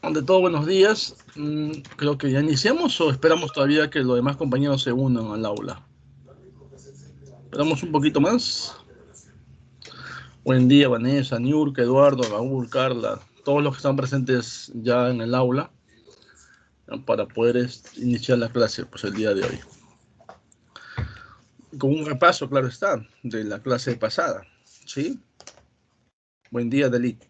Ante todo, buenos días. Creo que ya iniciamos o esperamos todavía que los demás compañeros se unan al aula. Esperamos un poquito más. Buen día, Vanessa, Niurka, Eduardo, Raúl, Carla, todos los que están presentes ya en el aula para poder iniciar la clase pues, el día de hoy. Con un repaso, claro está, de la clase pasada. ¿Sí? Buen día, Delit.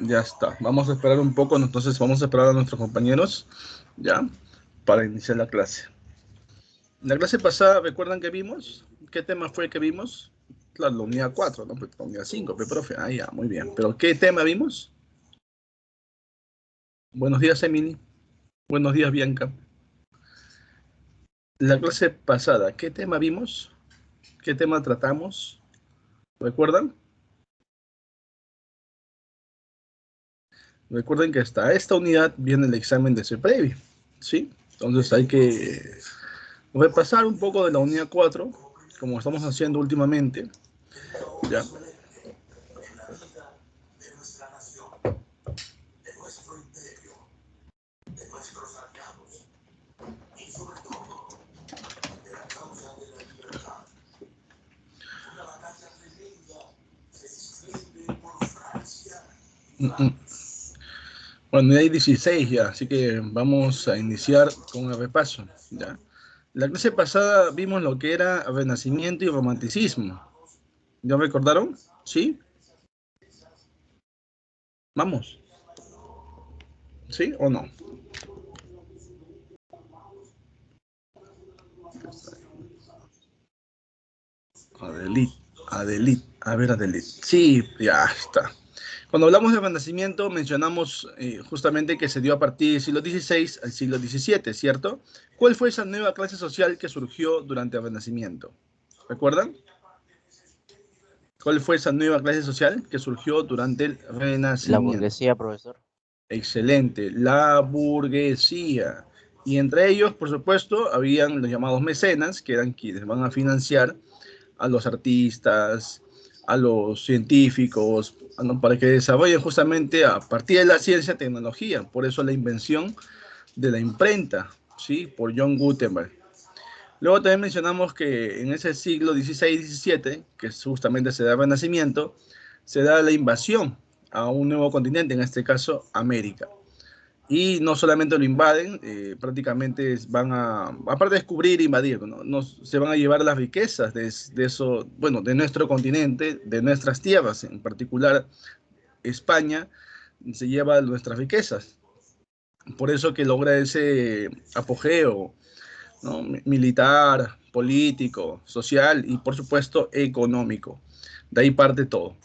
Ya está. Vamos a esperar un poco, entonces vamos a esperar a nuestros compañeros, ya, para iniciar la clase. La clase pasada, ¿recuerdan que vimos? ¿Qué tema fue que vimos? Claro, la unidad 4, ¿no? La unidad 5, profe. Ah, ya, muy bien. ¿Pero qué tema vimos? Buenos días, Emily. Buenos días, Bianca. La clase pasada, ¿qué tema vimos? ¿Qué tema tratamos? ¿Recuerdan? Recuerden que hasta esta unidad viene el examen de CEPREVI, ¿sí? Entonces hay que repasar un poco de la unidad 4, como estamos haciendo últimamente, ¿ya? Bueno, ya hay 16 ya, así que vamos a iniciar con el repaso, ¿ya? La clase pasada vimos lo que era Renacimiento y Romanticismo. ¿Ya recordaron? ¿Sí? ¿Vamos? ¿Sí o no? Adelit, Adelit, a ver Adelit. Sí, ya está. Cuando hablamos de Renacimiento mencionamos justamente que se dio a partir del siglo XVI al siglo XVII, ¿cierto? ¿Cuál fue esa nueva clase social que surgió durante el Renacimiento? ¿Recuerdan? ¿Cuál fue esa nueva clase social que surgió durante el La Renacimiento? burguesía, profesor. Excelente, la burguesía. Y entre ellos, por supuesto, habían los llamados mecenas, que eran quienes van a financiar a los artistas, a los científicos, para que desarrollen justamente a partir de la ciencia tecnología. Por eso la invención de la imprenta, ¿sí? Por John Gutenberg. Luego también mencionamos que en ese siglo XVI-XVII, que justamente se da el Renacimiento, se da la invasión a un nuevo continente, en este caso América. Y no solamente lo invaden, prácticamente van a, aparte de descubrir e invadir, ¿no? Se van a llevar las riquezas de eso, bueno, de nuestro continente, de nuestras tierras, en particular España se lleva nuestras riquezas. Por eso que logra ese apogeo, ¿no? Militar, político, social y por supuesto económico. De ahí parte todo.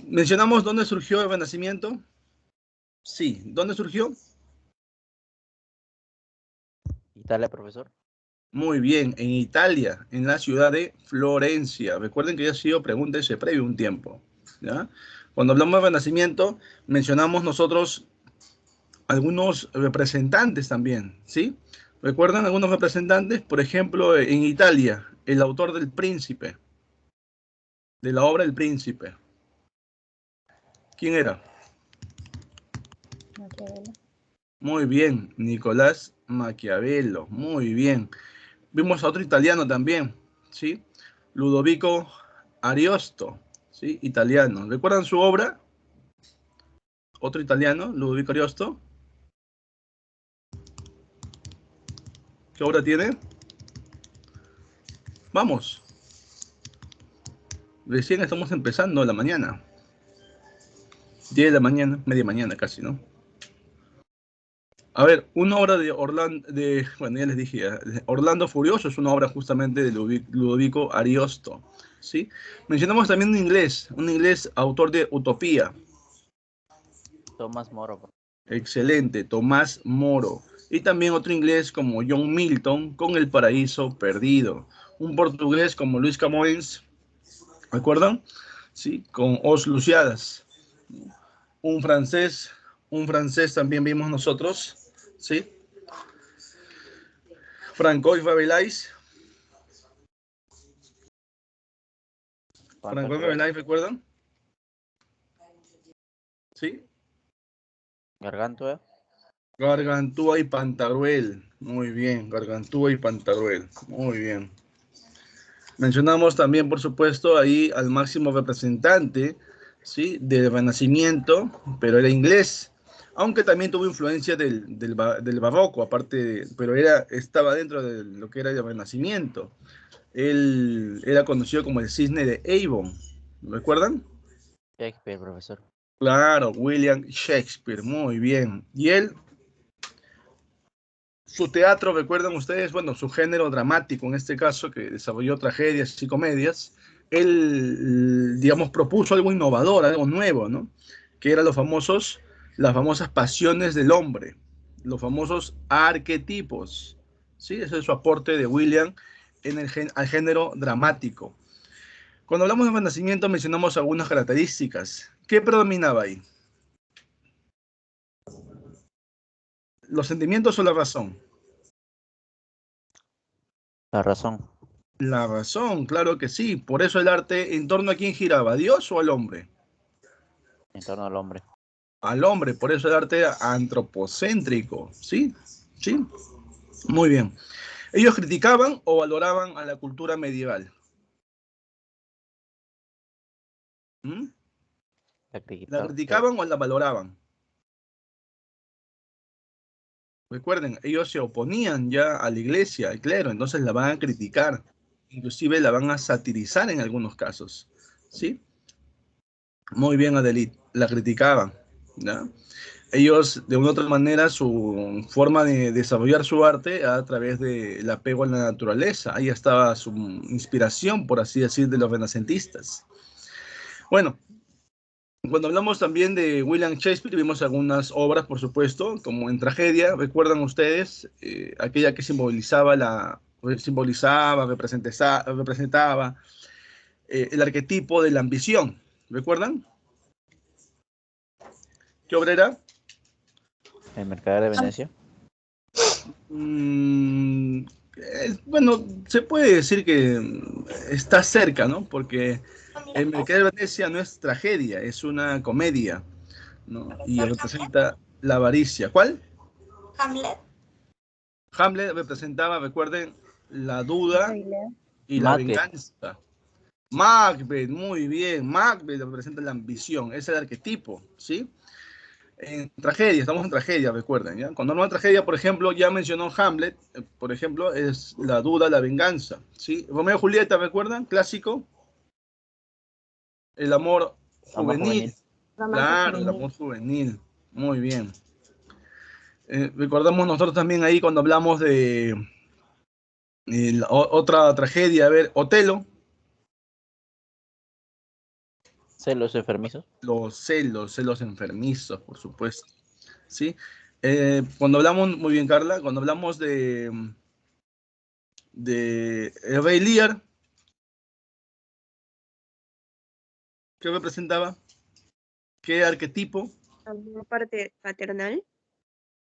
¿Mencionamos dónde surgió el Renacimiento? Sí, ¿dónde surgió? Italia, profesor. Muy bien, en Italia, en la ciudad de Florencia. Recuerden que ya ha sido pregunta ese previo un tiempo, ¿ya? Cuando hablamos de Renacimiento, mencionamos nosotros algunos representantes también, ¿sí? ¿Recuerdan algunos representantes? Por ejemplo, en Italia, el autor del Príncipe, de la obra El Príncipe. ¿Quién era? Maquiavelo. Muy bien, Nicolás Maquiavelo, muy bien. Vimos a otro italiano también, ¿sí? Ludovico Ariosto, ¿sí? Italiano. ¿Recuerdan su obra? Otro italiano, Ludovico Ariosto. ¿Qué obra tiene? Vamos. Recién estamos empezando la mañana. 10 de la mañana, media mañana casi, ¿no? A ver, una obra de Orlando, bueno, ya les dije, Orlando Furioso es una obra justamente de Ludovico Ariosto, ¿sí? Mencionamos también un inglés autor de Utopía. Tomás Moro. Excelente, Tomás Moro. Y también otro inglés como John Milton con El Paraíso Perdido. Un portugués como Luis Camões, ¿recuerdan? Sí, con Os Lusíadas. Un francés, un francés también vimos nosotros, ¿sí? Francois Rabelais. Francois Rabelais, ¿recuerdan? ¿Sí? Gargantúa. Gargantúa y Pantagruel. Muy bien, Gargantúa y Pantagruel. Muy bien. Mencionamos también, por supuesto, ahí al máximo representante, ¿sí? Del Renacimiento, pero era inglés, aunque también tuvo influencia del barroco, pero estaba dentro de lo que era el Renacimiento. Él era conocido como el Cisne de Avon, ¿recuerdan? Shakespeare, profesor. Claro, William Shakespeare, muy bien. Y él, su teatro, recuerdan ustedes, bueno, su género dramático en este caso, que desarrolló tragedias y comedias, él, digamos, propuso algo innovador, algo nuevo, ¿no? Que eran las famosas pasiones del hombre, los famosos arquetipos, ¿sí? Ese es su aporte de William al género dramático. Cuando hablamos de Renacimiento mencionamos algunas características. ¿Qué predominaba ahí? ¿Los sentimientos o la razón? La razón. La razón, claro que sí. Por eso el arte, ¿en torno a quién giraba? ¿A Dios o al hombre? En torno al hombre. Al hombre, por eso el arte era antropocéntrico. ¿Sí? ¿Sí? Muy bien. ¿Ellos criticaban o valoraban a la cultura medieval? ¿Mm? ¿La criticaban o la valoraban? Recuerden, ellos se oponían ya a la iglesia, al clero, entonces la van a criticar. Inclusive la van a satirizar en algunos casos. ¿Sí? Muy bien, Adelit. La criticaban. ¿Ya? Ellos, de una u otra manera, su forma de desarrollar su arte a través del apego a la naturaleza. Ahí estaba su inspiración, por así decir, de los renacentistas. Bueno, cuando hablamos también de William Shakespeare, vimos algunas obras, por supuesto, como en Tragedia, ¿recuerdan ustedes? Aquella que representaba el arquetipo de la ambición. ¿Recuerdan? ¿Qué obra era? El mercader de Venecia. Bueno, se puede decir que está cerca, ¿no? Porque el Mercader de Venecia no es tragedia, es una comedia, ¿no? Y representa la avaricia. ¿Cuál? Hamlet. Hamlet representaba, recuerden, la duda y la Macbeth. venganza. Macbeth, muy bien. Macbeth representa la ambición, es el arquetipo, ¿sí? En tragedia, estamos en tragedia, recuerden, ¿ya? Cuando hablamos de tragedia, por ejemplo, ya mencionó Hamlet, por ejemplo, es la duda, la venganza, ¿sí? Romeo y Julieta, ¿recuerdan? Clásico. El amor Amor juvenil. juvenil. Claro, el amor juvenil. Muy bien. Recordamos nosotros también ahí cuando hablamos de otra tragedia, a ver, Otelo. Celos enfermizos. Los celos enfermizos, por supuesto, ¿sí? Cuando hablamos, muy bien, Carla, cuando hablamos de el Rey Lear, ¿qué representaba? ¿Qué arquetipo? Amor paternal.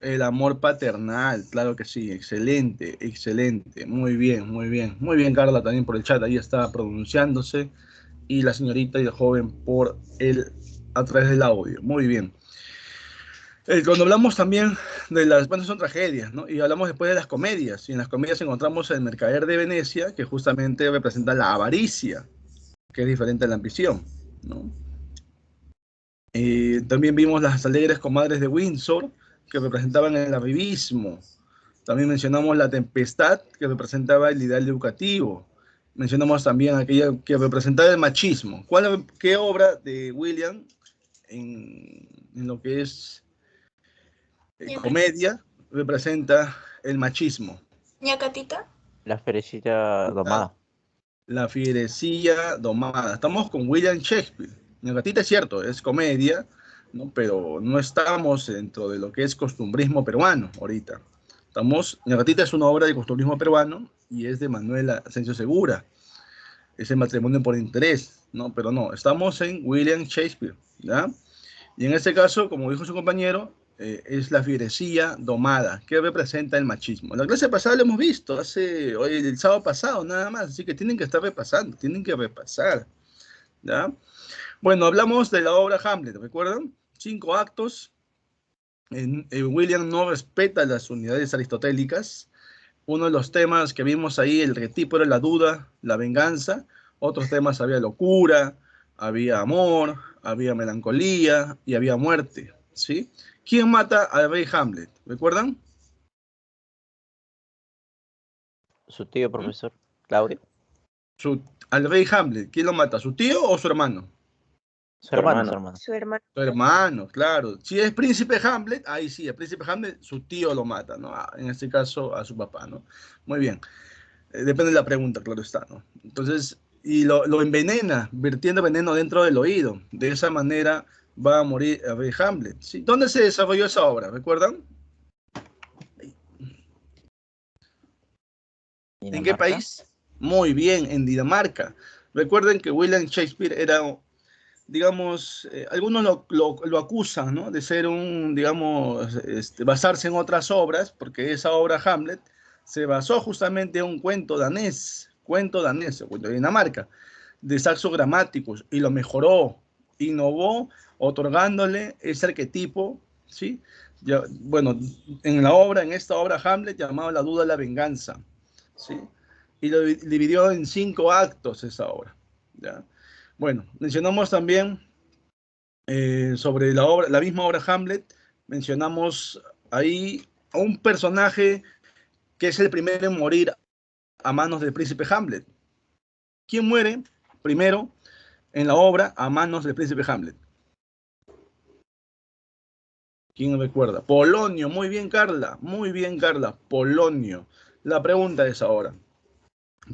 El amor paternal, claro que sí, excelente, excelente, muy bien, muy bien. Muy bien, Carla, también por el chat, ahí está pronunciándose, y la señorita y el joven a través del audio, muy bien. Cuando hablamos también de bueno, son tragedias, ¿no? Y hablamos después de las comedias, y en las comedias encontramos el Mercader de Venecia, que justamente representa la avaricia, que es diferente a la ambición, ¿no? También vimos las alegres comadres de Windsor, que representaban el arribismo. También mencionamos la tempestad, que representaba el ideal educativo. Mencionamos también aquella que representaba el machismo. ¿Qué obra de William en lo que es comedia representa el machismo? Ñacatita. La ferecita domada. La fierecilla domada. Estamos con William Shakespeare. Mi gatita es cierto, es comedia, ¿no? Pero no estamos dentro de lo que es costumbrismo peruano ahorita. Mi gatita es una obra de costumbrismo peruano y es de Manuel Asensio Segura. Es el matrimonio por interés, ¿no? Pero no, estamos en William Shakespeare, ¿ya? Y en este caso, como dijo su compañero, es la fierecilla domada, que representa el machismo. En la clase pasada lo hemos visto, el sábado pasado nada más, así que tienen que estar repasando, tienen que repasar, ¿ya? Bueno, hablamos de la obra Hamlet, ¿recuerdan? 5 actos. William no respeta las unidades aristotélicas. Uno de los temas que vimos ahí, el arquetipo era la duda, la venganza. Otros temas había locura, había amor, había melancolía y había muerte, ¿sí? ¿Quién mata al rey Hamlet? ¿Recuerdan? Su tío, profesor. Claudio. Al rey Hamlet, ¿quién lo mata? ¿Su tío o su hermano? Su hermano. Su hermano. Su hermano, claro. Si es príncipe Hamlet, ahí sí, el príncipe Hamlet, su tío lo mata, ¿no? En este caso, a su papá, ¿no? Muy bien. Depende de la pregunta, claro está, ¿no? Entonces, y lo envenena, vertiendo veneno dentro del oído. De esa manera va a morir el rey Hamlet, ¿sí? ¿Dónde se desarrolló esa obra? ¿Recuerdan? ¿En qué país? Muy bien, en Dinamarca. Recuerden que William Shakespeare era, digamos, algunos lo acusan, ¿no? De ser digamos, basarse en otras obras, porque esa obra Hamlet se basó justamente en un cuento danés, cuento de Dinamarca, de Saxo Grammaticus, y lo mejoró, innovó, otorgándole ese arquetipo, ¿sí? Ya, bueno, en esta obra Hamlet, llamado La duda de la venganza, ¿sí? Y lo dividió en 5 actos esa obra, ¿ya? Bueno, mencionamos también sobre la misma obra Hamlet, mencionamos ahí a un personaje que es el primero en morir a manos del príncipe Hamlet. ¿Quién muere primero en la obra a manos del príncipe Hamlet? ¿Quién recuerda? Polonio, muy bien Carla, Polonio. La pregunta es ahora,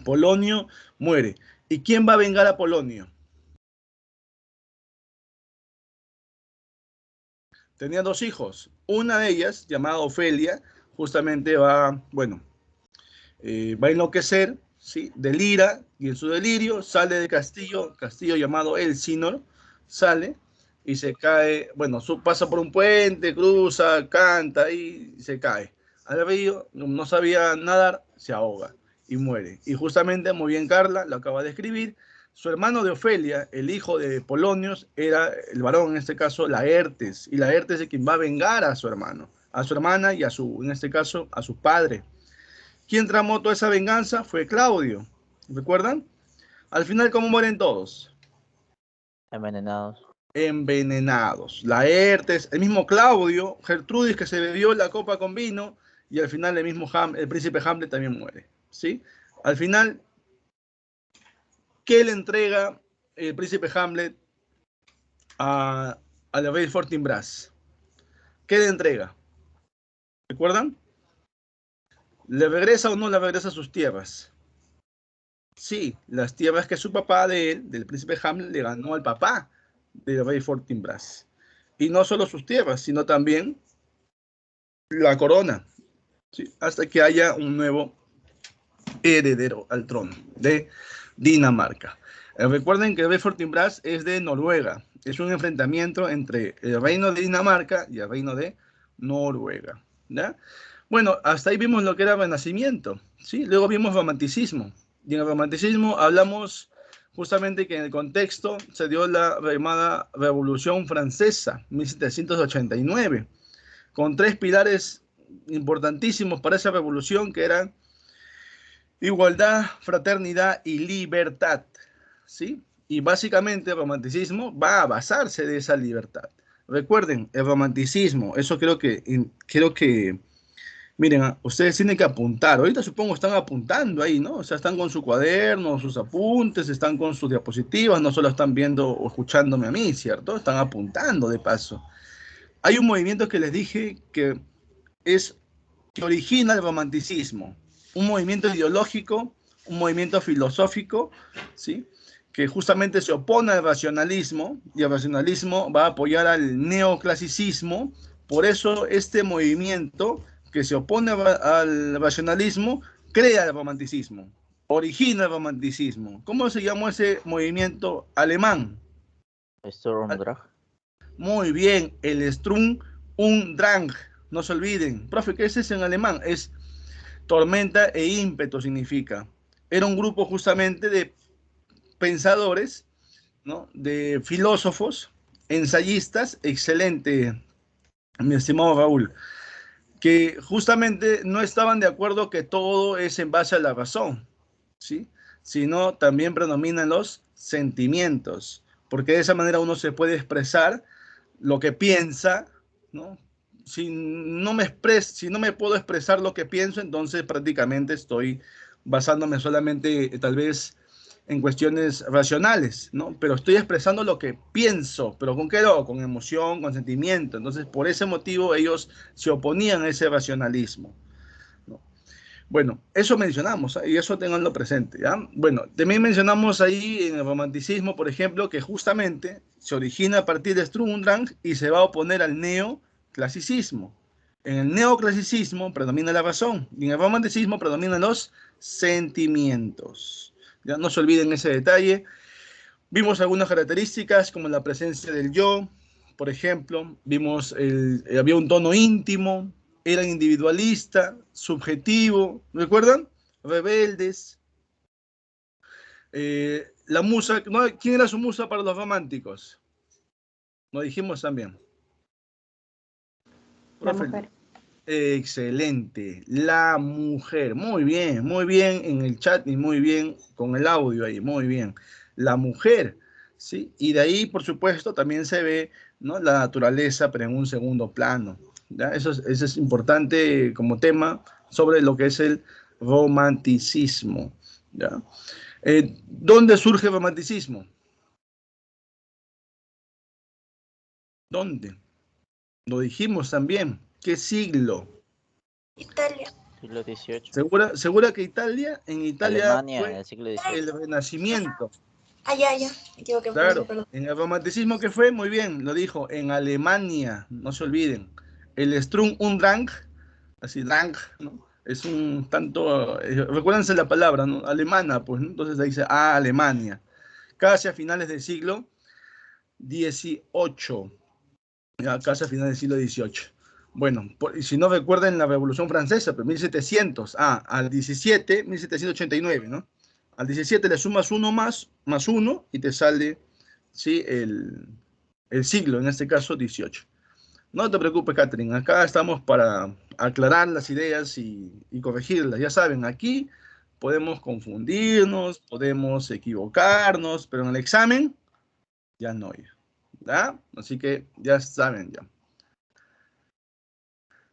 Polonio muere. ¿Y quién va a vengar a Polonio? Tenía 2 hijos. Una de ellas, llamada Ofelia, justamente va a enloquecer, ¿sí? Delira, y en su delirio sale del castillo llamado Elsinor, sale y se cae, pasa por un puente, cruza, canta y se cae al río, no sabía nadar, se ahoga y muere. Y justamente, muy bien Carla, lo acaba de escribir, su hermano de Ofelia, el hijo de Polonios, era el varón, en este caso, Laertes, y Laertes es quien va a vengar a su hermano, a su hermana y en este caso, a su padre. ¿Quién tramó toda esa venganza? Fue Claudio. ¿Recuerdan? Al final, ¿cómo mueren todos? Envenenados. Envenenados. Laertes, el mismo Claudio, Gertrudis que se bebió la copa con vino, y al final el príncipe Hamlet también muere, ¿sí? Al final, ¿qué le entrega el príncipe Hamlet a la rey Fortinbras? ¿Qué le entrega? ¿Recuerdan? ¿Le regresa o no le regresa sus tierras? Sí, las tierras que su papá del príncipe Hamlet, le ganó al papá del rey Fortinbras. Y no solo sus tierras, sino también la corona, ¿sí? Hasta que haya un nuevo heredero al trono de Dinamarca. Recuerden que el rey Fortinbras es de Noruega. Es un enfrentamiento entre el reino de Dinamarca y el reino de Noruega, ¿ya? Bueno, hasta ahí vimos lo que era Renacimiento, ¿sí? Luego vimos Romanticismo. Y en el Romanticismo hablamos justamente que en el contexto se dio la llamada Revolución Francesa, 1789, con 3 pilares importantísimos para esa revolución, que eran igualdad, fraternidad y libertad, ¿sí? Y básicamente el romanticismo va a basarse de esa libertad. Recuerden, el romanticismo, eso creo que miren, ustedes tienen que apuntar. Ahorita supongo están apuntando ahí, ¿no? O sea, están con su cuaderno, sus apuntes, están con sus diapositivas, no solo están viendo o escuchándome a mí, ¿cierto? Están apuntando de paso. Hay un movimiento que les dije que origina el romanticismo, un movimiento ideológico, un movimiento filosófico, ¿sí? Que justamente se opone al racionalismo, y el racionalismo va a apoyar al neoclasicismo. Por eso este movimiento que se opone al racionalismo crea el romanticismo, origina el romanticismo. ¿Cómo se llamó ese movimiento alemán? Sturm und Drang. Muy bien, el Sturm un Drang, no se olviden. Profe, ¿qué es eso en alemán? Es tormenta e ímpetu significa. Era un grupo justamente de pensadores, ¿no? De filósofos, ensayistas, excelente, mi estimado Raúl, que justamente no estaban de acuerdo que todo es en base a la razón, ¿sí? Sino también predominan los sentimientos, porque de esa manera uno se puede expresar lo que piensa, ¿no? Si no me puedo expresar lo que pienso, entonces prácticamente estoy basándome solamente tal vez en cuestiones racionales, ¿no? Pero estoy expresando lo que pienso, pero ¿con qué lo? Con emoción, con sentimiento. Entonces, por ese motivo ellos se oponían a ese racionalismo, ¿no? Bueno, eso mencionamos, ¿eh? Y eso tenganlo presente, ¿ya? Bueno, también mencionamos ahí en el romanticismo, por ejemplo, que justamente se origina a partir de Strundrang y se va a oponer al neoclasicismo. En el neoclasicismo predomina la razón y en el romanticismo predominan los sentimientos. Ya no se olviden ese detalle. Vimos algunas características como la presencia del yo, por ejemplo, había un tono íntimo, era individualista, subjetivo, ¿recuerdan? Rebeldes. La musa, ¿no? ¿Quién era su musa para los románticos? Lo dijimos también. La Profe, mujer. excelente, la mujer, muy bien en el chat y muy bien con el audio ahí, muy bien. La mujer, ¿sí? Y de ahí, por supuesto, también se ve, ¿no? La naturaleza, pero en un segundo plano, ¿ya? Eso es importante como tema sobre lo que es el romanticismo, ¿ya? ¿Dónde surge el romanticismo? ¿Dónde? Lo dijimos también. ¿Qué siglo? Italia. Siglo XVIII. ¿Segura que Italia? En Italia Alemania en fue el siglo XVIII. el Renacimiento. Ah, ya, ya. Me equivoqué, Claro, perdón. en el romanticismo que fue, muy bien, lo dijo, en Alemania, no se olviden. El Sturm und Drang, así Drang, ¿no? Es un tanto, recuérdense la palabra, ¿no? Alemana, pues, ¿no? Entonces ahí dice, Alemania. Casi a finales del siglo XVIII, ya casi a finales del siglo XVIII. Bueno, si no recuerden la Revolución Francesa, pues 1700, al 17, 1789, ¿no? Al 17 le sumas uno más uno y te sale, ¿sí? El siglo, en este caso 18. No te preocupes, Catherine, acá estamos para aclarar las ideas y corregirlas. Ya saben, aquí podemos confundirnos, podemos equivocarnos, pero en el examen ya no, ¿ya? Así que ya saben, ya.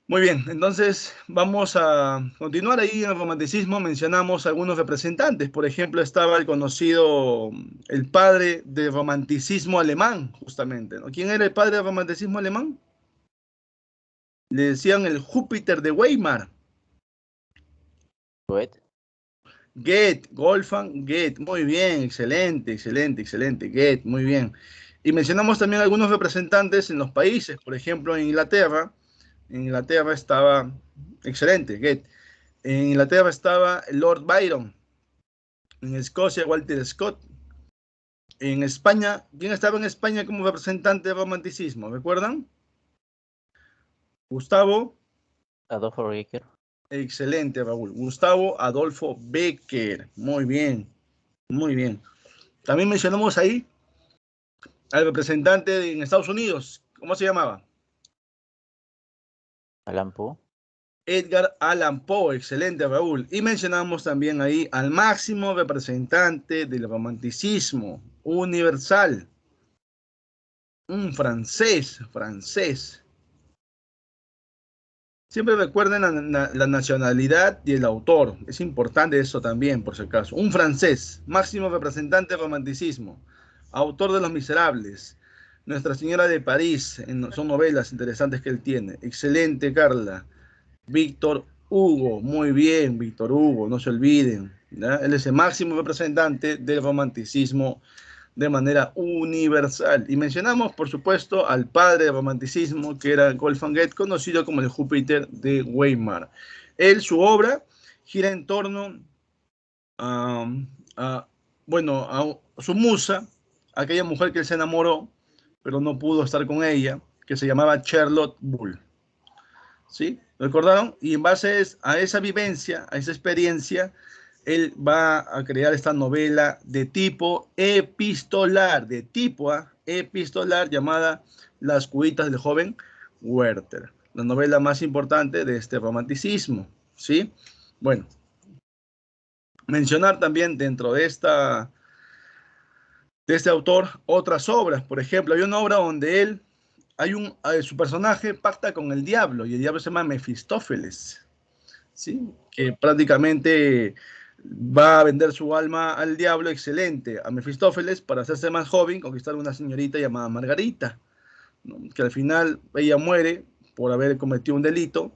Muy bien, entonces vamos a continuar ahí en el romanticismo. Mencionamos algunos representantes. Por ejemplo, estaba el conocido, el padre del romanticismo alemán, justamente, ¿no? ¿Quién era el padre del romanticismo alemán? Le decían el Júpiter de Weimar. Goethe. Goethe, Wolfgang Goethe. Muy bien, excelente, excelente, excelente. Goethe, muy bien. Y mencionamos también algunos representantes en los países. Por ejemplo, en Inglaterra. En Inglaterra estaba, excelente, Goethe. En Inglaterra estaba Lord Byron. En Escocia, Walter Scott. En España, ¿quién estaba en España como representante del romanticismo? ¿Recuerdan? Gustavo. Adolfo Becker. Excelente, Raúl. Gustavo Adolfo Becker. Muy bien, muy bien. También mencionamos ahí al representante en Estados Unidos. ¿Cómo se llamaba? Allan Poe. Edgar Allan Poe. Excelente, Raúl. Y mencionamos también ahí al máximo representante del romanticismo universal. Un francés. Siempre recuerden la nacionalidad y el autor. Es importante eso también, por si acaso. Un francés, máximo representante del romanticismo, autor de Los Miserables, Nuestra Señora de París, son novelas interesantes que él tiene. Excelente, Carla. Víctor Hugo, muy bien, Víctor Hugo, no se olviden, ¿ya? Él es el máximo representante del romanticismo de manera universal. Y mencionamos, por supuesto, al padre del romanticismo, que era Wolfgang Goethe, conocido como el Júpiter de Weimar. Él, su obra, gira en torno a, a, a su musa, aquella mujer que él se enamoró, pero no pudo estar con ella, que se llamaba Charlotte Bull. ¿Sí? ¿Recordaron? Y en base a esa vivencia, a esa experiencia, él va a crear esta novela de tipo epistolar, epistolar, llamada Las cuitas del joven Werther, la novela más importante de este romanticismo, ¿sí? Bueno, mencionar también dentro de este autor otras obras. Por ejemplo, hay una obra donde su personaje pacta con el diablo, y el diablo se llama Mefistófeles, ¿sí? Que prácticamente va a vender su alma al diablo, excelente, a Mefistófeles, para hacerse más joven, conquistar a una señorita llamada Margarita, ¿no? Que al final ella muere por haber cometido un delito,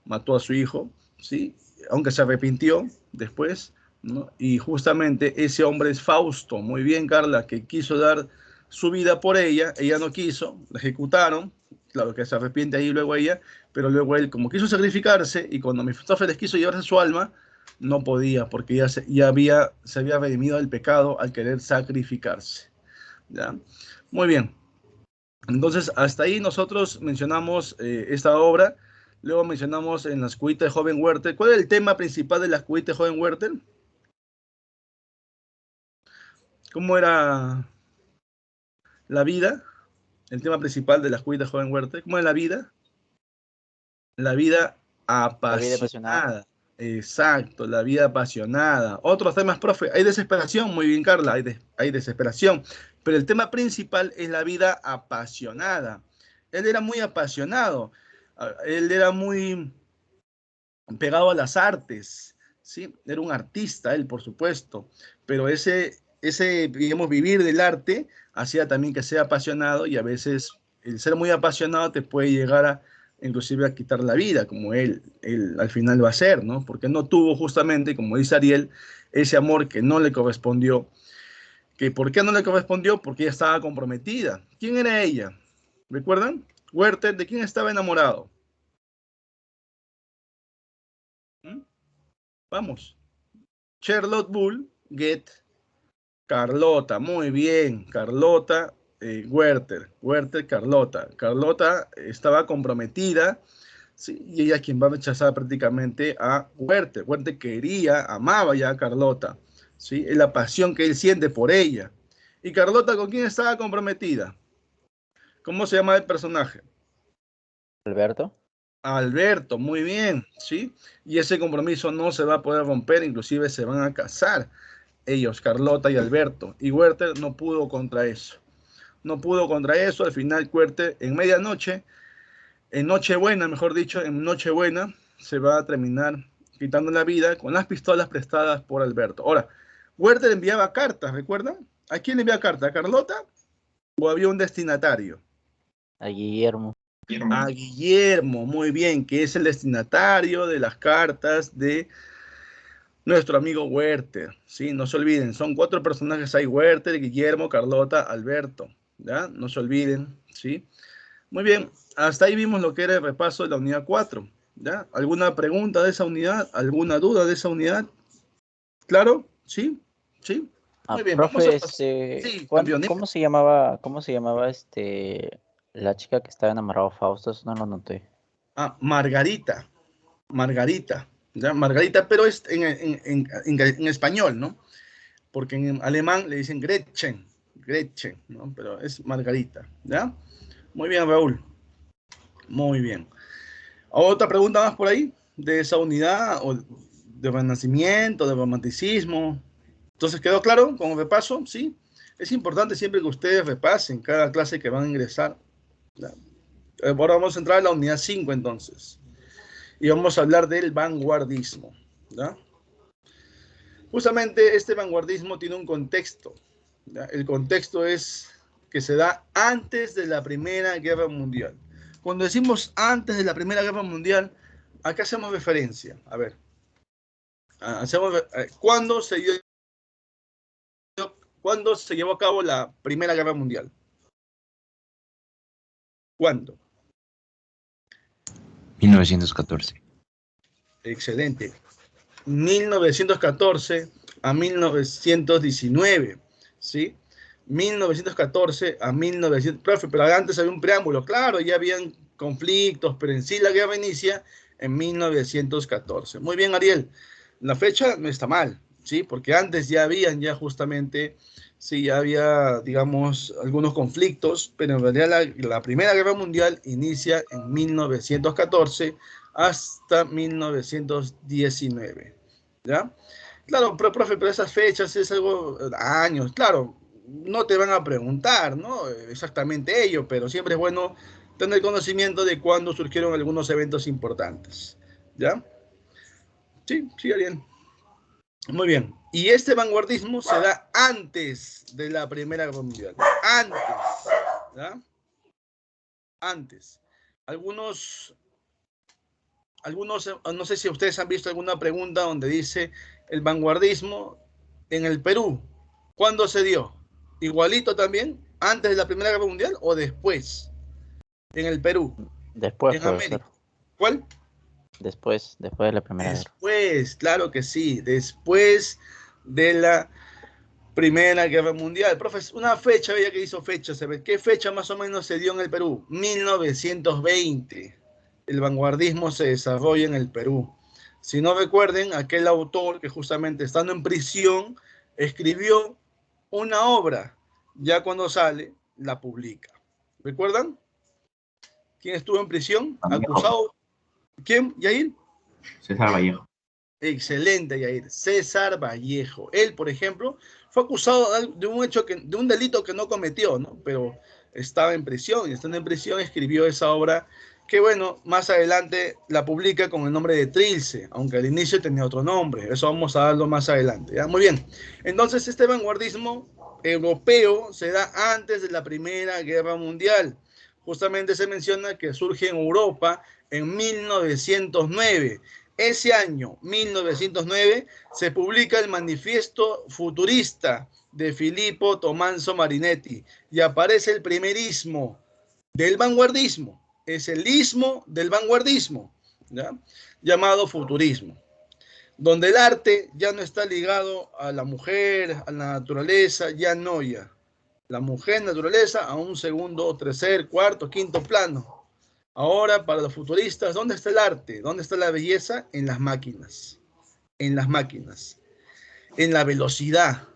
mató a su hijo, ¿sí? Aunque se arrepintió después, ¿no? Y justamente ese hombre es Fausto, muy bien, Carla, que quiso dar su vida por ella no quiso, la ejecutaron, claro que se arrepiente ahí luego ella, pero luego él, como quiso sacrificarse, y cuando Mefistófeles quiso llevarse su alma, no podía, porque ya se había redimido del pecado al querer sacrificarse, ¿ya? Muy bien. Entonces, hasta ahí nosotros mencionamos esta obra. Luego mencionamos en Las cuitas de joven Werther. ¿Cuál es el tema principal de Las cuitas de joven Werther? ¿Cómo era la vida? El tema principal de Las cuitas de joven Werther. ¿Cómo es la vida? La vida La vida apasionada. apasionada. Exacto, la vida apasionada. Otros temas, profe. Hay desesperación, muy bien, Carla. Hay desesperación. Pero el tema principal es la vida apasionada. Él era muy apasionado. Él era muy pegado a las artes, ¿sí? Era un artista, él, por supuesto, pero ese, digamos, vivir del arte hacía también que sea apasionado, y a veces el ser muy apasionado te puede llegar a, inclusive, a quitar la vida, como él al final va a ser, ¿no? Porque no tuvo justamente, como dice Ariel, ese amor que no le correspondió. ¿Por qué no le correspondió? Porque ella estaba comprometida. ¿Quién era ella? ¿Recuerdan? Werther, ¿de quién estaba enamorado? Vamos. Charlotte Bull, get Carlota. Muy bien, Carlota Werther, Carlota. Carlota estaba comprometida, ¿sí? Y ella quien va a rechazar prácticamente a Werther. Werther amaba ya a Carlota, ¿sí? Es la pasión que él siente por ella. ¿Y Carlota con quién estaba comprometida? ¿Cómo se llama el personaje? Alberto. Alberto, muy bien, ¿sí? Y ese compromiso no se va a poder romper, inclusive se van a casar ellos, Carlota y Alberto. Y Werther no pudo contra eso. No pudo contra eso. Al final, Werther, en medianoche, en Nochebuena, mejor dicho, en Nochebuena, se va a terminar quitando la vida con las pistolas prestadas por Alberto. Ahora, Werther enviaba cartas, ¿recuerdan? ¿A quién le enviaba cartas? ¿A Carlota? ¿O había un destinatario? A Guillermo. A Guillermo, muy bien, que es el destinatario de las cartas de nuestro amigo Werther, ¿sí? No se olviden, son 4 personajes ahí: Werther, Guillermo, Carlota, Alberto, ¿ya? No se olviden, ¿sí? Muy bien, hasta ahí vimos lo que era el repaso de la unidad 4, ¿ya? ¿Alguna pregunta de esa unidad? ¿Alguna duda de esa unidad? ¿Claro? ¿Sí? ¿Sí? Muy bien, vamos a Profe, pasar. Sí, campeón, dime. ¿cómo se llamaba la chica que estaba enamorada de Fausto? Eso no lo noté. Ah, Margarita, ¿ya? Margarita, pero es en español, ¿no? Porque en alemán le dicen Gretchen, ¿no? Pero es Margarita, ¿ya? Muy bien, Raúl. Muy bien. ¿Otra pregunta más por ahí? ¿De esa unidad o de renacimiento, de romanticismo? Entonces, ¿quedó claro con el repaso? Sí. Es importante siempre que ustedes repasen cada clase que van a ingresar, ¿ya? Ahora vamos a entrar a la unidad 5 entonces. Y vamos a hablar del vanguardismo, ¿ya? Justamente este vanguardismo tiene un contexto, ¿ya? El contexto es que se da antes de la Primera Guerra Mundial. Cuando decimos antes de la Primera Guerra Mundial, ¿a qué hacemos referencia? A ver, ¿cuándo se llevó a cabo la Primera Guerra Mundial? ¿Cuándo? 1914. Excelente. 1914 a 1919, ¿sí? 1914 a 1900. Profe, pero antes había un preámbulo, claro, ya habían conflictos, pero en sí la guerra inicia en 1914. Muy bien, Ariel, la fecha no está mal, ¿sí? Porque antes ya habían ya justamente, sí, ya había, digamos, algunos conflictos, pero en realidad la Primera Guerra Mundial inicia en 1914 hasta 1919, ¿ya? Claro, pero profe, pero esas fechas es algo, años, claro, no te van a preguntar, ¿no? Exactamente ello, pero siempre es bueno tener conocimiento de cuándo surgieron algunos eventos importantes, ¿ya? Sí, sí, Ariel. Muy bien. Y este vanguardismo se da antes de la Primera Guerra Mundial. Antes, ¿ya? Antes. Algunos, no sé si ustedes han visto alguna pregunta donde dice el vanguardismo en el Perú, ¿cuándo se dio? ¿Igualito también? ¿Antes de la Primera Guerra Mundial o después? En el Perú, Después, en profesor. América. ¿Cuál? Después de la Primera Guerra. Después, claro que sí, después de la Primera Guerra Mundial. Profesor, una fecha, veía que hizo fecha, ¿qué fecha más o menos se dio en el Perú? 1920. El vanguardismo se desarrolla en el Perú. Si no recuerden, aquel autor que justamente estando en prisión escribió una obra, ya cuando sale, la publica. ¿Recuerdan? ¿Quién estuvo en prisión? Vallejo. Acusado. ¿Quién? ¿Yair? César Vallejo. Excelente, Yair. César Vallejo. Él, por ejemplo, fue acusado de un hecho de un delito que no cometió, ¿no? Pero estaba en prisión y estando en prisión escribió esa obra que, bueno, más adelante la publica con el nombre de Trilce, aunque al inicio tenía otro nombre. Eso vamos a darlo más adelante, ¿ya? Muy bien. Entonces, este vanguardismo europeo se da antes de la Primera Guerra Mundial. Justamente se menciona que surge en Europa en 1909. Ese año, 1909, se publica el Manifiesto Futurista de Filippo Tommaso Marinetti y aparece el primer ismo del vanguardismo. Es el ismo del vanguardismo, ¿ya? Llamado futurismo, donde el arte ya no está ligado a la mujer, a la naturaleza, ya no ya. La mujer, naturaleza, a un segundo, tercer, cuarto, quinto plano. Ahora, para los futuristas, ¿dónde está el arte? ¿Dónde está la belleza? En las máquinas. En las máquinas. En la velocidad.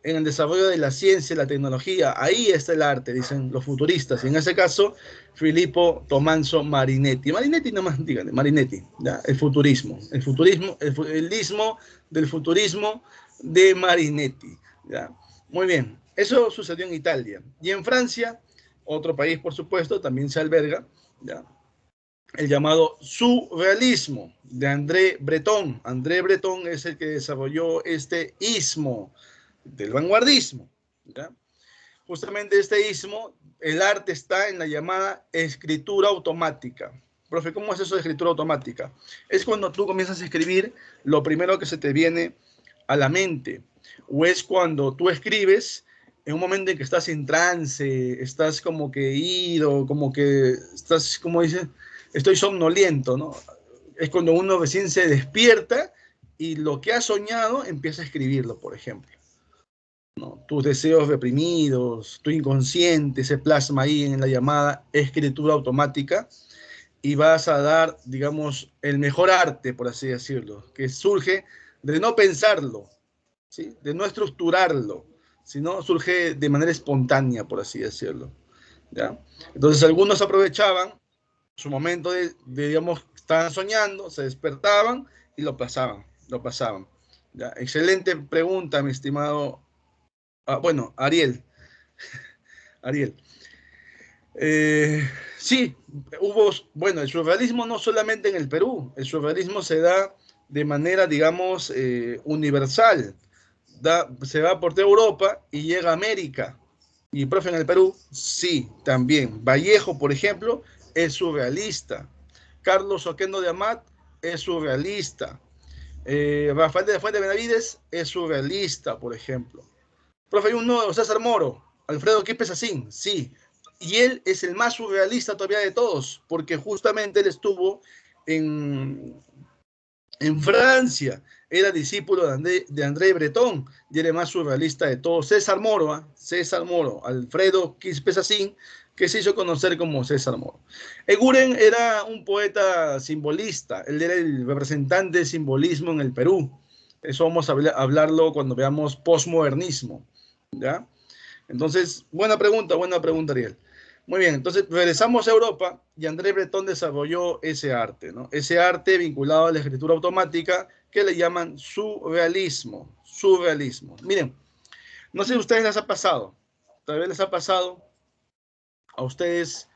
En el desarrollo de la ciencia y la tecnología. Ahí está el arte, dicen los futuristas. Y en ese caso, Filippo Tommaso Marinetti. Marinetti nomás, díganle, Marinetti. ¿Ya? El futurismo. El futurismo, el ismo del futurismo de Marinetti. ¿Ya? Muy bien. Eso sucedió en Italia. Y en Francia, otro país, por supuesto, también se alberga, ¿ya? El llamado surrealismo de André Breton. André Breton es el que desarrolló este ismo del vanguardismo, ¿ya? Justamente este ismo, el arte está en la llamada escritura automática. Profe, ¿cómo es eso de escritura automática? Es cuando tú comienzas a escribir lo primero que se te viene a la mente, o es cuando tú escribes en un momento en que estás en trance, estás como que ido, como que estás, como dicen, estoy somnoliento, ¿no? Es cuando uno recién se despierta y lo que ha soñado empieza a escribirlo, por ejemplo, ¿no? Tus deseos reprimidos, tu inconsciente se plasma ahí en la llamada escritura automática y vas a dar, digamos, el mejor arte, por así decirlo, que surge de no pensarlo, ¿sí? De no estructurarlo, sino surge de manera espontánea, por así decirlo, ¿ya? Entonces algunos aprovechaban su momento digamos, estaban soñando, se despertaban y lo pasaban, lo pasaban. ¿Ya? Excelente pregunta, mi estimado, bueno, Ariel. Ariel. Sí, bueno, el surrealismo no solamente en el Perú, el surrealismo se da de manera, digamos, universal. Se va por toda Europa y llega a América. Y, profe, en el Perú, sí, también. Vallejo, por ejemplo, es surrealista. Carlos Oquendo de Amat es surrealista. Rafael de la Fuente Benavides es surrealista, por ejemplo. Profe, hay un nuevo, César Moro, Alfredo Quipes Asín, sí. Y él es el más surrealista todavía de todos, porque justamente él estuvo en En Francia era discípulo de André Breton, y era el más surrealista de todos. César Moro, César Moro, Alfredo Quispe-Sassin, que se hizo conocer como César Moro. Eguren era un poeta simbolista, él era el representante del simbolismo en el Perú. Eso vamos a hablarlo cuando veamos posmodernismo, ¿ya? Entonces, buena pregunta, Ariel. Muy bien, entonces regresamos a Europa y André Breton desarrolló ese arte, ¿no? Ese arte vinculado a la escritura automática que le llaman surrealismo. Surrealismo. Miren, no sé si a ustedes les ha pasado, tal vez les ha pasado a ustedes,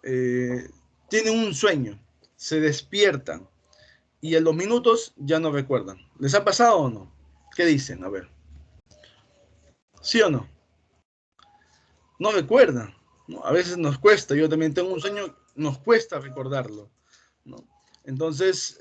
tienen un sueño, se despiertan y en los minutos ya no recuerdan. ¿Les ha pasado o no? ¿Qué dicen? A ver. ¿Sí o no? No recuerdan, ¿no? A veces nos cuesta, yo también tengo un sueño, nos cuesta recordarlo, ¿no? Entonces,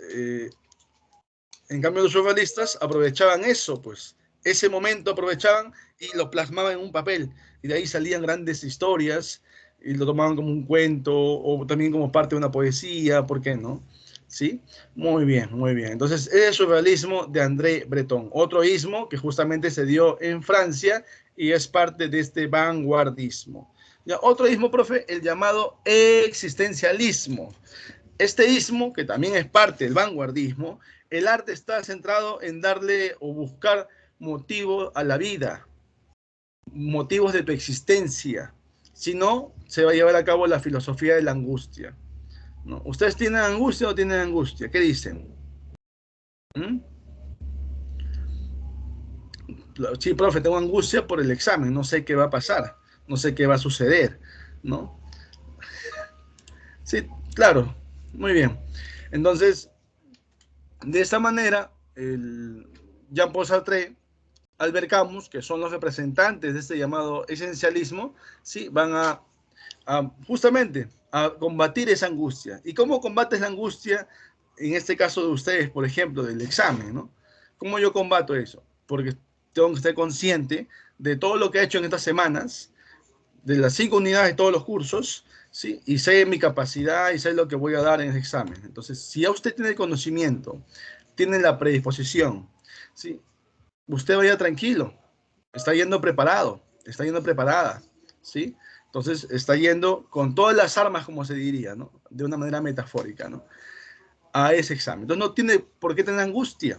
en cambio los surrealistas aprovechaban eso, pues, ese momento aprovechaban y lo plasmaban en un papel, y de ahí salían grandes historias, y lo tomaban como un cuento, o también como parte de una poesía, ¿por qué no? ¿Sí? Muy bien, muy bien. Entonces, es el surrealismo de André Breton, otro ismo que justamente se dio en Francia, y es parte de este vanguardismo. Ya, otro ismo, profe, el llamado existencialismo. Este ismo, que también es parte del vanguardismo, el arte está centrado en darle o buscar motivo a la vida, motivos de tu existencia. Si no, se va a llevar a cabo la filosofía de la angustia, ¿no? ¿Ustedes tienen angustia o no tienen angustia? ¿Qué dicen? ¿Mm? Sí, profe, tengo angustia por el examen, no sé qué va a pasar, no sé qué va a suceder, ¿no? Sí, claro, muy bien. Entonces, de esta manera, el Jean-Paul Sartre, Albert Camus, que son los representantes de este llamado esencialismo, ¿sí? Van justamente a combatir esa angustia. ¿Y cómo combates la angustia, en este caso de ustedes, por ejemplo, del examen, ¿no? ¿Cómo yo combato eso? Porque tengo que estar consciente de todo lo que he hecho en estas semanas, de las 5 unidades de todos los cursos, ¿sí? Y sé mi capacidad y sé lo que voy a dar en ese examen. Entonces, si ya usted tiene el conocimiento, tiene la predisposición, ¿sí? Usted vaya tranquilo, está yendo preparado, está yendo preparada, ¿sí? Entonces, está yendo con todas las armas, como se diría, ¿no? De una manera metafórica, ¿no? A ese examen. Entonces, no tiene por qué tener angustia.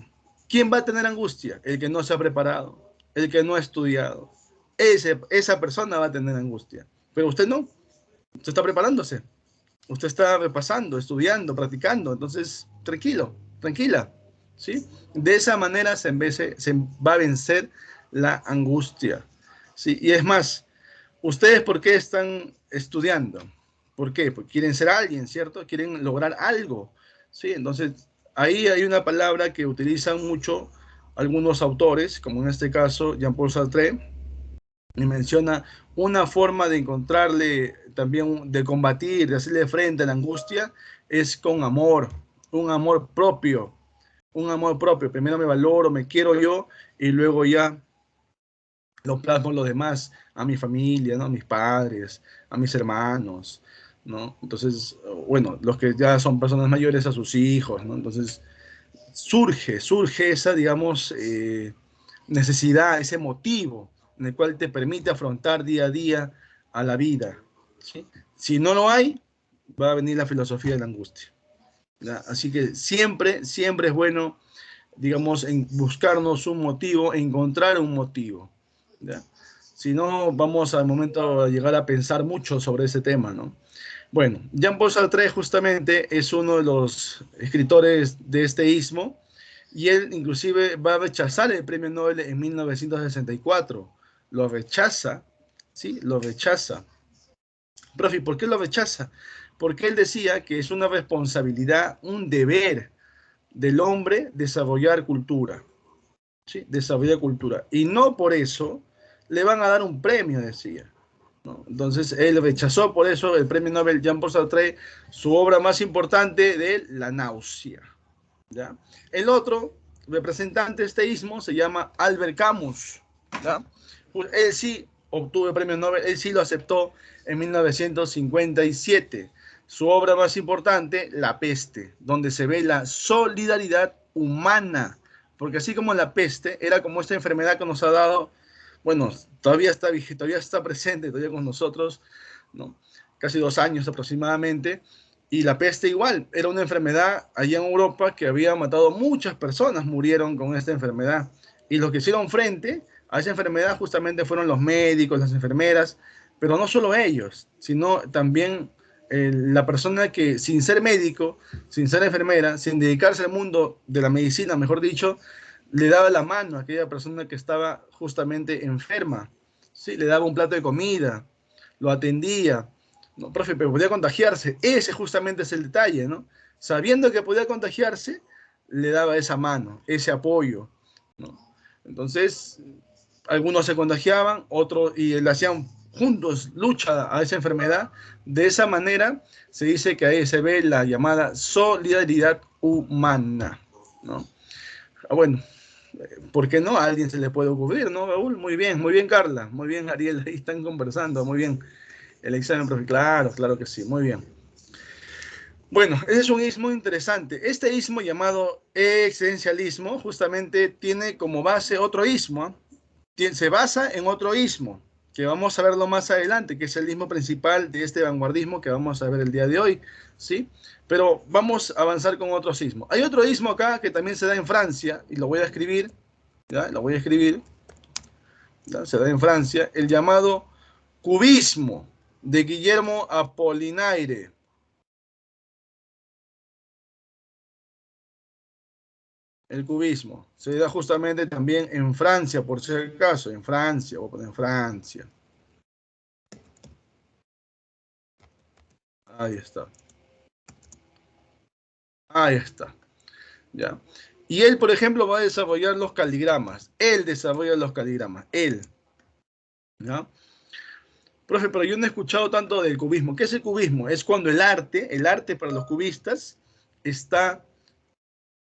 ¿Quién va a tener angustia? El que no se ha preparado, el que no ha estudiado. Esa persona va a tener angustia. Pero usted no. Usted está preparándose. Usted está repasando, estudiando, practicando. Entonces, tranquilo, tranquila. ¿Sí? De esa manera se va a vencer la angustia. ¿Sí? Y es más, ¿ustedes por qué están estudiando? ¿Por qué? Porque quieren ser alguien, ¿cierto? Quieren lograr algo. ¿Sí? Entonces, ahí hay una palabra que utilizan mucho algunos autores, como en este caso Jean-Paul Sartre, y menciona una forma de encontrarle también, de combatir, de hacerle frente a la angustia, es con amor, un amor propio, un amor propio. Primero me valoro, me quiero yo, y luego ya lo plasmo a los demás, a mi familia, ¿no? A mis padres, a mis hermanos, ¿no? Entonces, bueno, los que ya son personas mayores, a sus hijos, ¿no? Entonces, surge esa, digamos, necesidad, ese motivo en el cual te permite afrontar día a día a la vida, ¿sí? Si no lo hay, va a venir la filosofía de la angustia, ¿ya? Así que siempre, siempre es bueno, digamos, en buscarnos un motivo, encontrar un motivo, ¿ya? Si no, vamos al momento a llegar a pensar mucho sobre ese tema, ¿no? Bueno, Jean-Paul Sartre justamente es uno de los escritores de este ismo, y él inclusive va a rechazar el premio Nobel en 1964. Lo rechaza, ¿sí? Lo rechaza. Profe, ¿por qué lo rechaza? Porque él decía que es una responsabilidad, un deber del hombre desarrollar cultura, ¿sí? Desarrollar cultura. Y no por eso le van a dar un premio, decía, ¿no? Entonces él rechazó por eso el premio Nobel Jean-Paul Sartre, su obra más importante de La náusea, ¿ya? El otro representante de este ismo se llama Albert Camus, ¿ya? Pues él sí obtuvo el premio Nobel, él sí lo aceptó en 1957. Su obra más importante, La peste, donde se ve la solidaridad humana, porque así como la peste era como esta enfermedad que nos ha dado, bueno, todavía está presente, todavía con nosotros, ¿no? Casi 2 años aproximadamente, y la peste igual, era una enfermedad allá en Europa que había matado muchas personas, murieron con esta enfermedad, y los que hicieron frente a esa enfermedad justamente fueron los médicos, las enfermeras, pero no solo ellos, sino también la persona que sin ser médico, sin ser enfermera, sin dedicarse al mundo de la medicina, mejor dicho, le daba la mano a aquella persona que estaba justamente enferma, ¿sí? Le daba un plato de comida, lo atendía, no, profe, pero podía contagiarse, ese justamente es el detalle, ¿no? Sabiendo que podía contagiarse, le daba esa mano, ese apoyo, ¿no? Entonces, algunos se contagiaban, otros y le hacían juntos lucha a esa enfermedad. De esa manera se dice que ahí se ve la llamada solidaridad humana, ¿no? Bueno, ¿por qué no? A alguien se le puede ocurrir, ¿no, Raúl? Muy bien, Carla, muy bien, Ariel, ahí están conversando, muy bien. El examen, profe, claro, claro que sí, muy bien. Bueno, ese es un istmo interesante. Este istmo llamado existencialismo justamente tiene como base otro istmo, se basa en otro istmo, que vamos a verlo más adelante, que es el istmo principal de este vanguardismo que vamos a ver el día de hoy, ¿sí? Pero vamos a avanzar con otro istmo. Hay otro istmo acá que también se da en Francia, y lo voy a escribir, ¿ya? Lo voy a escribir, ¿ya? Se da en Francia, el llamado cubismo de Guillermo Apollinaire. El cubismo se da justamente también en Francia, por si acaso, en Francia, voy a poner en Francia. Ahí está. Ahí está. ¿Ya? Y él, por ejemplo, va a desarrollar los caligramas. Él desarrolla los caligramas. Él. ¿Ya? Profe, pero yo no he escuchado tanto del cubismo. ¿Qué es el cubismo? Es cuando el arte para los cubistas está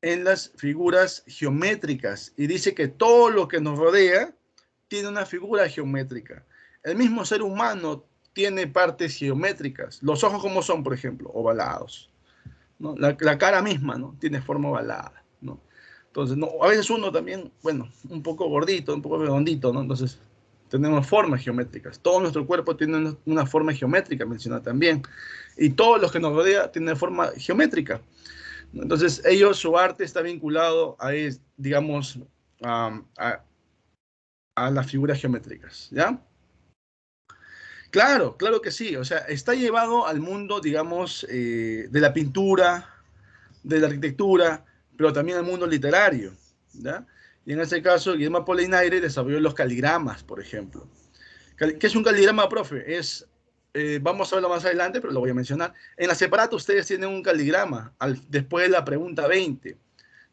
en las figuras geométricas y dice que todo lo que nos rodea tiene una figura geométrica. El mismo ser humano tiene partes geométricas. Los ojos, ¿cómo son, por ejemplo? Ovalados, ¿no? La cara misma, ¿no? Tiene forma ovalada, ¿no? Entonces, no, a veces uno también, bueno, un poco gordito, un poco redondito, ¿no? Entonces, tenemos formas geométricas. Todo nuestro cuerpo tiene una forma geométrica, menciona también. Y todos los que nos rodea tienen forma geométrica. Entonces, su arte está vinculado a, digamos, a las figuras geométricas, ¿ya? Claro, claro que sí. O sea, está llevado al mundo, digamos, de la pintura, de la arquitectura, pero también al mundo literario, ¿ya? Y en este caso, Guillermo Apollinaire desarrolló los caligramas, por ejemplo. ¿Qué es un caligrama, profe? Vamos a verlo más adelante, pero lo voy a mencionar. En la separata ustedes tienen un caligrama, después de la pregunta 20.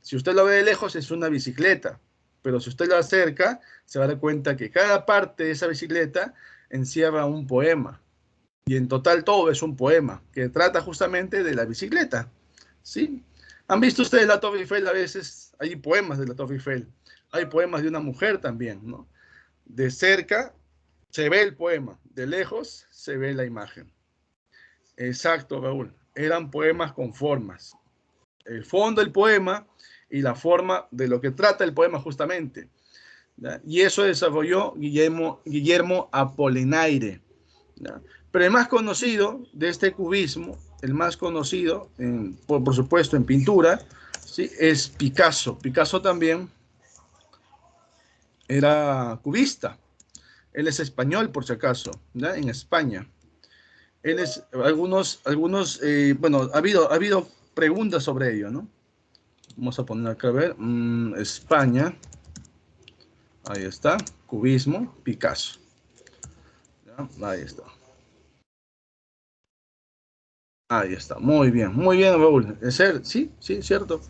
Si usted lo ve de lejos, es una bicicleta, pero si usted lo acerca, se va a dar cuenta que cada parte de esa bicicleta encierra un poema. Y en total todo es un poema que trata justamente de la bicicleta, ¿sí? ¿Han visto ustedes la Torre Eiffel? A veces hay poemas de la Torre Eiffel. Hay poemas de una mujer también, ¿no? De cerca se ve el poema, de lejos se ve la imagen. Exacto, Raúl. Eran poemas con formas. El fondo del poema y la forma de lo que trata el poema justamente, ¿ya? Y eso desarrolló Guillermo Apollinaire, ¿ya? Pero el más conocido de este cubismo, el más conocido, por supuesto, en pintura, ¿sí? Es Picasso. Picasso también era cubista. Él es español, por si acaso, ¿ya? En España. Él es, bueno, ha habido preguntas sobre ello, ¿no? Vamos a poner acá a ver, España, ahí está, cubismo, Picasso. ¿Ya? Ahí está. Ahí está, muy bien, Raúl. Sí, sí, cierto.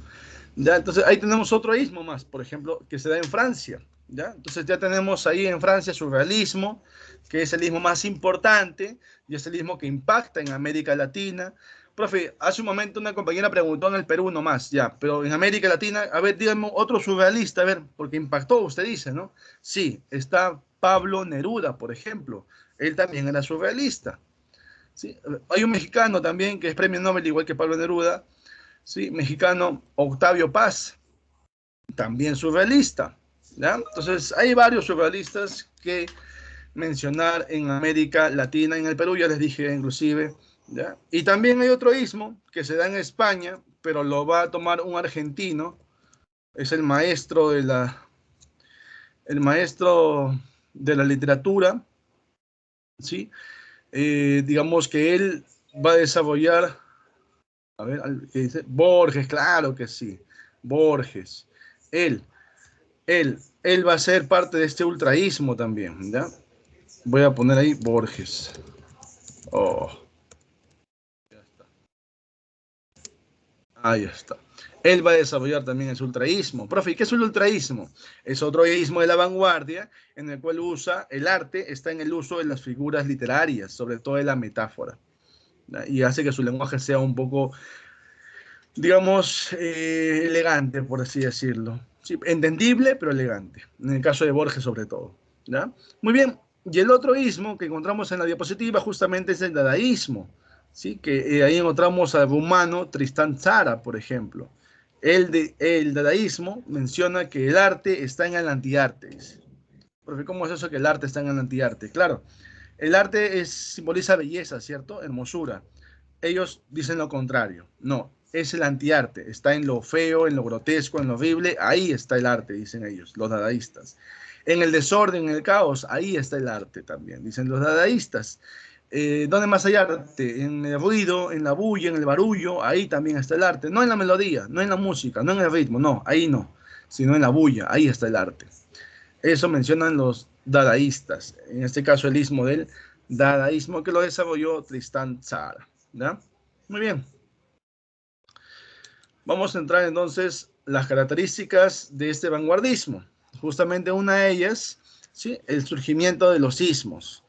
Ya, entonces ahí tenemos otro istmo más, por ejemplo, que se da en Francia. ¿Ya? Entonces ya tenemos ahí en Francia surrealismo, que es el istmo más importante y es el istmo que impacta en América Latina. Profe, hace un momento una compañera preguntó en el Perú nomás, ya, pero en América Latina, a ver, dígame otro surrealista, a ver, porque impactó, usted dice, ¿no? Sí, está Pablo Neruda, por ejemplo. Él también era surrealista. ¿Sí? Hay un mexicano también que es premio Nobel, igual que Pablo Neruda, ¿sí? Mexicano, Octavio Paz, también surrealista, ¿ya? Entonces, hay varios surrealistas que mencionar en América Latina, en el Perú ya les dije inclusive, ¿ya? Y también hay otro ismo que se da en España, pero lo va a tomar un argentino, es el maestro de la literatura, ¿sí? Digamos que él va a desarrollar, a ver, ¿qué dice? Borges, claro que sí, Borges. Él, él va a ser parte de este ultraísmo también, ¿ya? Voy a poner ahí Borges. Oh, ahí está. Él va a desarrollar también el ultraísmo. Profe, ¿y qué es el ultraísmo? Es otro ismo de la vanguardia en el cual usa el arte, está en el uso de las figuras literarias, sobre todo de la metáfora, ¿no? Y hace que su lenguaje sea un poco, digamos, elegante, por así decirlo. Sí, entendible, pero elegante. En el caso de Borges, sobre todo, ¿no? Muy bien. Y el otro ismo que encontramos en la diapositiva justamente es el dadaísmo, ¿sí? Que ahí encontramos al rumano Tristán Tzara, por ejemplo. El dadaísmo menciona que el arte está en el antiarte. Porque ¿cómo es eso que el arte está en el antiarte? Claro, el arte simboliza belleza, ¿cierto? Hermosura. Ellos dicen lo contrario. No, es el antiarte. Está en lo feo, en lo grotesco, en lo horrible. Ahí está el arte, dicen ellos, los dadaístas. En el desorden, en el caos, ahí está el arte también, dicen los dadaístas. ¿Dónde más hay arte? En el ruido, en la bulla, en el barullo, ahí también está el arte. No en la melodía, no en la música, no en el ritmo, no, ahí no, sino en la bulla, ahí está el arte. Eso mencionan los dadaístas, en este caso el ismo del dadaísmo que lo desarrolló Tristán Tzara, ¿ya? Muy bien. Vamos a entrar entonces las características de este vanguardismo. Justamente una de ellas, ¿sí? El surgimiento de los ismos.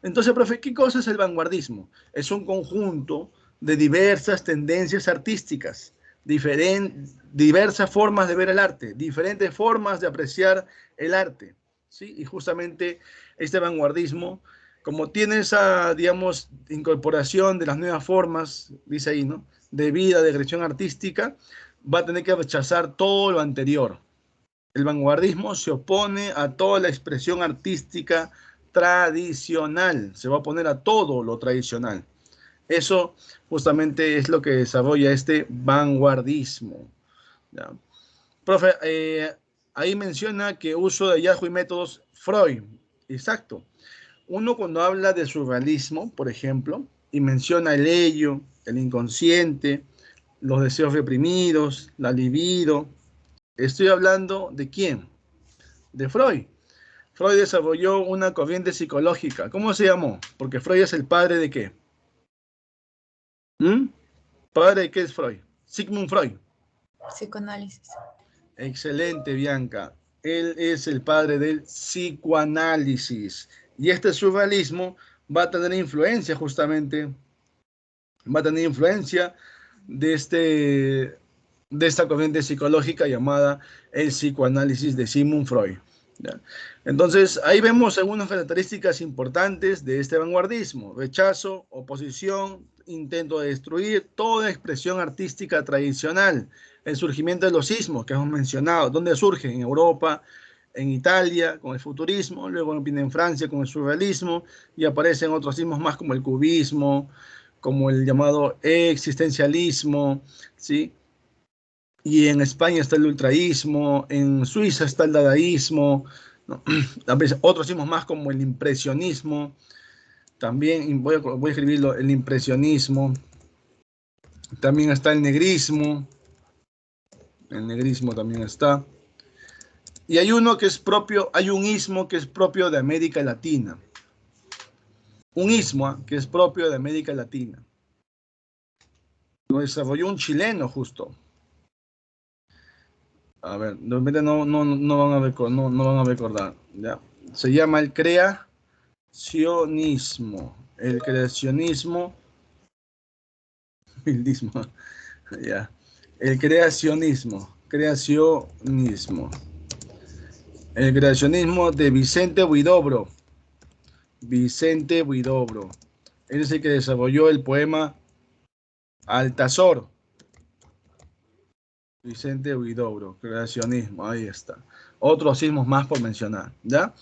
Entonces, profe, ¿qué cosa es el vanguardismo? Es un conjunto de diversas tendencias artísticas, diversas formas de ver el arte, diferentes formas de apreciar el arte, ¿sí? Y justamente este vanguardismo, como tiene esa, digamos, incorporación de las nuevas formas, dice ahí, ¿no? De vida, de expresión artística, va a tener que rechazar todo lo anterior. El vanguardismo se opone a toda la expresión artística tradicional, se va a oponer a todo lo tradicional. Eso justamente es lo que desarrolla este vanguardismo, ¿ya? Profe, ahí menciona que uso de hallazgo y métodos Freud. Exacto. Uno cuando habla de surrealismo, por ejemplo, y menciona el ello, el inconsciente, los deseos reprimidos, la libido, estoy hablando de quién? De Freud. Freud desarrolló una corriente psicológica. ¿Cómo se llamó? Porque Freud es el padre de qué. ¿Mm? ¿Padre de qué es Freud? Sigmund Freud. Psicoanálisis. Excelente, Bianca. Él es el padre del psicoanálisis. Y este surrealismo va a tener influencia justamente, va a tener influencia de, de esta corriente psicológica llamada el psicoanálisis de Sigmund Freud, ¿ya? Entonces, ahí vemos algunas características importantes de este vanguardismo: rechazo, oposición, intento de destruir toda expresión artística tradicional, el surgimiento de los ismos que hemos mencionado. ¿Dónde surgen? En Europa, en Italia con el futurismo, luego viene en Francia con el surrealismo, y aparecen otros ismos más como el cubismo, como el llamado existencialismo, ¿sí? Y en España está el ultraísmo, en Suiza está el dadaísmo, ¿no? Otros ismos más como el impresionismo, también voy a escribirlo, el impresionismo, también está el negrismo también está. Y hay uno que es propio, hay un ismo que es propio de América Latina, un ismo que es propio de América Latina. Lo desarrolló un chileno justo. A ver, de repente no van a recordar, ¿ya? Se llama el creacionismo. El creacionismo. Ya. El creacionismo. Creacionismo. El creacionismo de Vicente Huidobro. Vicente Huidobro. Él es el que desarrolló el poema Altazor. Vicente Huidobro, creacionismo, ahí está. Otros sismos más por mencionar, ¿ya?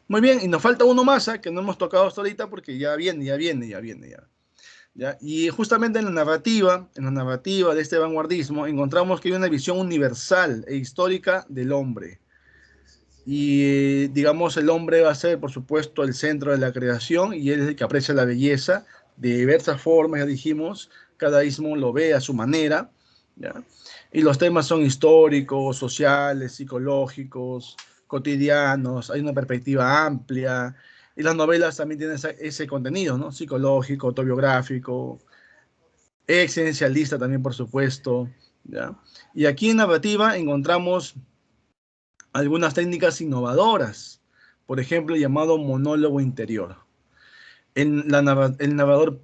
Muy bien, y nos falta uno más, que no hemos tocado hasta ahorita porque ya viene, ya viene, ya viene, ya. ¿Ya? Y justamente en la narrativa de este vanguardismo, encontramos que hay una visión universal e histórica del hombre. Y digamos, el hombre va a ser, por supuesto, el centro de la creación y él es el que aprecia la belleza de diversas formas, ya dijimos, cada ismo lo ve a su manera, ¿ya? Y los temas son históricos, sociales, psicológicos, cotidianos, hay una perspectiva amplia, y las novelas también tienen ese contenido, ¿no? Psicológico, autobiográfico, existencialista también, por supuesto, ¿ya? Y aquí en narrativa encontramos algunas técnicas innovadoras, por ejemplo, el llamado monólogo interior, el narrador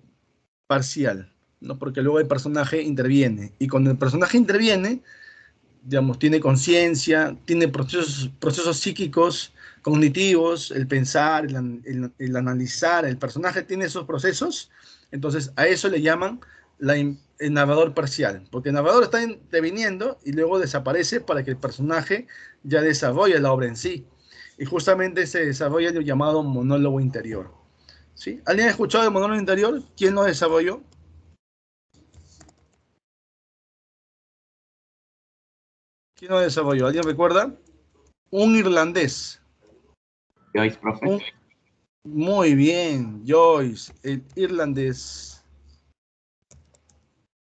parcial, ¿no? Porque luego el personaje interviene, y cuando el personaje interviene, digamos, tiene conciencia, tiene procesos psíquicos, cognitivos, el pensar, el analizar, el personaje tiene esos procesos, entonces a eso le llaman el narrador parcial, porque el narrador está interviniendo y luego desaparece para que el personaje ya desarrolle la obra en sí. Y justamente se desarrolla el llamado monólogo interior. ¿Sí? ¿Alguien ha escuchado el monólogo interior? ¿Quién lo desarrolló? ¿Quién lo desarrolló? ¿Alguien recuerda? Un irlandés. Joyce, profe. Muy bien, Joyce, el irlandés.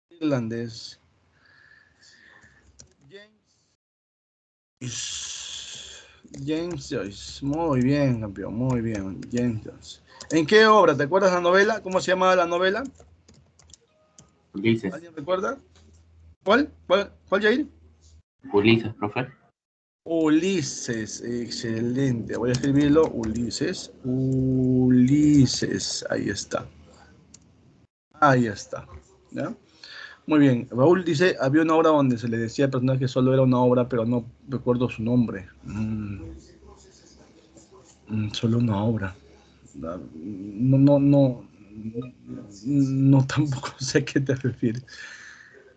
Irlandés. James Joyce. Muy bien, campeón, muy bien. James Joyce. ¿En qué obra? ¿Te acuerdas la novela? ¿Cómo se llamaba la novela? Ulises. ¿Alguien recuerda? ¿Cuál? ¿Cuál, Jair? Ulises, profe. Ulises, excelente. Voy a escribirlo. Ulises. Ulises. Ahí está. Ahí está. ¿Ya? Muy bien. Raúl dice, había una obra donde se le decía al personaje que solo era una obra, pero no recuerdo su nombre. Solo una obra. No, no, no, no, tampoco sé a qué te refieres.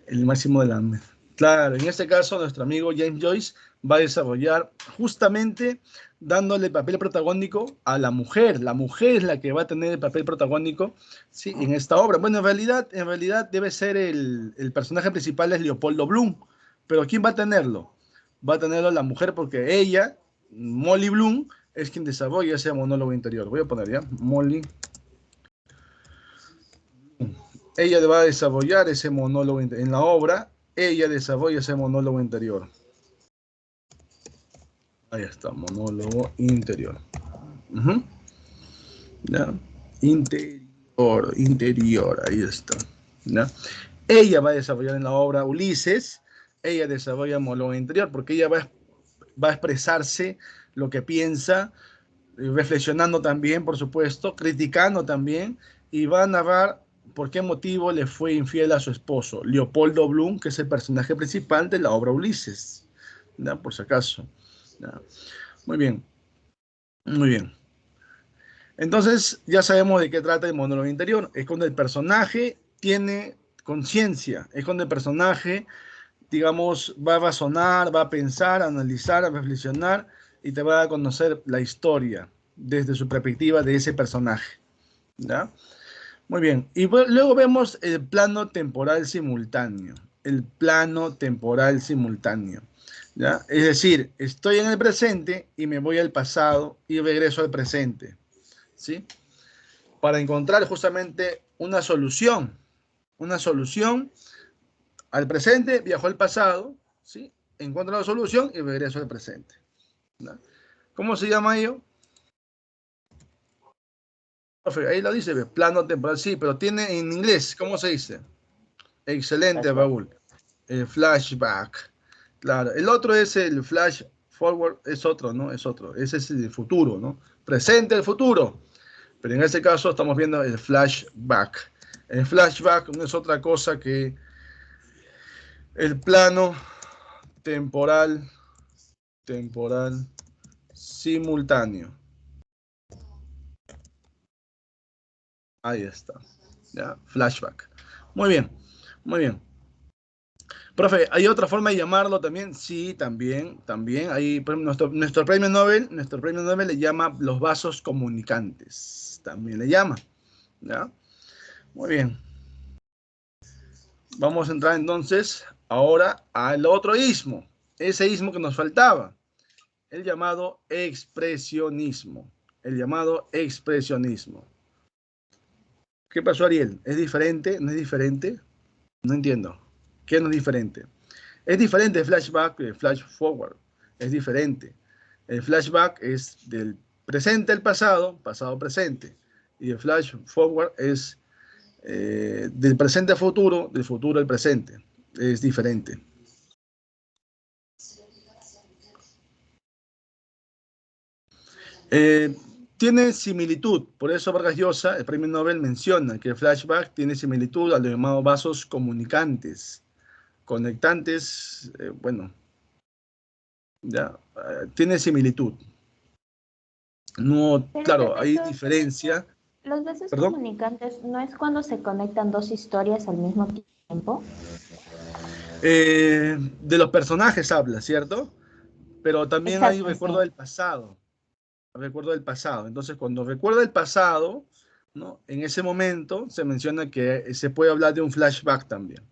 El máximo de la... Claro, en este caso nuestro amigo James Joyce va a desarrollar justamente dándole el papel protagónico a la mujer. La mujer es la que va a tener el papel protagónico, ¿sí? En esta obra. Bueno, en realidad debe ser el personaje principal es Leopoldo Bloom, pero ¿quién va a tenerlo? Va a tenerlo la mujer porque ella, Molly Bloom, es quien desarrolla ese monólogo interior. Voy a poner ya, Molly. Ella va a desarrollar ese monólogo en la obra. Ella desarrolla ese monólogo interior. Ahí está, monólogo interior. ¿Ya? Interior, ahí está. ¿Ya? Ella va a desarrollar en la obra Ulises, ella desarrolla el monólogo interior, porque ella va a expresarse lo que piensa, reflexionando también, por supuesto, criticando también, y va a narrar por qué motivo le fue infiel a su esposo, Leopoldo Bloom, que es el personaje principal de la obra Ulises, ¿ya? Por si acaso. ¿Ya? Muy bien, muy bien. Entonces, ya sabemos de qué trata el monólogo interior. Es cuando el personaje tiene conciencia, es cuando el personaje, digamos, va a razonar, va a pensar, a analizar, a reflexionar y te va a conocer la historia desde su perspectiva de ese personaje. ¿Ya? Muy bien. Y luego vemos el plano temporal simultáneo. El plano temporal simultáneo. ¿Ya? Es decir, estoy en el presente y me voy al pasado y regreso al presente. ¿Sí? Para encontrar justamente una solución al presente, viajo al pasado, ¿sí? Encuentro la solución y regreso al presente. ¿No? ¿Cómo se llama ello? Ahí lo dice, plano temporal, sí, pero tiene en inglés, ¿cómo se dice? Excelente, Flashback. Raúl. El flashback. Claro, el otro es el flash forward, es otro, ¿no? Es otro. Ese es el futuro, ¿no? Presente, el futuro. Pero en este caso estamos viendo el flashback. El flashback no es otra cosa que el plano temporal simultáneo. Ahí está. ¿Ya? Flashback. Muy bien, muy bien. Profe, ¿hay otra forma de llamarlo también? Sí, también. Hay, por ejemplo, nuestro premio Nobel le llama los vasos comunicantes. También le llama. ¿Ya? Muy bien. Vamos a entrar entonces ahora al otro ismo. Ese ismo que nos faltaba. El llamado expresionismo. El llamado expresionismo. ¿Qué pasó, Ariel? ¿Es diferente? ¿No es diferente? No entiendo. ¿Qué no es diferente? Es diferente el flashback que el flash forward. Es diferente. El flashback es del presente al pasado, pasado presente. Y el flash forward es del presente al futuro, del futuro al presente. Es diferente. Tiene similitud, por eso Vargas Llosa, el premio Nobel, menciona que el flashback tiene similitud a los llamados vasos comunicantes, conectantes, bueno, ya, tiene similitud. No, Pero claro, hay profesor, diferencia. los vasos ¿Perdón? comunicantes no es cuando se conectan dos historias al mismo tiempo. De los personajes habla, ¿cierto? Pero también hay Exacto, recuerdo sí. del pasado. Recuerdo del pasado. Entonces, cuando recuerda el pasado, ¿no? En ese momento se menciona que se puede hablar de un flashback también,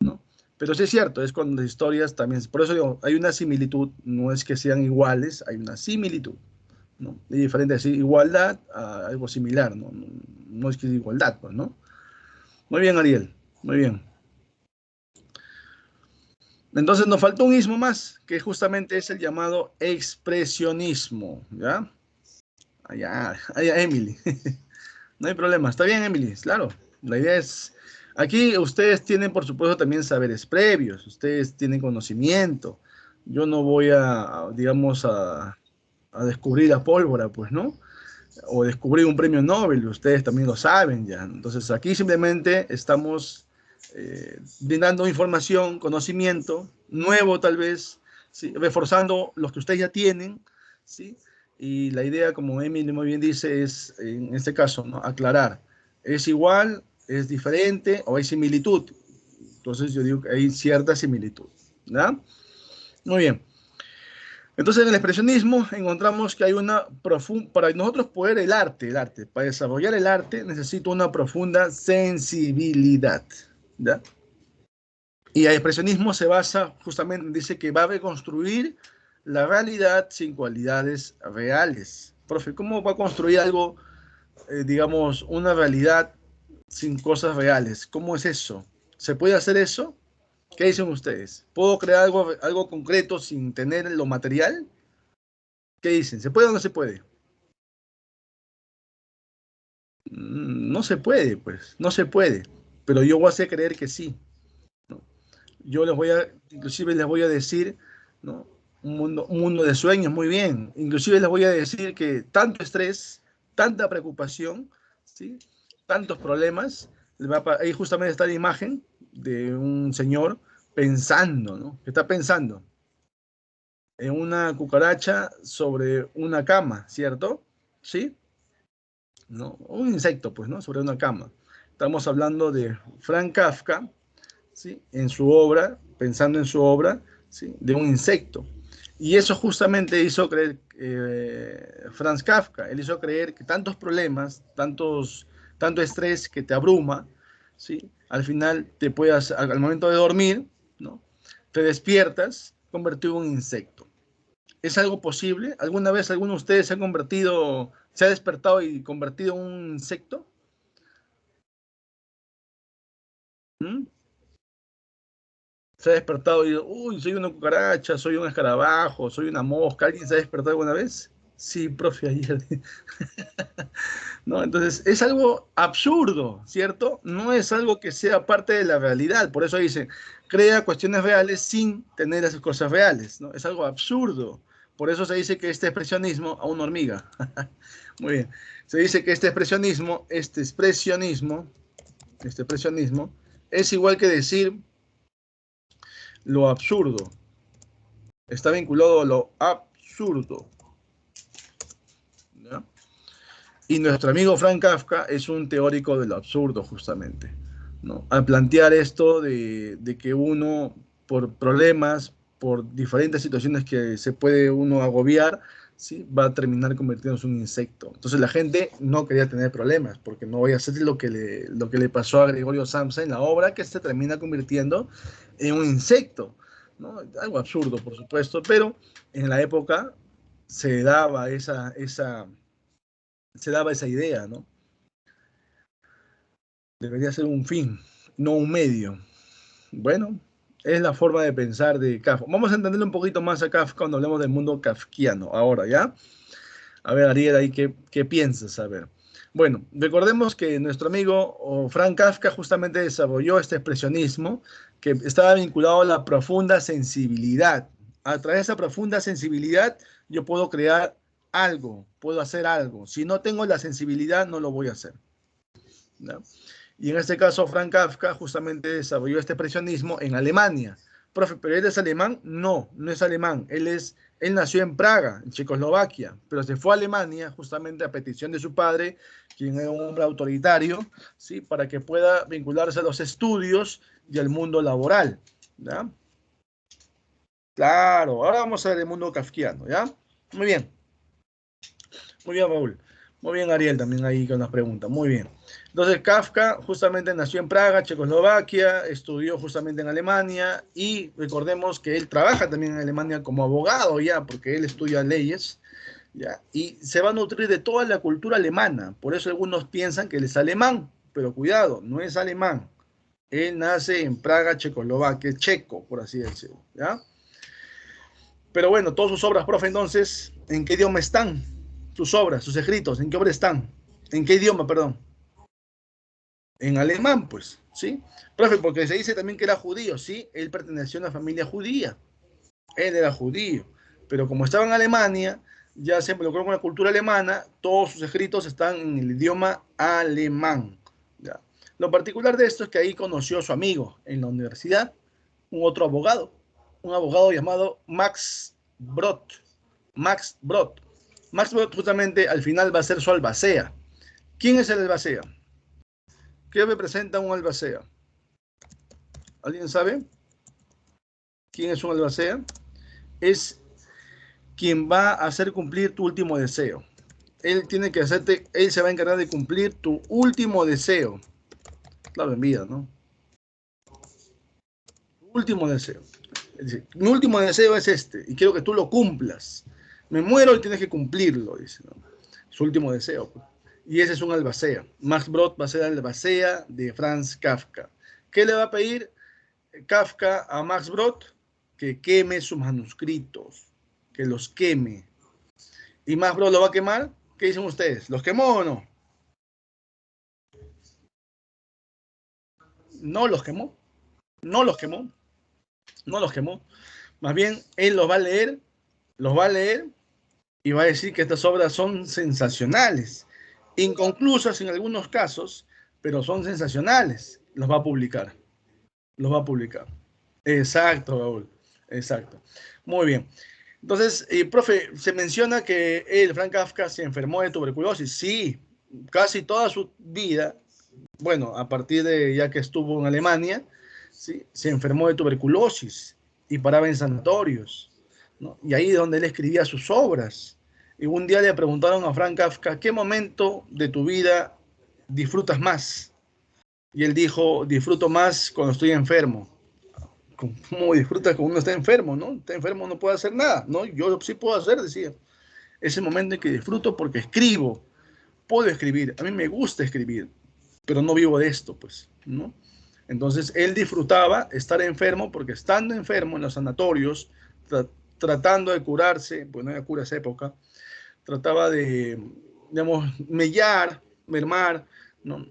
¿no? Pero sí es cierto, es cuando las historias también, por eso digo, hay una similitud, no es que sean iguales, hay una similitud, ¿no? Es diferente decir igualdad a algo similar, ¿no? No es que es igualdad, pues, ¿no? Muy bien, Ariel, muy bien. Entonces nos faltó un ismo más, que justamente es el llamado expresionismo, ¿ya? Allá, Emily. No hay problema. Está bien, Emily, claro. La idea es, aquí ustedes tienen, por supuesto, también saberes previos, ustedes tienen conocimiento. Yo no voy digamos, a descubrir la pólvora, pues, ¿no? O descubrir un premio Nobel, ustedes también lo saben ya. Entonces, aquí simplemente estamos brindando información, conocimiento, nuevo tal vez, ¿sí? Reforzando los que ustedes ya tienen, ¿sí? Y la idea, como Emily muy bien dice, es, en este caso, ¿no? Aclarar. ¿Es igual? ¿Es diferente? ¿O hay similitud? Entonces, yo digo que hay cierta similitud, ¿ya? Muy bien. Entonces, en el expresionismo encontramos que hay una profunda, para nosotros poder para desarrollar el arte, necesito una profunda sensibilidad, ¿ya? Y el expresionismo se basa justamente, dice que va a reconstruir la realidad sin cualidades reales. Profe, ¿cómo va a construir algo, digamos, una realidad sin cosas reales? ¿Cómo es eso? ¿Se puede hacer eso? ¿Qué dicen ustedes? ¿Puedo crear algo concreto sin tener lo material? ¿Qué dicen? ¿Se puede o no se puede? No se puede, pues, no se puede. Pero yo voy a hacer creer que sí, ¿no? Yo inclusive les voy a decir, ¿no? Un mundo de sueños, muy bien. Inclusive les voy a decir que tanto estrés, tanta preocupación, ¿sí? Tantos problemas, ahí justamente está la imagen de un señor pensando, ¿no? Que está pensando en una cucaracha sobre una cama, ¿cierto? ¿Sí? ¿No? Un insecto, pues, ¿no? Sobre una cama. Estamos hablando de Frank Kafka, ¿sí? En su obra, pensando en su obra, ¿sí? De un insecto. Y eso justamente hizo creer Franz Kafka. Él hizo creer que tantos problemas, tanto estrés que te abruma, ¿sí? Al final al momento de dormir, ¿no? Te despiertas convertido en un insecto. ¿Es algo posible? ¿Alguna vez alguno de ustedes se ha despertado y convertido en un insecto? ¿Mm? ¿Se ha despertado y uy, soy una cucaracha, soy un escarabajo, soy una mosca? ¿Alguien se ha despertado alguna vez? Sí, profe, ayer. ¿No? Entonces, es algo absurdo, ¿cierto? No es algo que sea parte de la realidad. Por eso dice, crea cuestiones reales sin tener esas cosas reales, ¿no? Es algo absurdo. Por eso se dice que este expresionismo a una hormiga. Muy bien. Se dice que este expresionismo es igual que decir lo absurdo. Está vinculado a lo absurdo, ¿ya? Y nuestro amigo Frank Kafka es un teórico de lo absurdo, justamente, ¿no? Al plantear esto de que uno por problemas, por diferentes situaciones que se puede uno agobiar, ¿sí? Va a terminar convirtiéndose en un insecto. Entonces la gente no quería tener problemas, porque no voy a hacer lo que le pasó a Gregorio Samsa en la obra, que se termina convirtiendo en un insecto, ¿no? Algo absurdo, por supuesto, pero en la época se daba esa idea, ¿no? Debería ser un fin, no un medio. Bueno, es la forma de pensar de Kafka. Vamos a entenderlo un poquito más a Kafka cuando hablemos del mundo kafkiano. Ahora, ¿ya? A ver, Ariel, ahí, ¿qué piensas? A ver. Bueno, recordemos que nuestro amigo Frank Kafka justamente desarrolló este expresionismo que estaba vinculado a la profunda sensibilidad. A través de esa profunda sensibilidad yo puedo crear algo, puedo hacer algo. Si no tengo la sensibilidad, no lo voy a hacer, ¿no? Y en este caso, Frank Kafka justamente desarrolló este expresionismo en Alemania. Profe, ¿pero él es alemán? No, no es alemán. Él nació en Praga, en Checoslovaquia, pero se fue a Alemania justamente a petición de su padre, quien era un hombre autoritario, ¿sí? Para que pueda vincularse a los estudios y al mundo laboral, ¿ya? Claro, ahora vamos a ver el mundo kafkiano, ¿ya? Muy bien. Muy bien, Raúl. Muy bien, Ariel, también ahí con las preguntas. Muy bien. Entonces, Kafka justamente nació en Praga, Checoslovaquia, estudió justamente en Alemania y recordemos que él trabaja también en Alemania como abogado ya, porque él estudia leyes, ya, y se va a nutrir de toda la cultura alemana. Por eso algunos piensan que él es alemán, pero cuidado, no es alemán. Él nace en Praga, Checoslovaquia, checo, por así decirlo, ¿ya? Pero bueno, todas sus obras, profe, entonces, ¿en qué idioma están? Sus obras, sus escritos, ¿en qué obra están? ¿En qué idioma, perdón? En alemán, pues, ¿sí? Profe, porque se dice también que era judío, ¿sí? Él perteneció a una familia judía. Él era judío. Pero como estaba en Alemania, ya se involucró con la cultura alemana, todos sus escritos están en el idioma alemán, ¿ya? Lo particular de esto es que ahí conoció a su amigo en la universidad, un abogado llamado Max Brod. Max Brod. Max Brod justamente al final va a ser su albacea. ¿Quién es el albacea? ¿Qué representa un albacea? ¿Alguien sabe quién es un albacea? Es quien va a hacer cumplir tu último deseo. Él se va a encargar de cumplir tu último deseo. Claro, en vida, ¿no? Tu último deseo. Es decir, mi último deseo es este, y quiero que tú lo cumplas. Me muero y tienes que cumplirlo, dice, ¿no? Su último deseo. Y ese es un albacea. Max Brod va a ser el albacea de Franz Kafka. ¿Qué le va a pedir Kafka a Max Brod? Que queme sus manuscritos, que los queme. ¿Y Max Brod lo va a quemar? ¿Qué dicen ustedes? ¿Los quemó o no? No los quemó. No los quemó. No los quemó. Más bien, él los va a leer y va a decir que estas obras son sensacionales, inconclusas en algunos casos, pero son sensacionales. Los va a publicar. Los va a publicar. Exacto, Raúl. Exacto. Muy bien. Entonces, profe, se menciona que Frank Kafka, se enfermó de tuberculosis. Sí, casi toda su vida, bueno, a partir de ya que estuvo en Alemania, ¿sí? Se enfermó de tuberculosis y paraba en sanatorios, ¿no? Y ahí es donde él escribía sus obras. Y un día le preguntaron a Frank Kafka, ¿qué momento de tu vida disfrutas más? Y él dijo, disfruto más cuando estoy enfermo. ¿Cómo disfruta cuando uno está enfermo, no? Está enfermo, no puede hacer nada, ¿no? Yo sí puedo hacer, decía. Es el momento en que disfruto porque escribo, puedo escribir, a mí me gusta escribir, pero no vivo de esto, pues, ¿no? Entonces, él disfrutaba estar enfermo porque estando enfermo en los sanatorios, tratando de curarse, pues no había cura esa época, trataba de, digamos, mermar, ¿no?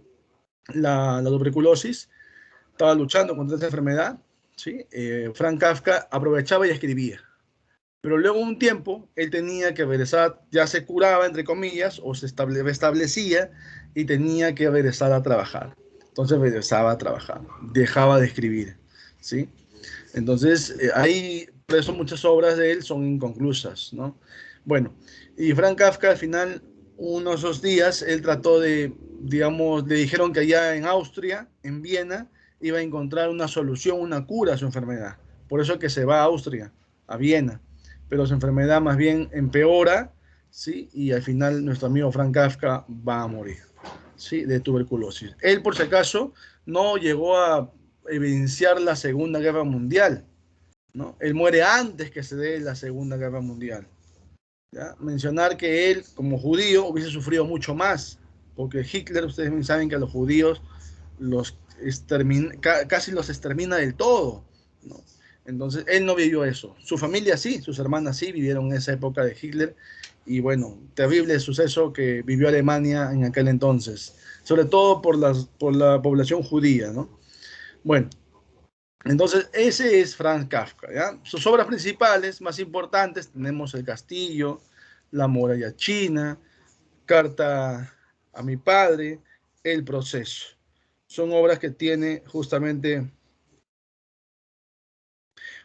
La tuberculosis, estaba luchando contra esta enfermedad, ¿sí? Frank Kafka aprovechaba y escribía. Pero luego un tiempo, él tenía que regresar, ya se curaba, entre comillas, o se restablecía y tenía que regresar a trabajar. Entonces regresaba a trabajar, dejaba de escribir, ¿sí? Entonces, ahí, por eso muchas obras de él son inconclusas, ¿no? Bueno, y Frank Kafka al final, unos de esos días, él trató de, digamos, le dijeron que allá en Austria, en Viena, iba a encontrar una solución, una cura a su enfermedad. Por eso es que se va a Austria, a Viena, pero su enfermedad más bien empeora, ¿sí? Y al final nuestro amigo Franz Kafka va a morir, ¿sí? De tuberculosis. Él, por si acaso, no llegó a evidenciar la Segunda Guerra Mundial, ¿no? Él muere antes que se dé la Segunda Guerra Mundial. ¿Ya? Mencionar que él, como judío, hubiese sufrido mucho más, porque Hitler, ustedes bien saben que a los judíos casi los extermina del todo, ¿no? Entonces, él no vivió eso. Su familia sí, sus hermanas sí vivieron esa época de Hitler, y bueno, terrible suceso que vivió Alemania en aquel entonces, sobre todo por la población judía, ¿no? Bueno, entonces ese es Franz Kafka, ¿ya? Sus obras principales, más importantes, tenemos El Castillo, La Muralla China, Carta a mi padre, El Proceso. Son obras que tiene justamente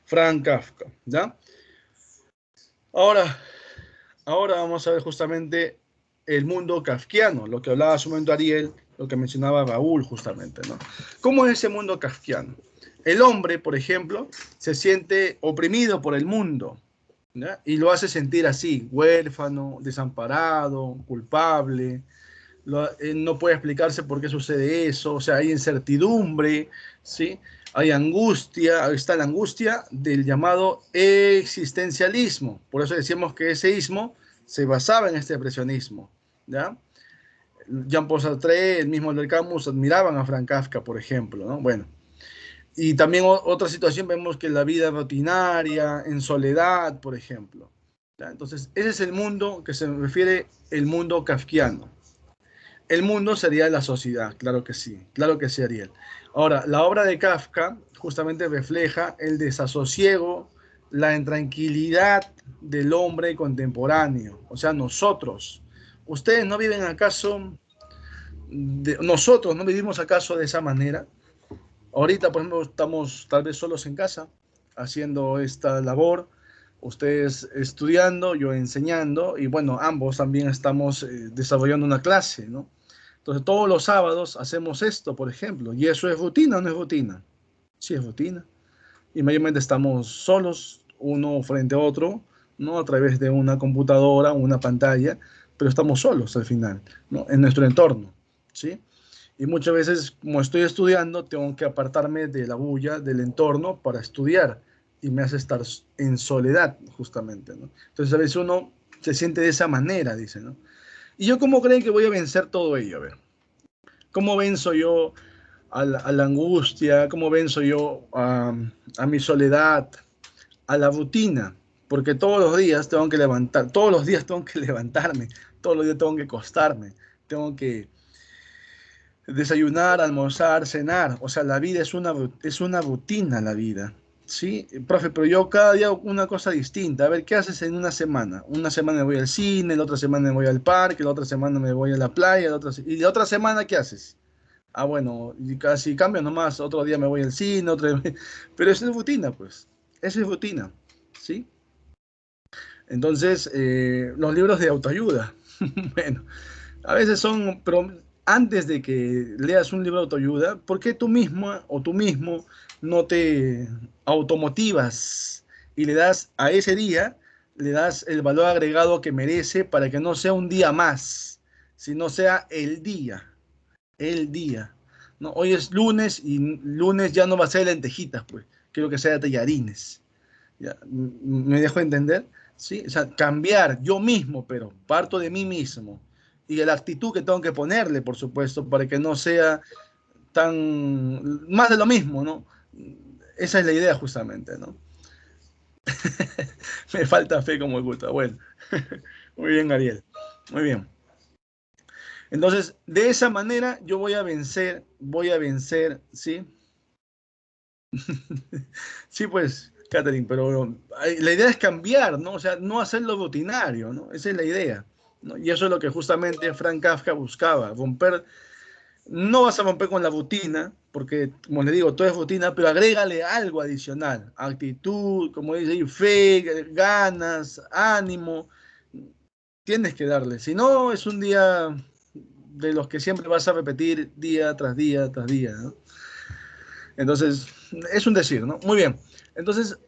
Franz Kafka, ¿ya? Ahora vamos a ver justamente el mundo kafkiano, lo que hablaba hace un momento Ariel, lo que mencionaba Raúl justamente, ¿no? ¿Cómo es ese mundo kafkiano? El hombre, por ejemplo, se siente oprimido por el mundo, ¿ya? Y lo hace sentir así, huérfano, desamparado, culpable. No puede explicarse por qué sucede eso, o sea, hay incertidumbre, ¿sí? Hay angustia, está la angustia del llamado existencialismo. Por eso decíamos que ese ismo se basaba en este expresionismo, ¿ya? Jean-Paul Sartre, el mismo del Camus, admiraban a Franz Kafka, por ejemplo, ¿no? Bueno, y también otra situación vemos que la vida rutinaria, en soledad, por ejemplo, ¿ya? Entonces, ese es el mundo que se refiere el mundo kafkiano. El mundo sería la sociedad, claro que sí, Ariel. Ahora, la obra de Kafka justamente refleja el desasosiego, la intranquilidad del hombre contemporáneo, o sea, nosotros. ¿Ustedes no viven acaso, nosotros no vivimos acaso de esa manera? Ahorita, por ejemplo, estamos tal vez solos en casa, haciendo esta labor, ustedes estudiando, yo enseñando, y bueno, ambos también estamos desarrollando una clase, ¿no? Entonces, todos los sábados hacemos esto, por ejemplo, y eso es rutina o no es rutina. Sí, es rutina. Y mayormente estamos solos, uno frente a otro, ¿no? A través de una computadora, una pantalla, pero estamos solos al final, ¿no? En nuestro entorno, ¿sí? Y muchas veces, como estoy estudiando, tengo que apartarme de la bulla, del entorno, para estudiar, y me hace estar en soledad, justamente, ¿no? Entonces, a veces uno se siente de esa manera, dice, ¿no? ¿Y yo cómo creen que voy a vencer todo ello? A ver, ¿cómo venzo yo a la angustia? ¿Cómo venzo yo a mi soledad, a la rutina? Porque todos los días tengo que levantarme, todos los días tengo que acostarme, tengo que desayunar, almorzar, cenar. O sea, la vida es una rutina, la vida. Sí, profe, pero yo cada día una cosa distinta. A ver, ¿qué haces en una semana? Una semana me voy al cine, la otra semana me voy al parque, la otra semana me voy a la playa, y la otra semana, ¿qué haces? Ah, bueno, y casi cambio nomás. Otro día me voy al cine, pero esa es rutina, pues. Esa es rutina, ¿sí? Entonces, los libros de autoayuda, bueno, a veces son, pero antes de que leas un libro de autoayuda, ¿por qué tú misma o tú mismo no te automotivas y le das a ese día, le das el valor agregado que merece para que no sea un día más, sino sea el día, ¿no? Hoy es lunes y lunes ya no va a ser lentejitas, pues, quiero que sea tallarines. ¿Ya? ¿Me dejo entender? ¿Sí? O sea, cambiar yo mismo, pero parto de mí mismo. Y de la actitud que tengo que ponerle, por supuesto, para que no sea más de lo mismo, ¿no? Esa es la idea justamente, ¿no? Me falta fe como gusta. Bueno, muy bien, Ariel. Muy bien. Entonces, de esa manera yo voy a vencer, ¿sí? Sí, pues, Catherine, pero la idea es cambiar, ¿no? O sea, no hacerlo rutinario, ¿no? Esa es la idea, ¿no? Y eso es lo que justamente Franz Kafka buscaba, romper. No vas a romper con la rutina, porque, como le digo, todo es rutina, pero agrégale algo adicional, actitud, como dice, fe, ganas, ánimo, tienes que darle. Si no, es un día de los que siempre vas a repetir día tras día tras día, ¿no? Entonces, es un decir, ¿no? Muy bien. Entonces,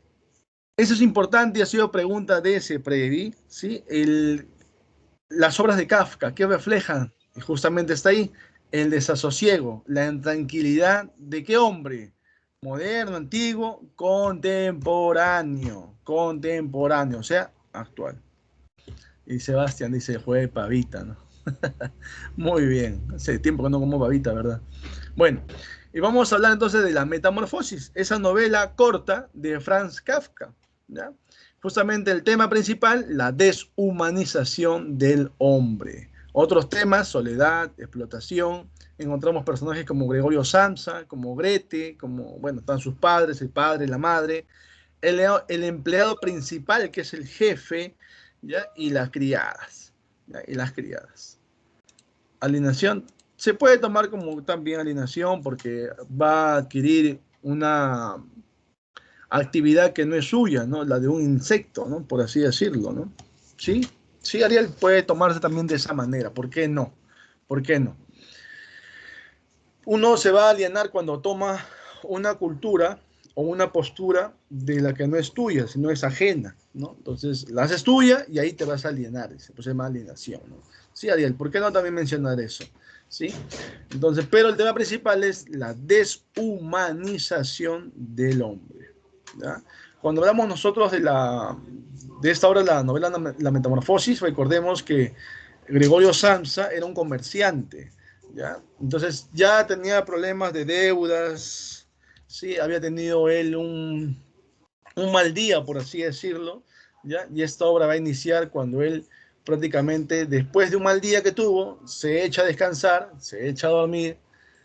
eso es importante y ha sido pregunta de ese Previ, ¿sí? Las obras de Kafka, ¿qué reflejan? Y justamente está ahí, el desasosiego, la intranquilidad de qué hombre, moderno, antiguo, contemporáneo, o sea, actual. Y Sebastián dice, juegue pavita, ¿no? Muy bien, hace tiempo que no como pavita, ¿verdad? Bueno, y vamos a hablar entonces de la Metamorfosis, esa novela corta de Franz Kafka, ¿ya? Justamente el tema principal, la deshumanización del hombre. Otros temas, soledad, explotación. Encontramos personajes como Gregorio Samsa, como Grete, como, bueno, están sus padres, el padre, la madre, el empleado principal, que es el jefe, ¿ya? Y las criadas, ¿ya? Y las criadas. Alienación, se puede tomar como también alienación porque va a adquirir una actividad que no es suya, ¿no? La de un insecto, ¿no? Por así decirlo, ¿no? Sí, sí, Ariel, puede tomarse también de esa manera. ¿Por qué no? ¿Por qué no? Uno se va a alienar cuando toma una cultura o una postura de la que no es tuya, sino es ajena, ¿no? Entonces, la haces tuya y ahí te vas a alienar, pues se llama alienación, ¿no? Sí, Ariel, ¿por qué no también mencionar eso? ¿Sí? Entonces, pero el tema principal es la deshumanización del hombre, ¿ya? Cuando hablamos nosotros de esta obra, la novela La Metamorfosis, recordemos que Gregorio Samsa era un comerciante, ¿ya? Entonces ya tenía problemas de deudas, ¿sí? Había tenido él un mal día, por así decirlo, ¿ya? Y esta obra va a iniciar cuando él prácticamente, después de un mal día que tuvo, se echa a descansar, se echa a dormir,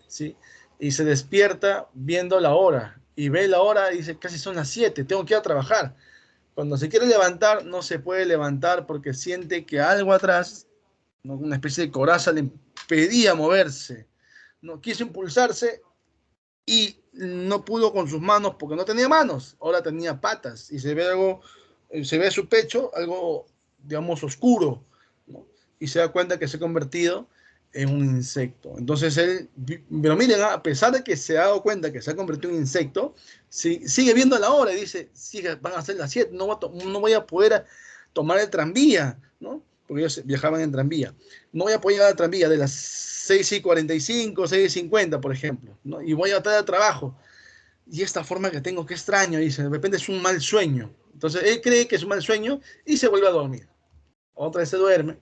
¿sí? Y se despierta viendo la hora, y ve la hora y dice, casi son las 7, tengo que ir a trabajar. Cuando se quiere levantar, no se puede levantar porque siente que algo atrás, ¿no? Una especie de coraza le impedía moverse, no quiso impulsarse y no pudo con sus manos porque no tenía manos, ahora tenía patas y se ve algo, se ve su pecho, algo, digamos, oscuro, ¿no? Y se da cuenta que se ha convertido en un insecto. Entonces él, pero miren, a pesar de que se ha dado cuenta que se ha convertido en un insecto, sigue viendo la hora y dice, sigue, van a ser las 7, no voy a poder tomar el tranvía, ¿no? Porque ellos viajaban en tranvía. No voy a poder llegar al tranvía de las 6:45, 6:50, por ejemplo, ¿no? Y voy a estar al trabajo. Y esta forma que tengo, qué extraño, dice, de repente es un mal sueño. Entonces él cree que es un mal sueño y se vuelve a dormir. Otra vez se duerme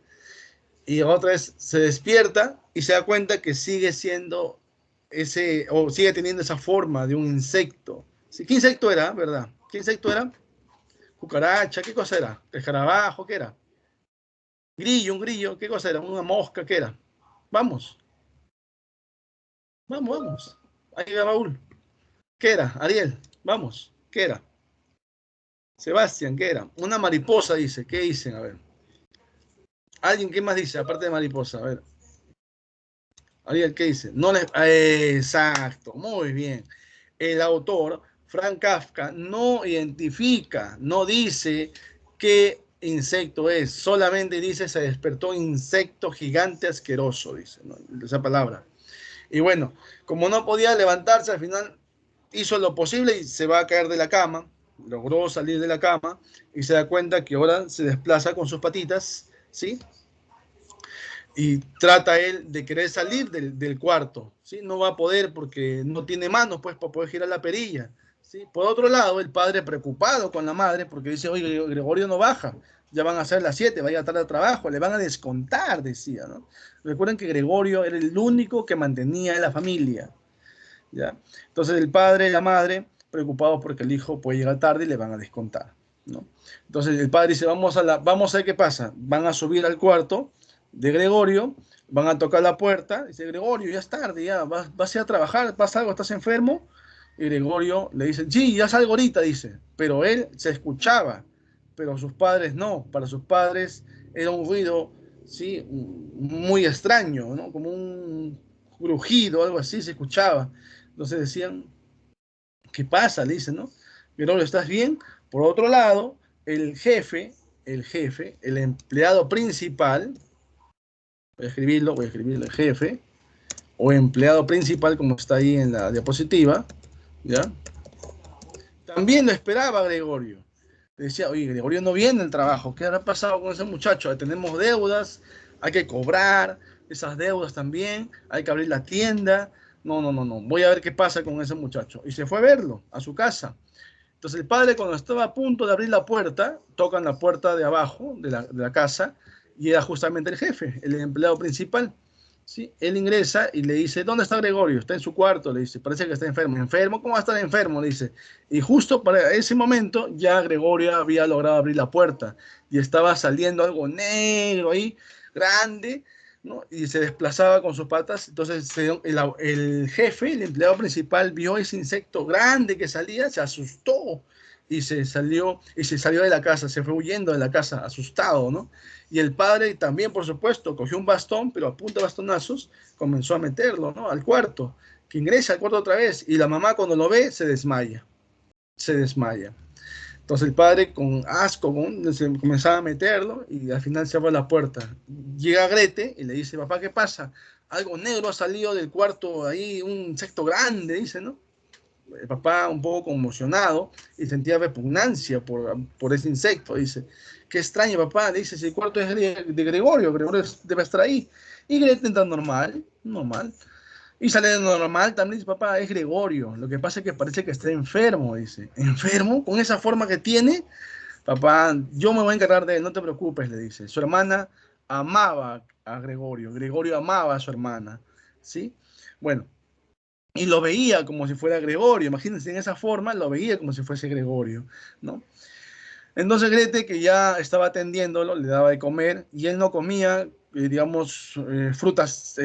y otra vez se despierta y se da cuenta que sigue siendo ese, o sigue teniendo esa forma de un insecto. ¿Sí? ¿Qué insecto era, verdad? ¿Qué insecto era? Cucaracha, ¿qué cosa era? Escarabajo, ¿qué era? Grillo, un grillo, ¿qué cosa era? Una mosca, ¿qué era? Vamos, vamos. Ahí va Raúl. ¿Qué era? Ariel, vamos. ¿Qué era? Sebastián, ¿qué era? Una mariposa, dice. ¿Qué dicen? A ver. ¿Alguien qué más dice? Aparte de mariposa, a ver. Ariel, ¿qué dice? No le... Exacto, muy bien. El autor, Franz Kafka, no identifica, no dice qué insecto es, solamente dice se despertó insecto gigante asqueroso, dice, ¿no? Esa palabra. Y bueno, como no podía levantarse, al final hizo lo posible y se va a caer de la cama, logró salir de la cama y se da cuenta que ahora se desplaza con sus patitas, ¿sí? Y trata él de querer salir del cuarto, ¿sí? No va a poder porque no tiene manos, pues, para poder girar la perilla, ¿sí? Por otro lado, el padre preocupado con la madre porque dice, oye, Gregorio no baja, ya van a ser las 7, vaya tarde al trabajo, le van a descontar, decía, ¿no? Recuerden que Gregorio era el único que mantenía a la familia, ¿ya? Entonces el padre y la madre preocupados porque el hijo puede llegar tarde y le van a descontar, ¿no? Entonces el padre dice, vamos a ver qué pasa, van a subir al cuarto de Gregorio, van a tocar la puerta, dice Gregorio, ya es tarde, ya vas a ir a trabajar, pasa algo, estás enfermo, y Gregorio le dice, sí, ya salgo ahorita, dice, pero él se escuchaba, pero sus padres no, para sus padres era un ruido, sí, muy extraño, ¿no? Como un crujido, algo así se escuchaba, entonces decían, ¿qué pasa? Le dicen, ¿no? Gregorio, ¿estás bien? Por otro lado, el jefe, el empleado principal, voy a escribirlo, el jefe, o empleado principal, como está ahí en la diapositiva, ¿ya? También lo esperaba Gregorio. Le decía, oye, Gregorio no viene al trabajo, ¿qué habrá pasado con ese muchacho? Tenemos deudas, hay que cobrar esas deudas también, hay que abrir la tienda. No, no, no, no, voy a ver qué pasa con ese muchacho. Y se fue a verlo, a su casa. Entonces el padre, cuando estaba a punto de abrir la puerta, tocan la puerta de abajo de la casa y era justamente el jefe, el empleado principal. ¿Sí? Él ingresa y le dice, ¿dónde está Gregorio? Está en su cuarto, le dice, parece que está enfermo. ¿Enfermo? ¿Cómo va a estar enfermo? Le dice. Y justo para ese momento ya Gregorio había logrado abrir la puerta y estaba saliendo algo negro ahí, grande, ¿no? Y se desplazaba con sus patas. Entonces el jefe, el empleado principal, vio ese insecto grande que salía, se asustó y se salió de la casa, se fue huyendo de la casa, asustado, ¿no? Y el padre también, por supuesto, cogió un bastón, pero a punta de bastonazos, comenzó a meterlo, ¿no? Al cuarto, que ingresa al cuarto otra vez, y la mamá cuando lo ve se desmaya. Entonces el padre con asco comenzaba a meterlo y al final se abre la puerta. Llega Grete y le dice, papá, ¿qué pasa? Algo negro ha salido del cuarto ahí, un insecto grande, dice, ¿no? El papá un poco conmocionado y sentía repugnancia por ese insecto. Dice, qué extraño, papá. Le dice, si el cuarto es de Gregorio, debe estar ahí. Y Grete entra normal. Y sale de normal, también dice, papá, es Gregorio. Lo que pasa es que parece que está enfermo, dice. ¿Enfermo? Con esa forma que tiene. Papá, yo me voy a encargar de él, no te preocupes, le dice. Su hermana amaba a Gregorio. Gregorio amaba a su hermana. ¿Sí? Bueno. Y lo veía como si fuera Gregorio, imagínense, en esa forma lo veía como si fuese Gregorio, ¿no? Entonces Grete, que ya estaba atendiéndolo, le daba de comer y él no comía, digamos, frutas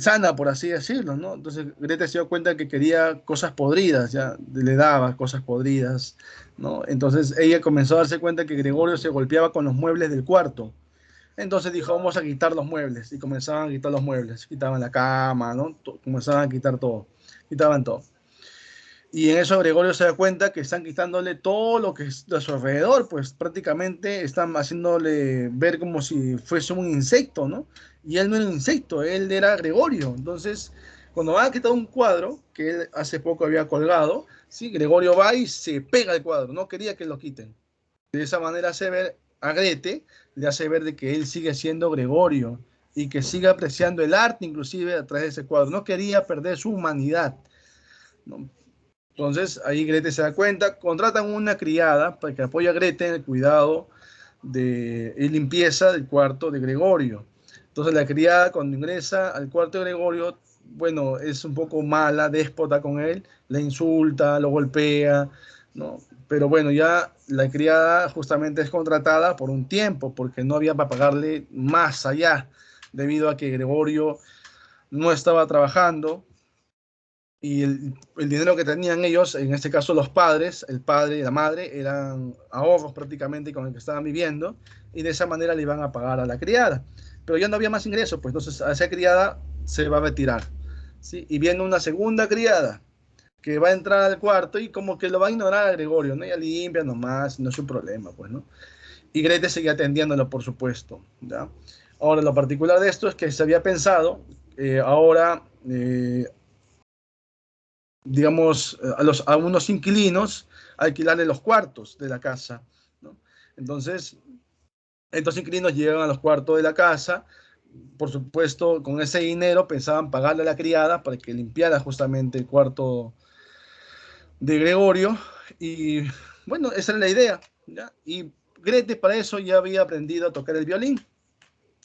sana, por así decirlo, ¿no? Entonces Grete se dio cuenta que quería cosas podridas, ya le daba cosas podridas, ¿no? Entonces ella comenzó a darse cuenta que Gregorio se golpeaba con los muebles del cuarto. Entonces dijo, vamos a quitar los muebles. Y comenzaban a quitar los muebles. Quitaban la cama, ¿no? Comenzaban a quitar todo. Quitaban todo. Y en eso Gregorio se da cuenta que están quitándole todo lo que es de su alrededor. Pues prácticamente están haciéndole ver como si fuese un insecto, ¿no? Y él no era un insecto, él era Gregorio. Entonces, cuando van a quitar un cuadro que él hace poco había colgado, ¿sí? Gregorio va y se pega al cuadro. No quería que lo quiten. De esa manera hace ver a Grete, le hace ver de que él sigue siendo Gregorio y que sigue apreciando el arte inclusive a través de ese cuadro. No quería perder su humanidad, ¿no? Entonces ahí Grete se da cuenta, contratan una criada para que apoye a Grete en el cuidado y limpieza del cuarto de Gregorio. Entonces la criada cuando ingresa al cuarto de Gregorio, bueno, es un poco mala, déspota con él, le insulta, lo golpea, ¿no? Pero bueno, ya la criada justamente es contratada por un tiempo porque no había para pagarle más allá debido a que Gregorio no estaba trabajando y el dinero que tenían ellos, en este caso los padres, el padre y la madre, eran ahorros prácticamente con el que estaban viviendo y de esa manera le iban a pagar a la criada. Pero ya no había más ingresos, pues entonces a esa criada se va a retirar, ¿sí? Y viene una segunda criada que va a entrar al cuarto y como que lo va a ignorar a Gregorio, ¿no? Ella limpia nomás, no es un problema, pues, ¿no? Y Grete sigue atendiéndolo, por supuesto, ¿ya? Ahora, lo particular de esto es que se había pensado ahora, digamos, a unos inquilinos alquilarle los cuartos de la casa, ¿no? Entonces, estos inquilinos llegan a los cuartos de la casa, por supuesto, con ese dinero pensaban pagarle a la criada para que limpiara justamente el cuarto de Gregorio y bueno, esa era la idea, ¿ya? Y Grete para eso ya había aprendido a tocar el violín.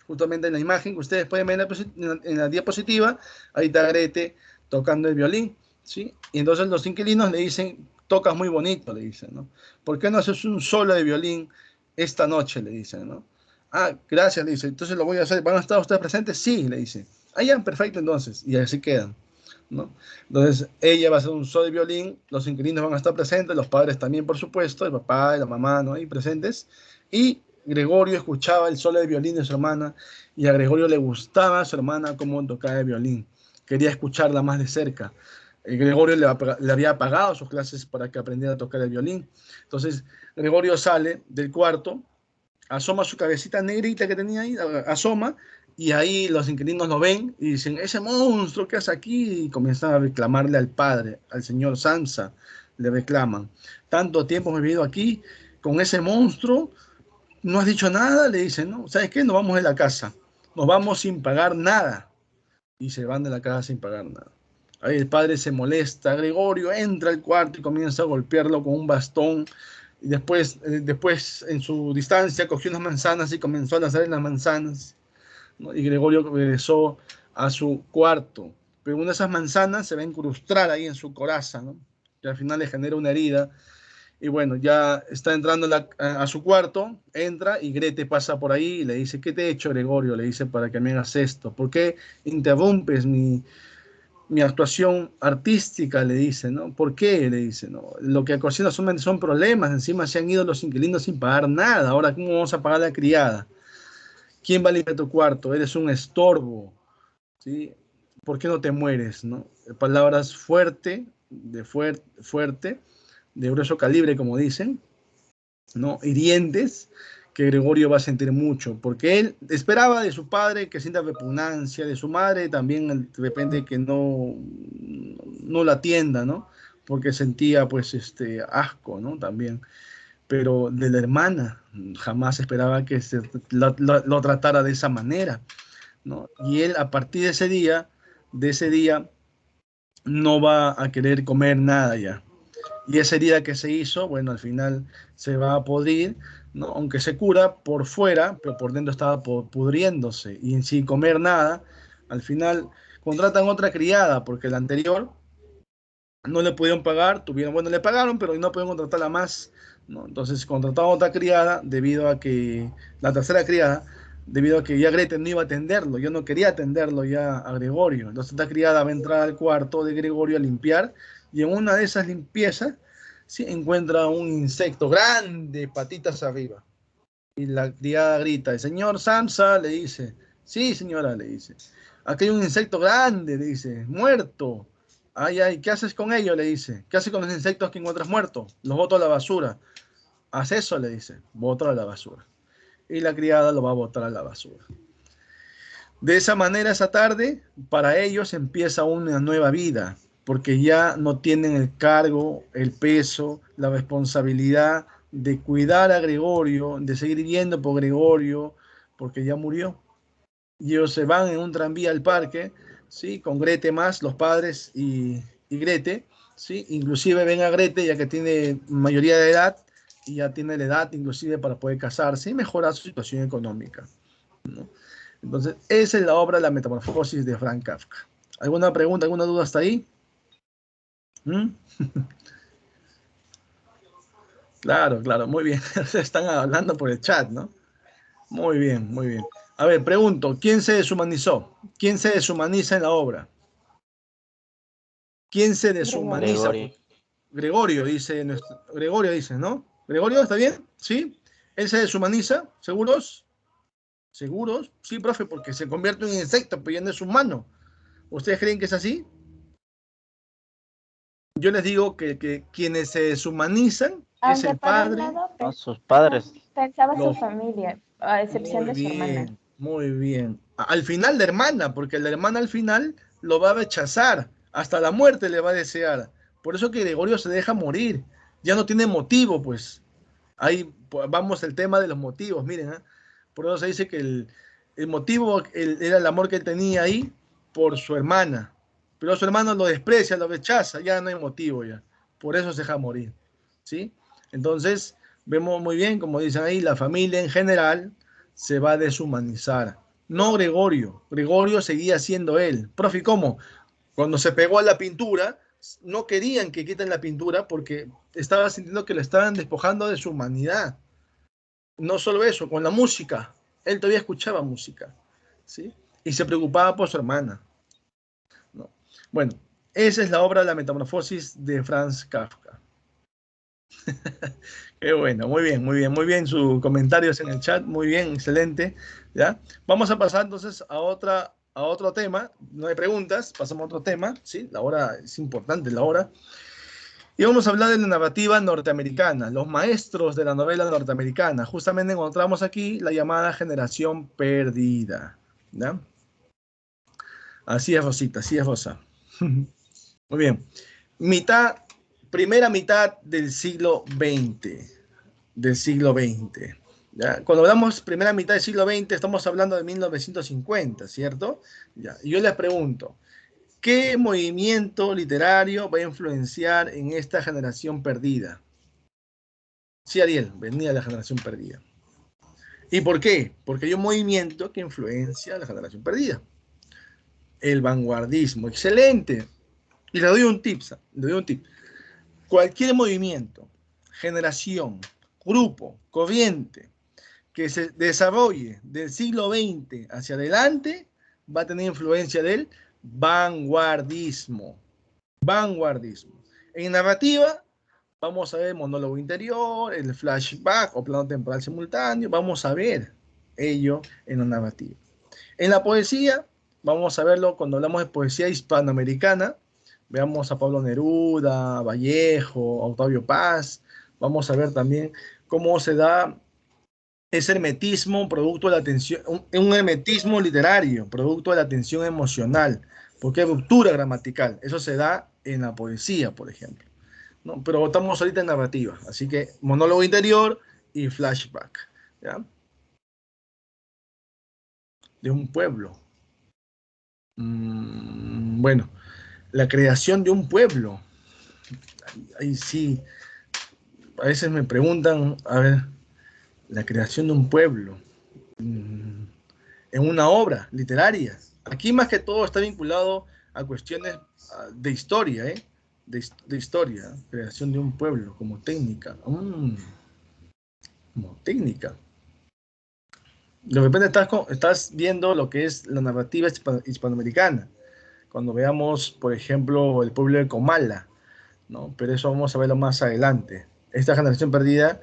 Justamente en la imagen que ustedes pueden ver en la diapositiva, ahí está Grete tocando el violín, ¿sí? Y entonces los inquilinos le dicen, tocas muy bonito, le dicen, ¿no? ¿Por qué no haces un solo de violín esta noche? Le dicen, ¿no? Ah, gracias, le dice, entonces lo voy a hacer. ¿Van a estar ustedes presentes? Sí, le dice. Ah, ya, perfecto, entonces. Y así quedan, ¿no? Entonces ella va a hacer un solo de violín, los inquilinos van a estar presentes, los padres también, por supuesto, el papá y la mamá, ¿no? Ahí presentes. Y Gregorio escuchaba el solo de violín de su hermana y a Gregorio le gustaba a su hermana cómo tocaba el violín. Quería escucharla más de cerca. Gregorio le había pagado sus clases para que aprendiera a tocar el violín. Entonces Gregorio sale del cuarto, asoma su cabecita negrita que tenía ahí, asoma, y ahí los inquilinos lo ven y dicen, ese monstruo que hace aquí, y comienzan a reclamarle al padre, al señor Samsa, le reclaman. Tanto tiempo hemos vivido aquí con ese monstruo, no has dicho nada, le dicen, ¿no? ¿Sabes qué? Nos vamos de la casa, nos vamos sin pagar nada. Y se van de la casa sin pagar nada. Ahí el padre se molesta, Gregorio entra al cuarto y comienza a golpearlo con un bastón. Y después en su distancia cogió unas manzanas y comenzó a lanzar en las manzanas, ¿no? Y Gregorio regresó a su cuarto, pero una de esas manzanas se va a incrustar ahí en su coraza, ¿no? Que al final le genera una herida. Y bueno, ya está entrando a su cuarto, entra y Grete pasa por ahí y le dice, ¿qué te he hecho, Gregorio? Le dice, para que me hagas esto. ¿Por qué interrumpes mi actuación artística? Le dice, ¿no? ¿Por qué? Le dice, ¿no? Lo que ocasiona son problemas. Encima se han ido los inquilinos sin pagar nada. Ahora, ¿cómo vamos a pagar la criada? ¿Quién va a limpiar tu cuarto? Eres un estorbo, ¿sí? ¿Por qué no te mueres, no? Palabras fuerte, de grueso calibre, como dicen, ¿no? Hirientes, que Gregorio va a sentir mucho, porque él esperaba de su padre que sienta repugnancia, de su madre también de repente que no la atienda, ¿no? Porque sentía pues asco, ¿no? También. Pero de la hermana jamás esperaba que lo tratara de esa manera, ¿no? Y él a partir de ese día no va a querer comer nada ya. Y esa herida que se hizo, bueno, al final se va a podrir, ¿no? Aunque se cura por fuera, pero por dentro estaba pudriéndose y sin comer nada. Al final contratan otra criada porque la anterior no le pudieron pagar, bueno, le pagaron, pero no pudieron contratarla más, ¿no? Entonces contrataron otra criada la tercera criada, debido a que ya Grete no iba a atenderlo, yo no quería atenderlo ya a Gregorio. Entonces esta criada va a entrar al cuarto de Gregorio a limpiar y en una de esas limpiezas, sí, encuentra un insecto grande, patitas arriba. Y la criada grita, el señor Samsa, le dice, sí señora, le dice, aquí hay un insecto grande, le dice, muerto. Ay, ay, ¿qué haces con ello? Le dice. ¿Qué haces con los insectos que encuentras muertos? Los boto a la basura. Haz eso, le dice. Bótalo a la basura. Y la criada lo va a botar a la basura. De esa manera, esa tarde, para ellos empieza una nueva vida, porque ya no tienen el cargo, el peso, la responsabilidad de cuidar a Gregorio, de seguir viviendo por Gregorio, porque ya murió. Y ellos se van en un tranvía al parque, ¿sí? Con Grete más, los padres y Grete, ¿sí? Inclusive ven a Grete ya que tiene mayoría de edad y ya tiene la edad inclusive para poder casarse y mejorar su situación económica, ¿no? Entonces, esa es la obra La Metamorfosis de Franz Kafka. ¿Alguna pregunta, alguna duda hasta ahí? ¿Mm? Claro, claro, muy bien. Están hablando por el chat, ¿no? Muy bien, muy bien. A ver, pregunto, ¿quién se deshumanizó? ¿Quién se deshumaniza en la obra? ¿Quién se deshumaniza? Gregorio. Gregorio dice, Gregorio dice, ¿no? ¿Gregorio está bien? ¿Sí? ¿Él se deshumaniza? ¿Seguros? ¿Seguros? Sí, profe, porque se convierte en un insecto, pero ya no es humano. ¿Ustedes creen que es así? Yo les digo que quienes se deshumanizan es Aunque el por un padre. lado No, sus padres. pensaba su Los, familia, a excepción muy de su hermana. bien, muy bien. Al final la hermana, porque la hermana al final lo va a rechazar, hasta la muerte le va a desear. Por eso que Gregorio se deja morir, ya no tiene motivo, pues. Ahí vamos el tema de los motivos, miren, ¿eh? Por eso se dice que el motivo era el amor que él tenía ahí por su hermana, pero su hermano lo desprecia, lo rechaza, ya no hay motivo ya. Por eso se deja morir, ¿sí? Entonces, vemos muy bien, como dicen ahí, la familia en general se va a deshumanizar. No Gregorio, Gregorio seguía siendo él. Profe, ¿cómo? Cuando se pegó a la pintura, no querían que quiten la pintura porque estaba sintiendo que le estaban despojando de su humanidad. No solo eso, con la música. Él todavía escuchaba música, ¿sí? Y se preocupaba por su hermana, ¿no? Bueno, esa es la obra La Metamorfosis de Franz Kafka. Qué bueno, muy bien, muy bien, muy bien sus comentarios en el chat, muy bien, excelente, ¿ya? Vamos a pasar entonces a otro tema, no hay preguntas, pasamos a otro tema, ¿sí? La hora es importante, la hora. Y vamos a hablar de la narrativa norteamericana, los maestros de la novela norteamericana. Justamente encontramos aquí la llamada generación perdida, ¿ya? Así es, Rosita, así es, Rosa. Muy bien. Mitad primera mitad del siglo XX. Del siglo XX. ¿Ya? Cuando hablamos primera mitad del siglo XX, estamos hablando de 1950, ¿cierto? ¿Ya? Y yo les pregunto, ¿qué movimiento literario va a influenciar en esta generación perdida? Sí, Ariel, venía la generación perdida. ¿Y por qué? Porque hay un movimiento que influencia a la generación perdida. El vanguardismo. Excelente. Y le doy un tip. Le doy un tip. Cualquier movimiento, generación, grupo, corriente que se desarrolle del siglo XX hacia adelante va a tener influencia del vanguardismo. Vanguardismo. En narrativa, vamos a ver monólogo interior, el flashback o plano temporal simultáneo. Vamos a ver ello en la narrativa. En la poesía, vamos a verlo cuando hablamos de poesía hispanoamericana. Veamos a Pablo Neruda, Vallejo, Octavio Paz. Vamos a ver también cómo se da ese hermetismo producto de la atención, un hermetismo literario, producto de la tensión emocional, porque hay ruptura gramatical. Eso se da en la poesía, por ejemplo, ¿no? Pero estamos ahorita en narrativa, así que monólogo interior y flashback, ¿ya? De un pueblo. Bueno, la creación de un pueblo. Ahí sí, a veces me preguntan, a ver, la creación de un pueblo en una obra literaria. Aquí más que todo está vinculado a cuestiones de historia, ¿eh? De historia, creación de un pueblo como técnica. Como técnica. De repente estás viendo lo que es la narrativa hispanoamericana. Cuando veamos, por ejemplo, el pueblo de Comala, ¿no? Pero eso vamos a verlo más adelante. Esta generación perdida,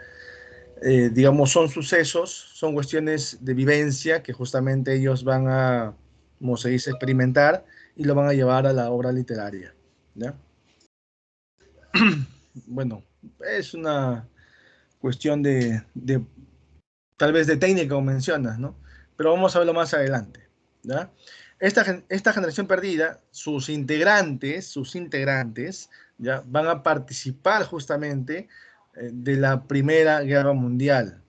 digamos, son sucesos, son cuestiones de vivencia que justamente ellos van a, como se dice, experimentar y lo van a llevar a la obra literaria, ¿ya? Bueno, es una cuestión de tal vez de técnica, como mencionas, ¿no? Pero vamos a verlo más adelante, ¿ya? Esta generación perdida, sus integrantes, ¿ya? Van a participar justamente de la Primera Guerra Mundial.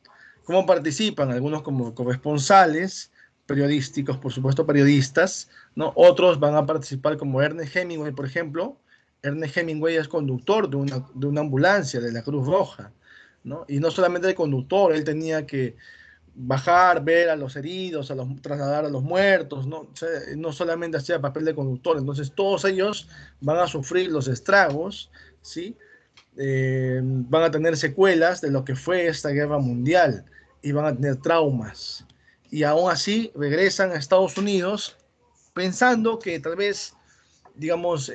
¿Cómo participan? Algunos como corresponsales, periodísticos, por supuesto periodistas, ¿no? Otros van a participar como Ernest Hemingway, por ejemplo. Ernest Hemingway es conductor de una ambulancia de la Cruz Roja, ¿no? Y no solamente el conductor, él tenía que bajar, ver a los heridos, trasladar a los muertos, ¿no? O sea, no solamente hacía papel de conductor, entonces todos ellos van a sufrir los estragos, ¿sí? Van a tener secuelas de lo que fue esta guerra mundial y van a tener traumas. Y aún así regresan a Estados Unidos pensando que tal vez, digamos,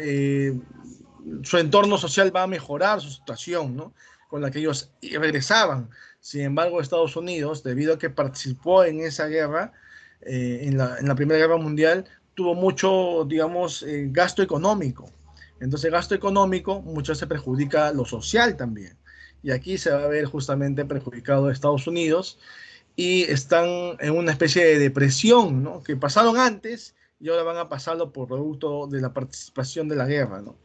su entorno social va a mejorar su situación, ¿no? Con la que ellos regresaban. Sin embargo, Estados Unidos, debido a que participó en esa guerra, en la Primera Guerra Mundial, tuvo mucho, digamos, gasto económico. Entonces, gasto económico muchas veces perjudica lo social también. Y aquí se va a ver justamente perjudicado Estados Unidos y están en una especie de depresión, ¿no? Que pasaron antes y ahora van a pasarlo por producto de la participación de la guerra, ¿no?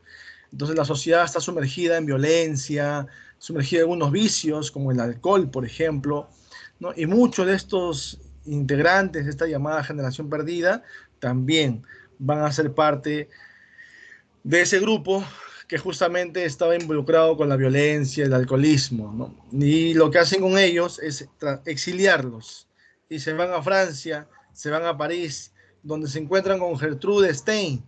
Entonces la sociedad está sumergida en violencia, sumergida en algunos vicios, como el alcohol, por ejemplo, ¿no? Y muchos de estos integrantes de esta llamada generación perdida también van a ser parte de ese grupo que justamente estaba involucrado con la violencia, el alcoholismo, ¿no? Y lo que hacen con ellos es exiliarlos. Y se van a Francia, se van a París, donde se encuentran con Gertrude Stein,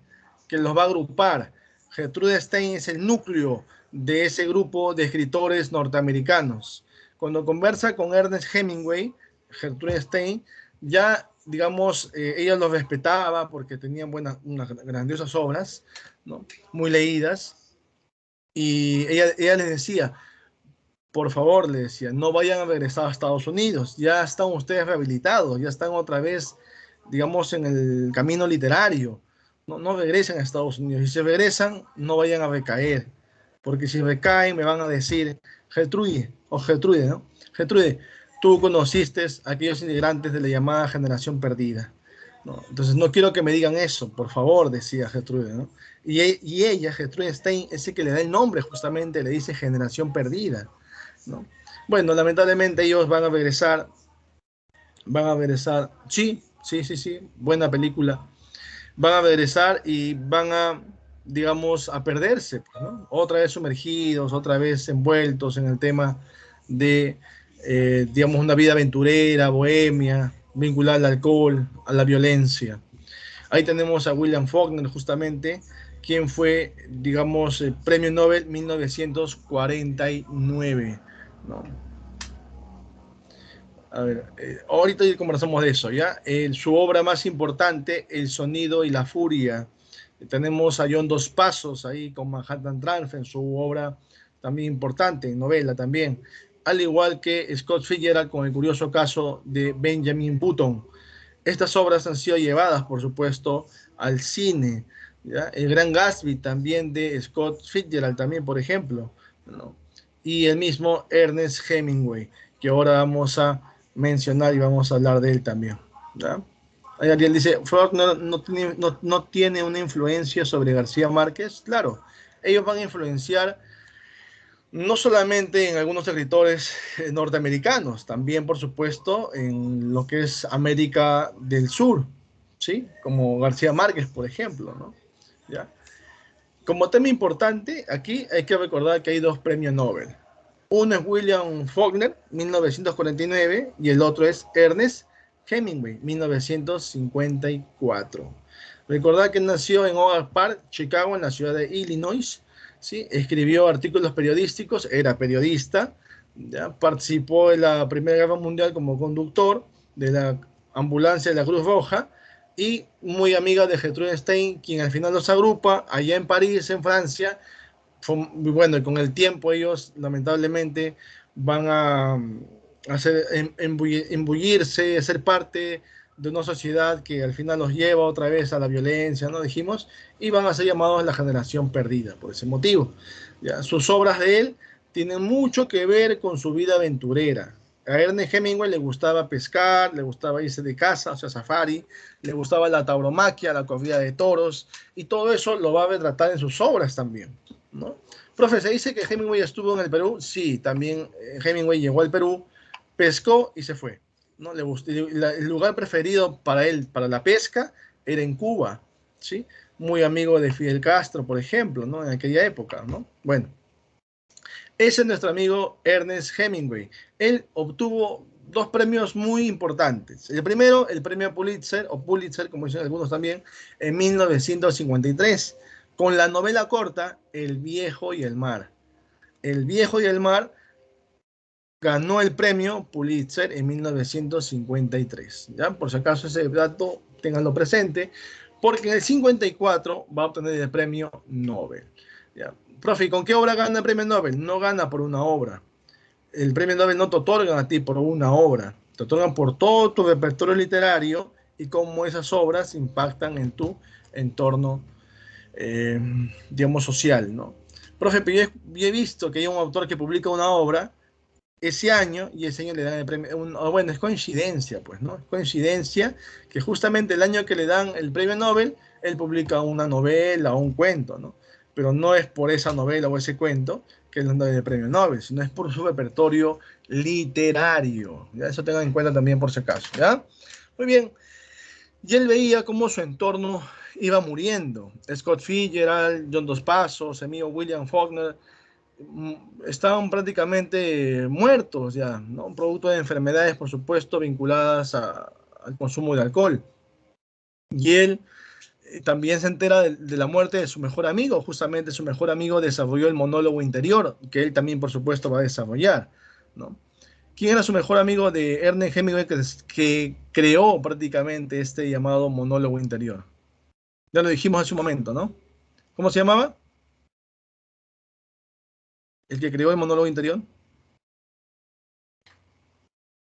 que los va a agrupar. Gertrude Stein es el núcleo de ese grupo de escritores norteamericanos. Cuando conversa con Ernest Hemingway, Gertrude Stein, ya, digamos, ella los respetaba porque tenían unas grandiosas obras, ¿no? Muy leídas, y ella les decía, por favor, le decía, no vayan a regresar a Estados Unidos, ya están ustedes rehabilitados, ya están otra vez, digamos, en el camino literario, no regresen a Estados Unidos, y si regresan, no vayan a recaer, porque si recaen me van a decir, Gertrude, ¿no? Gertrude, tú conociste a aquellos integrantes de la llamada generación perdida, ¿no? Entonces, no quiero que me digan eso, por favor, decía Gertrude, ¿no? Y ella, Gertrude Stein, es el que le da el nombre, justamente, le dice Generación Perdida, ¿no? Bueno, lamentablemente ellos van a regresar, sí, buena película, van a regresar y van a, digamos, a perderse, pues, ¿no? Otra vez sumergidos, otra vez envueltos en el tema de, digamos, una vida aventurera, bohemia, vinculada al alcohol, a la violencia. Ahí tenemos a William Faulkner, justamente, quien fue, digamos, premio Nobel 1949, ¿no? A ver, ahorita conversamos de eso, ¿ya? Su obra más importante, El sonido y la furia. Tenemos a John Dos Passos ahí con Manhattan Transfer, su obra también importante, novela también. Al igual que Scott Fitzgerald con el curioso caso de Benjamin Button. Estas obras han sido llevadas, por supuesto, al cine, ¿ya? El Gran Gatsby también de Scott Fitzgerald también, por ejemplo, ¿no? Y el mismo Ernest Hemingway, que ahora vamos a mencionar y vamos a hablar de él también, ¿ya? Ahí alguien dice, Faulkner no tiene una influencia sobre García Márquez. Claro, ellos van a influenciar no solamente en algunos escritores norteamericanos, también, por supuesto, en lo que es América del Sur, ¿sí? Como García Márquez, por ejemplo, ¿no? ¿Ya? Como tema importante, aquí hay que recordar que hay dos premios Nobel. Uno es William Faulkner, 1949, y el otro es Ernest Hemingway, 1954. Recordad que nació en Oak Park, Chicago, en la ciudad de Illinois, ¿sí? Escribió artículos periodísticos, era periodista, ¿ya? Participó en la Primera Guerra Mundial como conductor de la ambulancia de la Cruz Roja y muy amiga de Gertrude Stein, quien al final los agrupa allá en París, en Francia. Bueno, con el tiempo ellos lamentablemente van a hacer embullirse, ser parte de una sociedad que al final los lleva otra vez a la violencia, ¿no? Dijimos, y van a ser llamados la generación perdida por ese motivo. ¿Ya? Sus obras de él tienen mucho que ver con su vida aventurera. A Ernest Hemingway le gustaba pescar, le gustaba irse de caza, o sea, safari, le gustaba la tauromaquia, la corrida de toros, y todo eso lo va a retratar en sus obras también, ¿no? Profe, ¿se dice que Hemingway estuvo en el Perú? Sí, también Hemingway llegó al Perú, pescó y se fue, ¿no? Le gustó, el lugar preferido para él, para la pesca, era en Cuba, ¿sí? Muy amigo de Fidel Castro, por ejemplo, ¿no? En aquella época, ¿no? Bueno, ese es nuestro amigo Ernest Hemingway. Él obtuvo dos premios muy importantes. El primero, el premio Pulitzer, o Pulitzer, como dicen algunos también, en 1953, con la novela corta El viejo y el mar. El viejo y el mar ganó el premio Pulitzer en 1953. ¿Ya? Por si acaso ese dato, ténganlo presente, porque en el 54 va a obtener el premio Nobel. ¿Ya? Profe, ¿con qué obra gana el premio Nobel? No gana por una obra. El premio Nobel no te otorgan a ti por una obra, te otorgan por todo tu repertorio literario y cómo esas obras impactan en tu entorno, digamos, social, ¿no? Profe, pero yo he visto que hay un autor que publica una obra ese año y ese año le dan el premio. Bueno, es coincidencia, pues, ¿no? Es coincidencia que justamente el año que le dan el premio Nobel, él publica una novela o un cuento, ¿no? Pero no es por esa novela o ese cuento que le dan el premio Nobel, sino es por su repertorio literario. ¿Ya? Eso tengan en cuenta también por si acaso, ¿ya? Muy bien. Y él veía cómo su entorno iba muriendo. Scott Fitzgerald, John Dos Passos, amigo William Faulkner, estaban prácticamente muertos ya, ¿no? Producto de enfermedades, por supuesto, vinculadas al consumo de alcohol. Y él también se entera de la muerte de su mejor amigo. Justamente su mejor amigo desarrolló el monólogo interior, que él también, por supuesto, va a desarrollar, ¿no? ¿Quién era su mejor amigo de Ernest Hemingway que creó prácticamente este llamado monólogo interior? Ya lo dijimos hace un momento, ¿no? ¿Cómo se llamaba? El que creó el monólogo interior.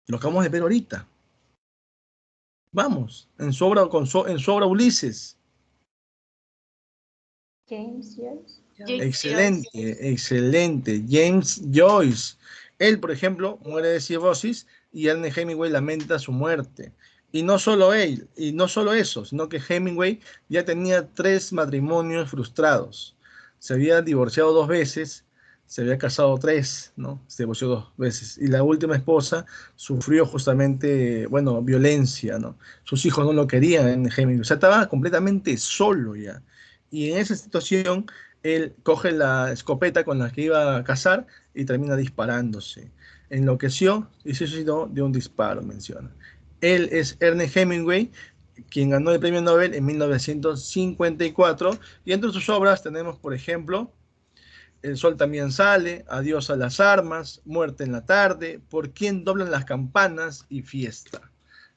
Lo acabamos de ver ahorita. Vamos, en su obra Ulises. James Joyce. Excelente, excelente. James Joyce. Él, por ejemplo, muere de cirrosis y Ernest Hemingway lamenta su muerte. Y no solo él, y no solo eso, sino que Hemingway ya tenía 3 matrimonios frustrados. Se había divorciado 2 veces, se había casado 3, ¿no? Se divorció 2 veces. Y la última esposa sufrió justamente, bueno, violencia, ¿no? Sus hijos no lo querían en Hemingway. O sea, estaba completamente solo ya. Y en esa situación, él coge la escopeta con la que iba a cazar y termina disparándose. Enloqueció y se suicidó de un disparo, menciona. Él es Ernest Hemingway, quien ganó el premio Nobel en 1954. Y entre sus obras tenemos, por ejemplo, El sol también sale, Adiós a las armas, Muerte en la tarde, Por quién doblan las campanas y Fiesta.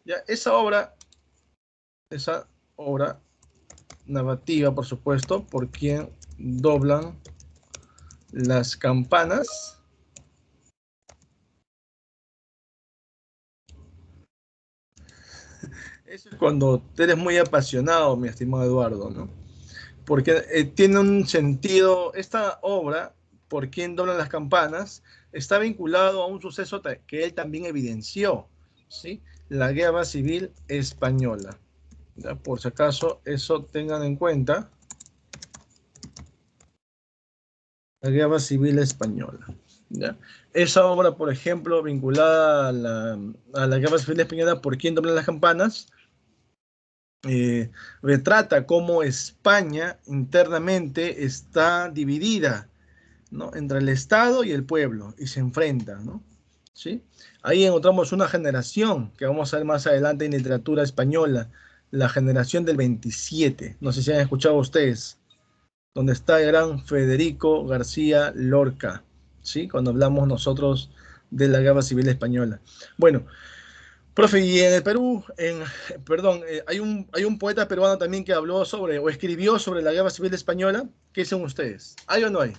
Ya, esa obra narrativa, por supuesto, Por quién doblan las campanas. Eso es cuando eres muy apasionado, mi estimado Eduardo, ¿no? Porque tiene un sentido, esta obra, Por quién doblan las campanas, está vinculado a un suceso que él también evidenció, ¿sí? La Guerra Civil Española. ¿Ya? Por si acaso, eso tengan en cuenta. La Guerra Civil Española. ¿Ya? Esa obra, por ejemplo, vinculada a la Guerra Civil Española, Por quién doblan las campanas, retrata cómo España internamente está dividida, ¿no? Entre el Estado y el pueblo, y se enfrenta, ¿no? ¿Sí? Ahí encontramos una generación que vamos a ver más adelante en literatura española, la generación del 27. No sé si han escuchado ustedes, donde está el gran Federico García Lorca, ¿sí? Cuando hablamos nosotros de la Guerra Civil Española. Bueno, profe, y en el Perú, perdón, hay un poeta peruano también que habló sobre, o escribió sobre la Guerra Civil Española. ¿Qué dicen ustedes? ¿Hay o no hay?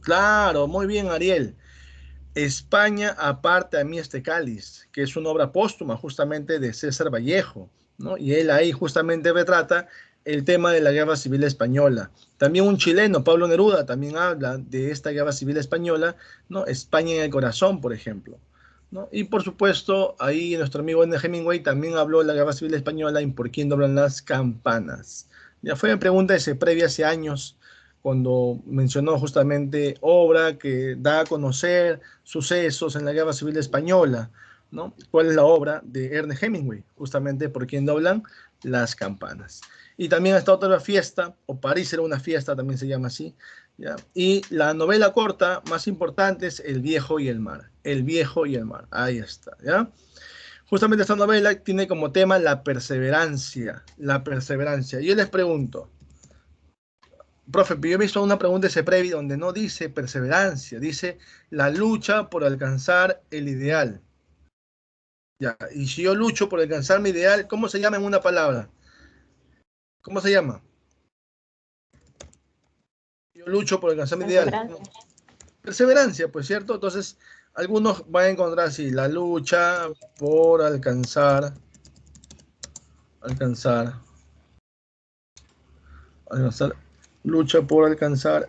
Claro, muy bien, Ariel. España aparte a mí este cáliz, que es una obra póstuma justamente de César Vallejo, ¿no? Y él ahí justamente retrata el tema de la Guerra Civil Española. También un chileno, Pablo Neruda, también habla de esta Guerra Civil Española, ¿no? España en el corazón, por ejemplo, ¿no? Y por supuesto, ahí nuestro amigo Ernest Hemingway también habló de la Guerra Civil Española y por quién doblan las campanas. Ya fue una pregunta ese previa hace años, cuando mencionó justamente obra que da a conocer sucesos en la Guerra Civil Española, ¿no? ¿Cuál es la obra de Ernest Hemingway? Justamente Por quién doblan las campanas. Y también está otra fiesta, o París era una fiesta, también se llama así, ¿ya? Y la novela corta más importante es El viejo y el mar. El viejo y el mar, ahí está, ¿ya? Justamente esta novela tiene como tema la perseverancia, la perseverancia. Yo les pregunto, profe, yo he visto una pregunta de ese previ donde no dice perseverancia, dice la lucha por alcanzar el ideal. Ya, y si yo lucho por alcanzar mi ideal, ¿cómo se llama en una palabra? ¿Cómo se llama? Yo lucho por alcanzar mi ideal. Perseverancia, pues, ¿cierto? Entonces, algunos van a encontrar así, la lucha por alcanzar, lucha por alcanzar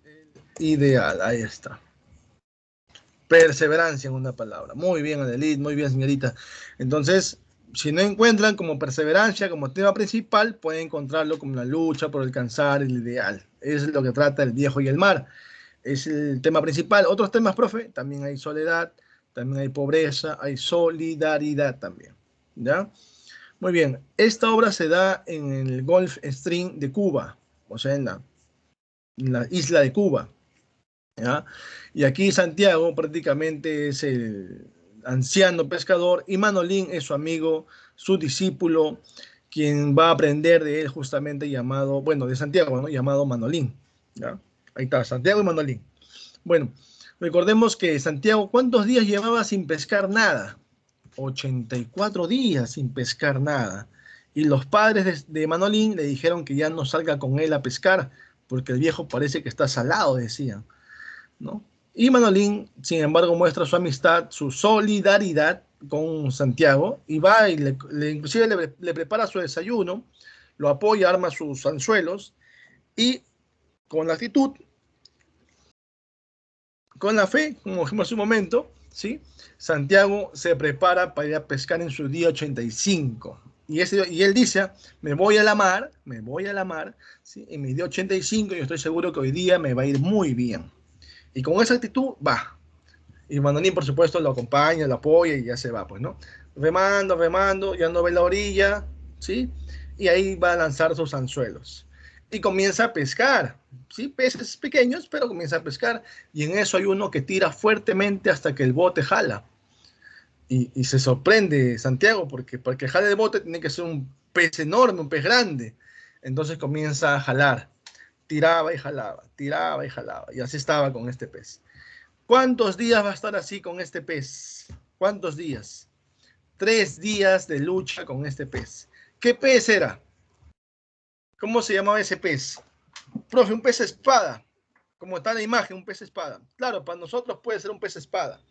el ideal, ahí está. Perseverancia en una palabra. Muy bien, Adelit, muy bien, señorita. Entonces, si no encuentran como perseverancia como tema principal, pueden encontrarlo como la lucha por alcanzar el ideal. Es lo que trata El viejo y el mar. Es el tema principal. Otros temas, profe, también hay soledad, también hay pobreza, hay solidaridad también. ¿Ya? Muy bien. Esta obra se da en el Gulf Stream de Cuba, o sea, en la isla de Cuba. ¿Ya? Y aquí Santiago prácticamente es el anciano pescador y Manolín es su amigo, su discípulo, quien va a aprender de él justamente llamado, bueno, de Santiago, ¿no? Llamado Manolín. ¿Ya? Ahí está, Santiago y Manolín. Bueno, recordemos que Santiago, ¿cuántos días llevaba sin pescar nada? 84 días sin pescar nada. Y los padres de Manolín le dijeron que ya no salga con él a pescar, porque el viejo parece que está salado, decían, ¿no? Y Manolín, sin embargo, muestra su amistad, su solidaridad con Santiago, y va y inclusive le prepara su desayuno, lo apoya, arma sus anzuelos, y con la actitud, con la fe, como dijimos hace un momento, ¿sí? Santiago se prepara para ir a pescar en su día 85. Y él dice, me voy a la mar, ¿sí? En mi día 85 yo estoy seguro que hoy día me va a ir muy bien. Y con esa actitud va. Y Manolín, por supuesto, lo acompaña, lo apoya y ya se va, pues, ¿no? Remando, ya no ve la orilla, ¿sí? Y ahí va a lanzar sus anzuelos. Y comienza a pescar, ¿sí? Peces pequeños, pero comienza a pescar. Y en eso hay uno que tira fuertemente hasta que el bote jala. Y se sorprende Santiago, porque para que jale el bote tiene que ser un pez enorme, un pez grande. Entonces comienza a jalar. Tiraba y jalaba, tiraba y jalaba. Y así estaba con este pez. ¿Cuántos días va a estar así con este pez? ¿Cuántos días? 3 días de lucha con este pez. ¿Qué pez era? ¿Cómo se llamaba ese pez? Profe, un pez espada. Como está la imagen, un pez espada. Claro, para nosotros puede ser un pez espada,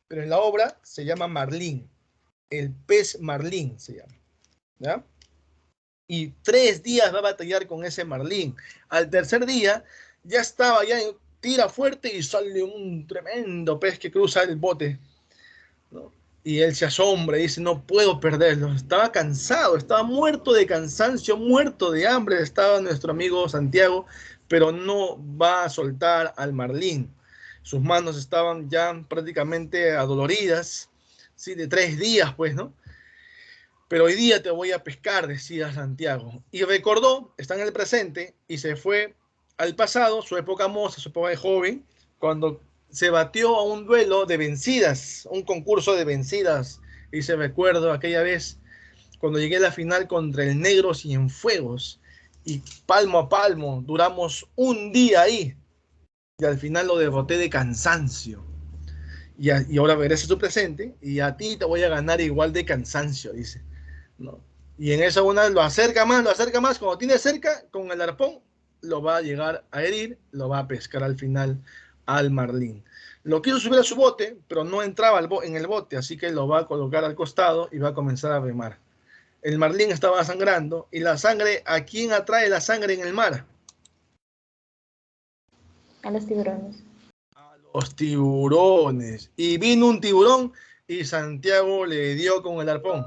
pero en la obra se llama marlín. El pez marlín se llama, ¿ya? Y 3 días va a batallar con ese marlín. Al tercer día ya estaba, ya tira fuerte y sale un tremendo pez que cruza el bote, ¿no? Y él se asombra y dice, no puedo perderlo. Estaba cansado, estaba muerto de cansancio, muerto de hambre. Estaba nuestro amigo Santiago, pero no va a soltar al marlín. Sus manos estaban ya prácticamente adoloridas, ¿sí? De 3 días, pues, ¿no? Pero hoy día te voy a pescar, decía Santiago. Y recordó, está en el presente, y se fue al pasado, su época moza, su época de joven, cuando se batió a un duelo de vencidas, un concurso de vencidas. Y se recuerdo aquella vez cuando llegué a la final contra el Negro Cienfuegos, y palmo a palmo, duramos un día ahí, y al final lo derroté de cansancio. Y ahora regresa a su presente, y a ti te voy a ganar igual de cansancio, dice, ¿no? Y en esa una lo acerca más, cuando tiene cerca, con el arpón, lo va a llegar a herir, lo va a pescar al final al marlín. Lo quiso subir a su bote, pero no entraba en el bote, así que lo va a colocar al costado y va a comenzar a remar. El marlín estaba sangrando, y la sangre, ¿a quién atrae la sangre en el mar? A los tiburones. A los tiburones. Y vino un tiburón y Santiago le dio con el arpón.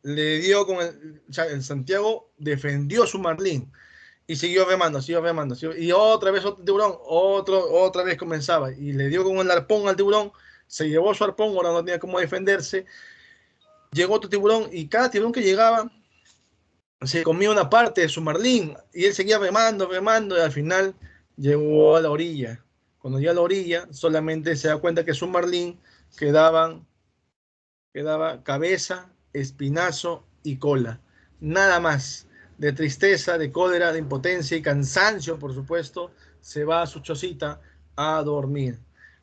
Le dio con o sea, el Santiago defendió su marlín y siguió remando, y otra vez otro tiburón, otra vez comenzaba y le dio con el arpón al tiburón, se llevó su arpón, ahora no tenía cómo defenderse, llegó otro tiburón y cada tiburón que llegaba se comía una parte de su marlín y él seguía remando y al final llegó a la orilla. Cuando llegó a la orilla solamente se da cuenta que su marlín quedaba cabeza, espinazo y cola. Nada más. De tristeza, de cólera, de impotencia y cansancio, por supuesto, se va a su chocita a dormir.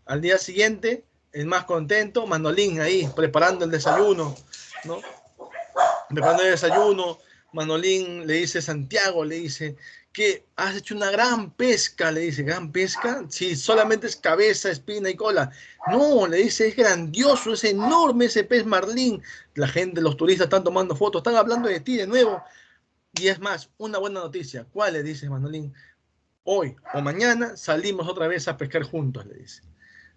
Al día siguiente, el más contento, Manolín ahí, preparando el desayuno, ¿no? Preparando el desayuno, Manolín le dice, Santiago, le dice, que has hecho una gran pesca, le dice, ¿gran pesca? Si solamente es cabeza, espina y cola. No, le dice, es grandioso, es enorme ese pez marlín. La gente, los turistas están tomando fotos, están hablando de ti de nuevo. Y es más, una buena noticia. ¿Cuál? Le dice Manolín. Hoy o mañana salimos otra vez a pescar juntos, le dice.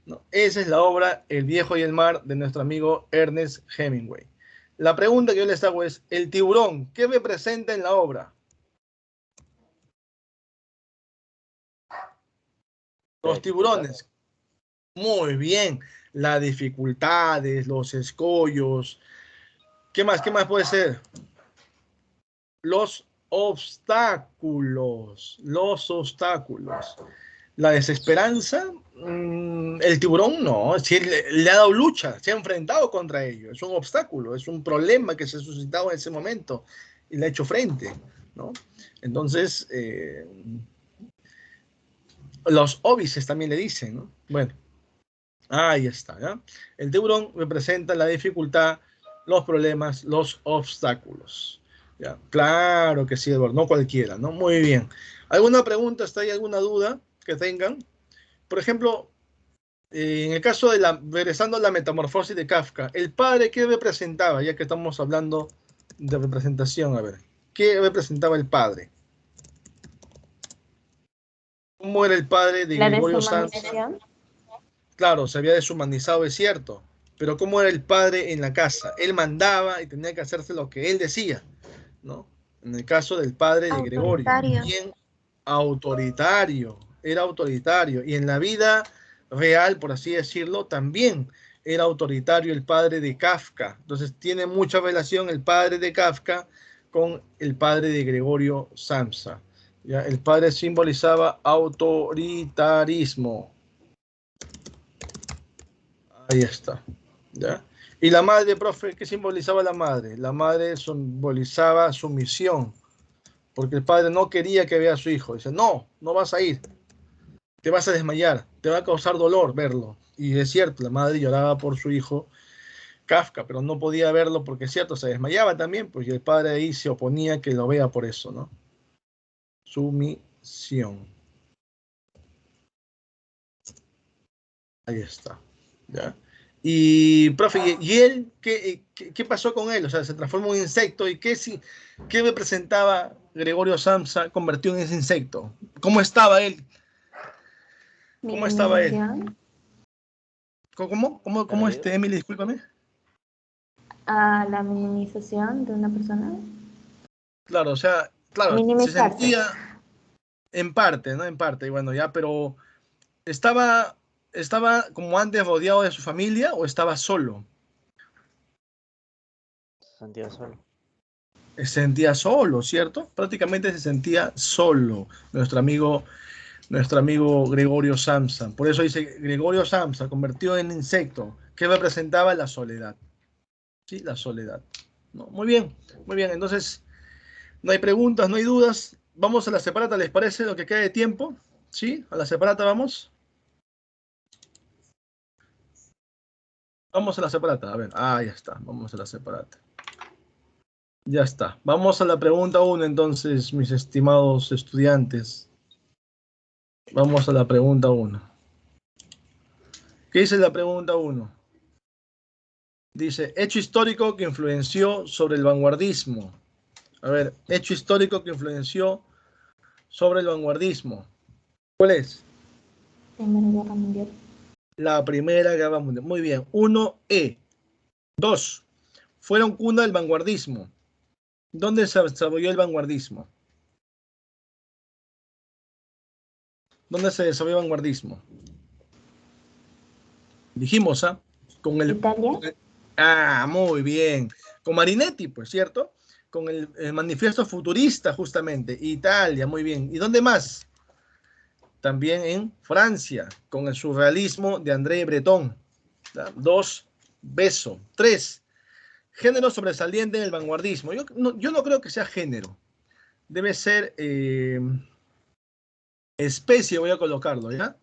¿No? Esa es la obra El viejo y el mar de nuestro amigo Ernest Hemingway. La pregunta que yo les hago es, el tiburón, ¿qué representa en la obra? Los tiburones. Muy bien. Las dificultades, los escollos. ¿Qué más? ¿Qué más puede ser? Los obstáculos. Los obstáculos. La desesperanza. El tiburón no. Si le ha dado lucha, se ha enfrentado contra ello. Es un obstáculo, es un problema que se ha suscitado en ese momento y le ha hecho frente, ¿no? Entonces, los óbices también le dicen, ¿no? Bueno, ahí está, ¿ya? El tiburón representa la dificultad, los problemas, los obstáculos. ¿Ya? Claro que sí, Eduardo, no cualquiera, ¿no? Muy bien. ¿Alguna pregunta? ¿Está ahí alguna duda que tengan? Por ejemplo, en el caso de regresando a la metamorfosis de Kafka, ¿el padre qué representaba? Ya que estamos hablando de representación, a ver, ¿qué representaba el padre? ¿Cómo era el padre de La Gregorio Samsa? deshumanización. Claro, se había deshumanizado, es cierto, pero ¿cómo era el padre en la casa? Él mandaba y tenía que hacerse lo que él decía, ¿no? En el caso del padre de Gregorio, Autoritario. bien autoritario, era autoritario, y en la vida real, por así decirlo, también era autoritario el padre de Kafka. Entonces tiene mucha relación el padre de Kafka con el padre de Gregorio Samsa. ¿Ya? El padre simbolizaba autoritarismo. Ahí está. ¿Ya? Y la madre, profe, ¿qué simbolizaba la madre? La madre simbolizaba sumisión, porque el padre no quería que vea a su hijo. Dice, no, no vas a ir, te vas a desmayar, te va a causar dolor verlo. Y es cierto, la madre lloraba por su hijo Kafka, pero no podía verlo porque es cierto, se desmayaba también, pues y el padre ahí se oponía a que lo vea por eso, ¿no? Sumisión. Ahí está. ¿Ya? Y, profe, ¿y él qué pasó con él? O sea, se transformó en un insecto. ¿Y qué representaba Gregorio Samsa convertido en ese insecto? ¿Cómo estaba él? ¿Cómo estaba él? Minimización. ¿Cómo Emily? Discúlpame. A la minimización de una persona. Claro, o sea, claro, se Minimizarse. sentía en parte, ¿no? En parte, y bueno, ya, pero ¿estaba como antes rodeado de su familia o estaba solo? Se sentía solo. Se sentía solo, ¿cierto? Prácticamente se sentía solo nuestro amigo Gregorio Samsa. Por eso dice Gregorio Samsa, convertido en insecto, que representaba la soledad. Sí, la soledad. ¿No? Muy bien, muy bien. Entonces, no hay preguntas, no hay dudas. Vamos a la separata, ¿les parece lo que queda de tiempo? ¿Sí? A la separata vamos. Vamos a la separata. A ver, ya está. Vamos a la separata. Ya está. Vamos a la pregunta 1 entonces, mis estimados estudiantes. Vamos a la pregunta 1. ¿Qué dice la pregunta 1? Dice, hecho histórico que influenció sobre el vanguardismo. A ver, hecho histórico que influenció sobre el vanguardismo. ¿Cuál es? Primera Guerra Mundial. La Primera Guerra Mundial. Muy bien. 1E. 2. Fueron cuna del vanguardismo. ¿Dónde se desarrolló el vanguardismo? ¿Dónde se desarrolló el vanguardismo? Dijimos, ¿ah? Italia. Muy bien. Con Marinetti, pues, ¿cierto? Con el manifiesto futurista, justamente. Italia, muy bien. ¿Y dónde más? También en Francia, con el surrealismo de André Breton. 2, Beso. 3, género sobresaliente en el vanguardismo. Yo no creo que sea género. Debe ser especie, voy a colocarlo, ¿ya?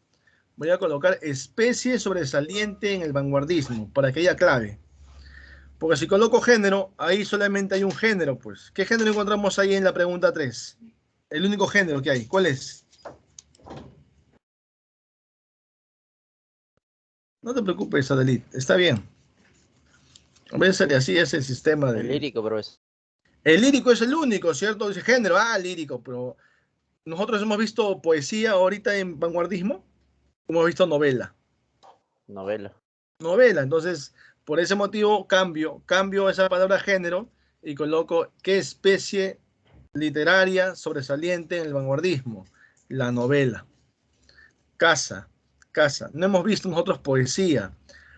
Voy a colocar especie sobresaliente en el vanguardismo, para que haya clave. Porque si coloco género, ahí solamente hay un género, pues. ¿Qué género encontramos ahí en la pregunta 3? El único género que hay. ¿Cuál es? No te preocupes, Adelit. Está bien. A veces así es el sistema de... El lírico, pero es. El lírico es el único, ¿cierto? Dice género, lírico, pero nosotros hemos visto poesía ahorita en vanguardismo, hemos visto novela. Novela. Novela, entonces, por ese motivo cambio esa palabra género y coloco qué especie literaria sobresaliente en el vanguardismo. La novela. Casa. No hemos visto nosotros poesía.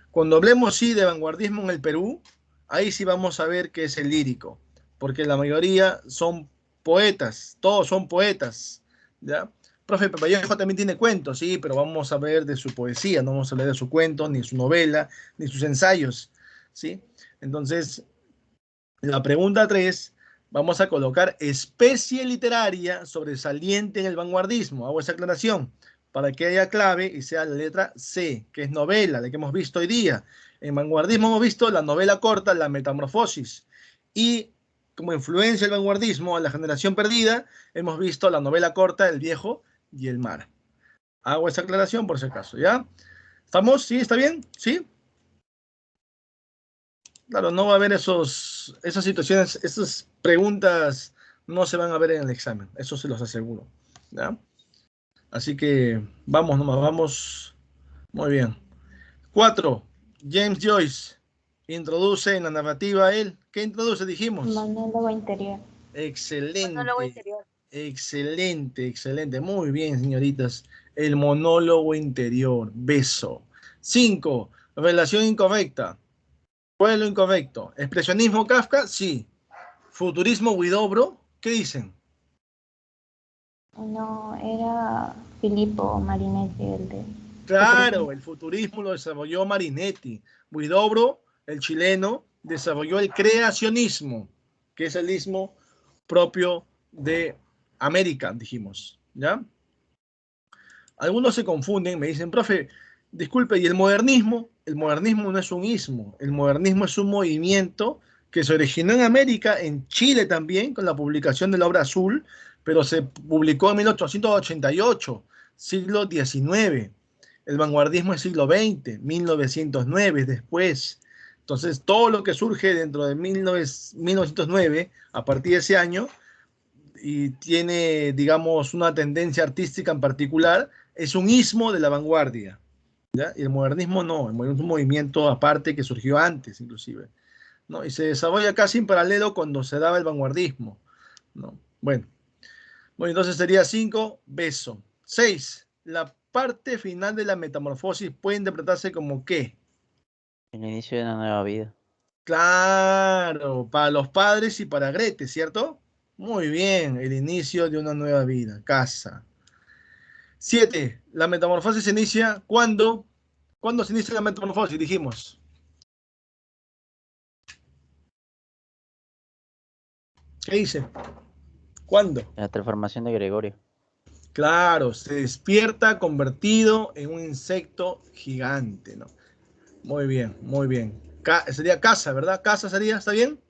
Cuando hablemos, sí, de vanguardismo en el Perú, ahí sí vamos a ver qué es el lírico, porque la mayoría son poetas, todos son poetas, ¿ya? Profe Pepe Vallejo también tiene cuentos, sí, pero vamos a ver de su poesía, no vamos a leer de su cuento, ni su novela, ni sus ensayos, ¿sí? Entonces, la pregunta 3, vamos a colocar especie literaria sobresaliente en el vanguardismo. Hago esa aclaración para que haya clave y sea la letra C, que es novela, la que hemos visto hoy día. En vanguardismo hemos visto la novela corta, La Metamorfosis. Y como influencia del vanguardismo a la generación perdida, hemos visto la novela corta, El Viejo y el Mar. Hago esa aclaración por si acaso, ¿ya? ¿Estamos? ¿Sí? ¿Está bien? ¿Sí? Claro, no va a haber esas situaciones, esas preguntas no se van a ver en el examen, eso se los aseguro, ¿ya? Así que vamos nomás, vamos. Muy bien. 4. James Joyce introduce en la narrativa él. ¿Qué introduce? Dijimos. Monólogo interior. Monólogo Excelente. interior. Excelente, excelente. Muy bien, señoritas. El monólogo interior. Beso. 5. Relación incorrecta. ¿Cuál es lo incorrecto? ¿Expresionismo Kafka? Sí. ¿Futurismo Huidobro? ¿Qué dicen? No, era Filippo Marinetti el de... Claro, el futurismo lo desarrolló Marinetti. Huidobro, el chileno, desarrolló el creacionismo, que es el ismo propio de América, dijimos, ¿ya? Algunos se confunden, me dicen, profe, disculpe, ¿y el modernismo? El modernismo no es un ismo, el modernismo es un movimiento que se originó en América, en Chile también, con la publicación de la obra Azul, pero se publicó en 1888, siglo XIX. El vanguardismo es siglo XX, 1909, después. Entonces, todo lo que surge dentro de 1909, a partir de ese año, y tiene, digamos, una tendencia artística en particular, es un ismo de la vanguardia, ¿ya? Y el modernismo no, el modernismo es un movimiento aparte que surgió antes, inclusive, ¿no? Y se desarrolla casi en paralelo cuando se daba el vanguardismo, ¿no? Bueno, entonces sería 5, beso. 6, la parte final de la metamorfosis puede interpretarse como ¿qué? El inicio de una nueva vida. Claro, para los padres y para Grete, ¿cierto? Muy bien, el inicio de una nueva vida, casa. 7, la metamorfosis se inicia ¿cuándo? ¿Cuándo se inicia la metamorfosis? Dijimos. ¿Qué dice? ¿Cuándo? La transformación de Gregorio. Claro, se despierta convertido en un insecto gigante, ¿no? Muy bien, muy bien. Sería casa, ¿verdad? Casa sería, ¿está bien?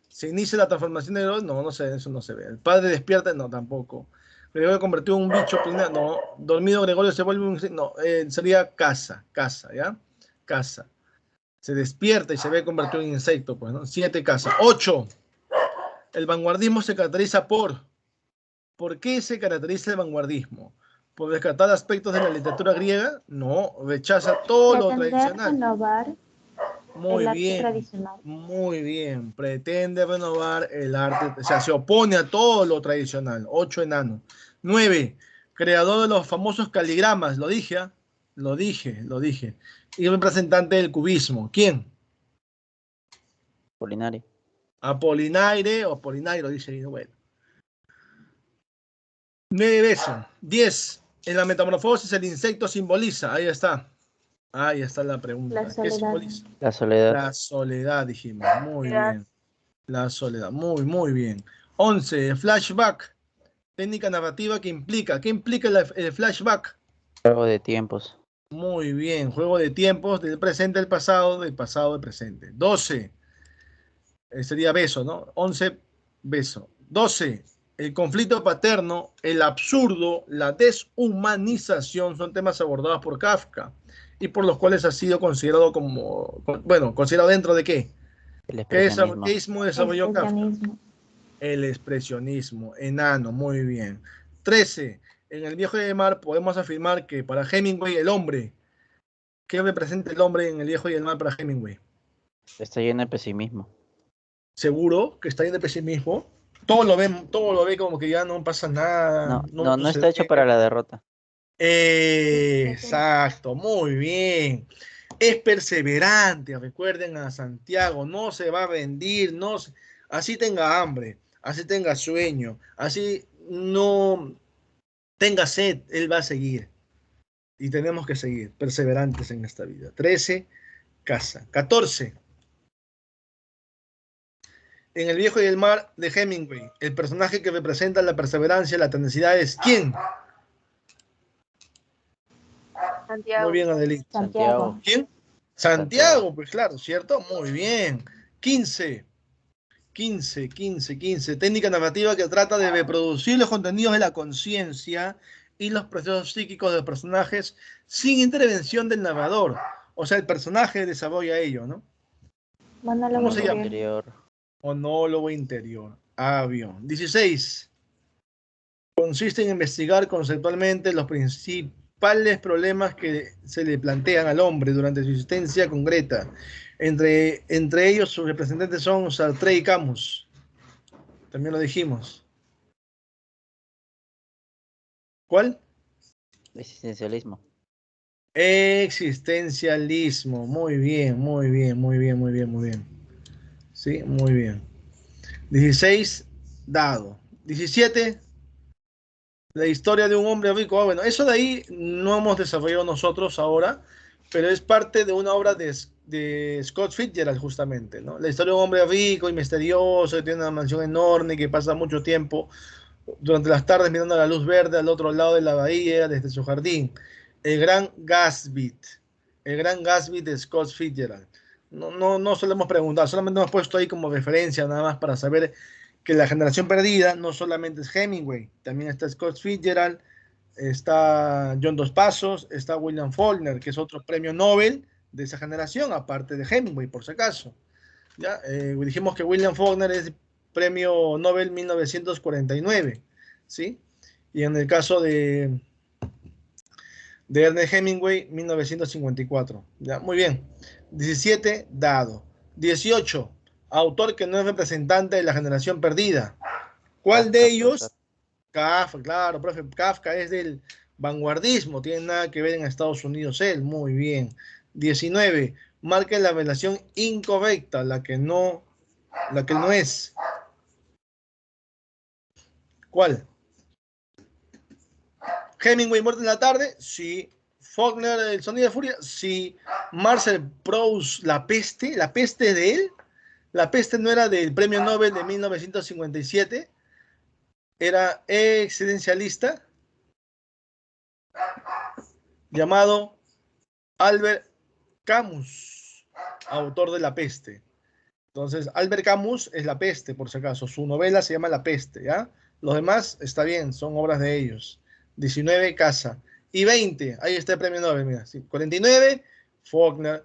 ¿Se inicia la transformación de Gregorio? No, no sé, eso no se ve. ¿El padre despierta? No, tampoco. Gregorio convertido en un bicho, no. Dormido Gregorio se vuelve un... No, sería casa, ¿ya? Casa. Se despierta y se ve convertido en insecto, pues, ¿no? 7, casa. 8. El vanguardismo se caracteriza por... ¿Por qué se caracteriza el vanguardismo? ¿Por descartar aspectos de la literatura griega? No, rechaza todo lo Pretender tradicional. renovar Muy el arte bien, tradicional. muy bien. Pretende renovar el arte, o sea, se opone a todo lo tradicional. 8 enano. 9, creador de los famosos caligramas. Lo dije, ¿eh? Lo dije. Y representante del cubismo. ¿Quién? Polinario. Apolinaire o Apolinairo, dice ahí. Bueno. 9 veces. 10. En la metamorfosis el insecto simboliza. Ahí está. Ahí está la pregunta. La ¿Qué soledad. simboliza? La soledad. La soledad, dijimos. Muy bien. La soledad. Muy, muy bien. 11. Flashback. Técnica narrativa que implica. ¿Qué implica el flashback? Juego de tiempos. Muy bien. Juego de tiempos del presente al pasado, del pasado al presente. 12. Sería beso, ¿no? 11. Beso. 12. El conflicto paterno, el absurdo, la deshumanización son temas abordados por Kafka y por los cuales ha sido considerado como, bueno, considerado dentro de ¿qué? El ¿Qué expresionismo. ismo desarrolló Kafka? Expresionismo. El expresionismo, enano, muy bien. 13. En El Viejo y el Mar podemos afirmar que para Hemingway el hombre, ¿qué representa el hombre en El Viejo y el Mar para Hemingway? Está lleno de pesimismo. Seguro que está ahí de pesimismo. Todo lo ve como que ya no pasa nada. No está hecho para la derrota. Exacto, muy bien. Es perseverante, recuerden a Santiago, no se va a rendir, así tenga hambre, así tenga sueño, así no tenga sed, él va a seguir. Y tenemos que seguir perseverantes en esta vida. 13, casa. 14. En El Viejo y el Mar de Hemingway, el personaje que representa la perseverancia, la tenacidad es ¿quién? Santiago. Muy bien, Adelita. Santiago. ¿Quién? Santiago, pues claro, ¿cierto? Muy bien. 15. Técnica narrativa que trata de reproducir los contenidos de la conciencia y los procesos psíquicos de los personajes sin intervención del narrador. O sea, el personaje desarrolla ello, ¿no? Monólogo ¿Cómo se llama? interior. Monólogo interior. Avión. 16. Consiste en investigar conceptualmente los principales problemas que se le plantean al hombre durante su existencia concreta. Entre ellos, sus representantes son Sartre y Camus. También lo dijimos. ¿Cuál? Existencialismo. Existencialismo. Muy bien. Sí, muy bien. 16, dado. 17, la historia de un hombre rico. Ah, bueno, eso de ahí no hemos desarrollado nosotros ahora, pero es parte de una obra de Scott Fitzgerald, justamente, ¿no? La historia de un hombre rico y misterioso que tiene una mansión enorme y que pasa mucho tiempo durante las tardes mirando la luz verde al otro lado de la bahía desde su jardín. El gran Gatsby. El gran Gatsby de Scott Fitzgerald. No se lo hemos preguntado, solamente hemos puesto ahí como referencia nada más para saber que la generación perdida no solamente es Hemingway, también está Scott Fitzgerald, está John Dos Passos, está William Faulkner, que es otro premio Nobel de esa generación, aparte de Hemingway, por si acaso. ¿Ya? Dijimos que William Faulkner es premio Nobel 1949, ¿sí? Y en el caso de Ernest Hemingway, 1954. ¿Ya? Muy bien. 17, dado. 18, autor que no es representante de la generación perdida. ¿Cuál Kafka, de ellos? profesor. Kafka, claro, profe. Kafka es del vanguardismo, tiene nada que ver en Estados Unidos él. Muy bien. 19, marca la relación incorrecta, la que no es. ¿Cuál? Hemingway, Muerte en la tarde, sí. Faulkner, El sonido de furia, sí. Marcel Proust, La peste de él. La peste no era del premio Nobel de 1957, era existencialista, llamado Albert Camus, autor de La peste. Entonces, Albert Camus es La peste, por si acaso. Su novela se llama La peste, ¿ya? Los demás, está bien, son obras de ellos. 19, Casa. Y 20, ahí está el premio Nobel, mira. 49, Faulkner.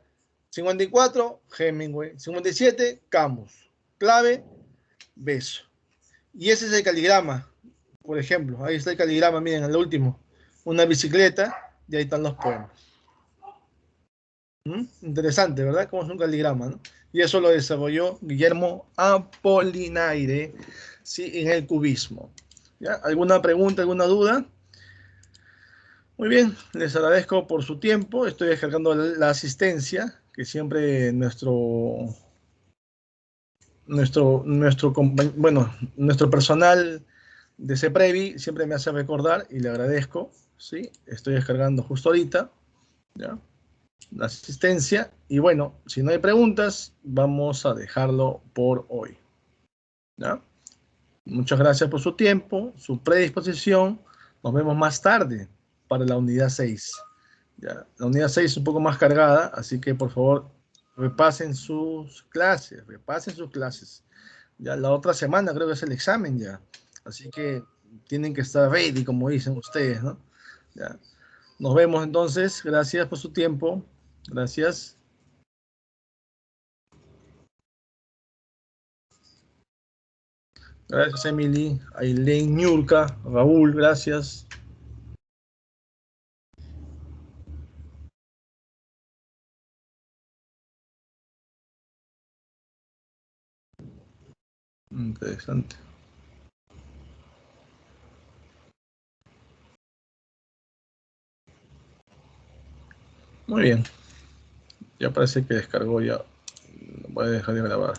54, Hemingway. 57, Camus. Clave, beso. Y ese es el caligrama, por ejemplo. Ahí está el caligrama, miren, el último. Una bicicleta y ahí están los poemas. Interesante, ¿verdad? Cómo es un caligrama, ¿no? Y eso lo desarrolló Guillermo Apollinaire, ¿sí? En el cubismo. ¿Ya? ¿Alguna pregunta, alguna duda? Muy bien, les agradezco por su tiempo. Estoy descargando la asistencia, que siempre nuestro personal de CEPREVI siempre me hace recordar y le agradezco, ¿sí? Estoy descargando justo ahorita, ¿ya? La asistencia. Y bueno, si no hay preguntas, vamos a dejarlo por hoy, ¿ya? Muchas gracias por su tiempo, su predisposición. Nos vemos más tarde para la unidad 6. ¿Ya? La unidad 6 es un poco más cargada, así que por favor repasen sus clases, Ya la otra semana creo que es el examen ya. Así que tienen que estar ready, como dicen ustedes, ¿no? Ya. Nos vemos entonces. Gracias por su tiempo. Gracias. Gracias, Emily, Aileen, Niurka, Raúl, gracias. Interesante. Muy bien. Ya parece que descargó ya. Voy a dejar de grabar.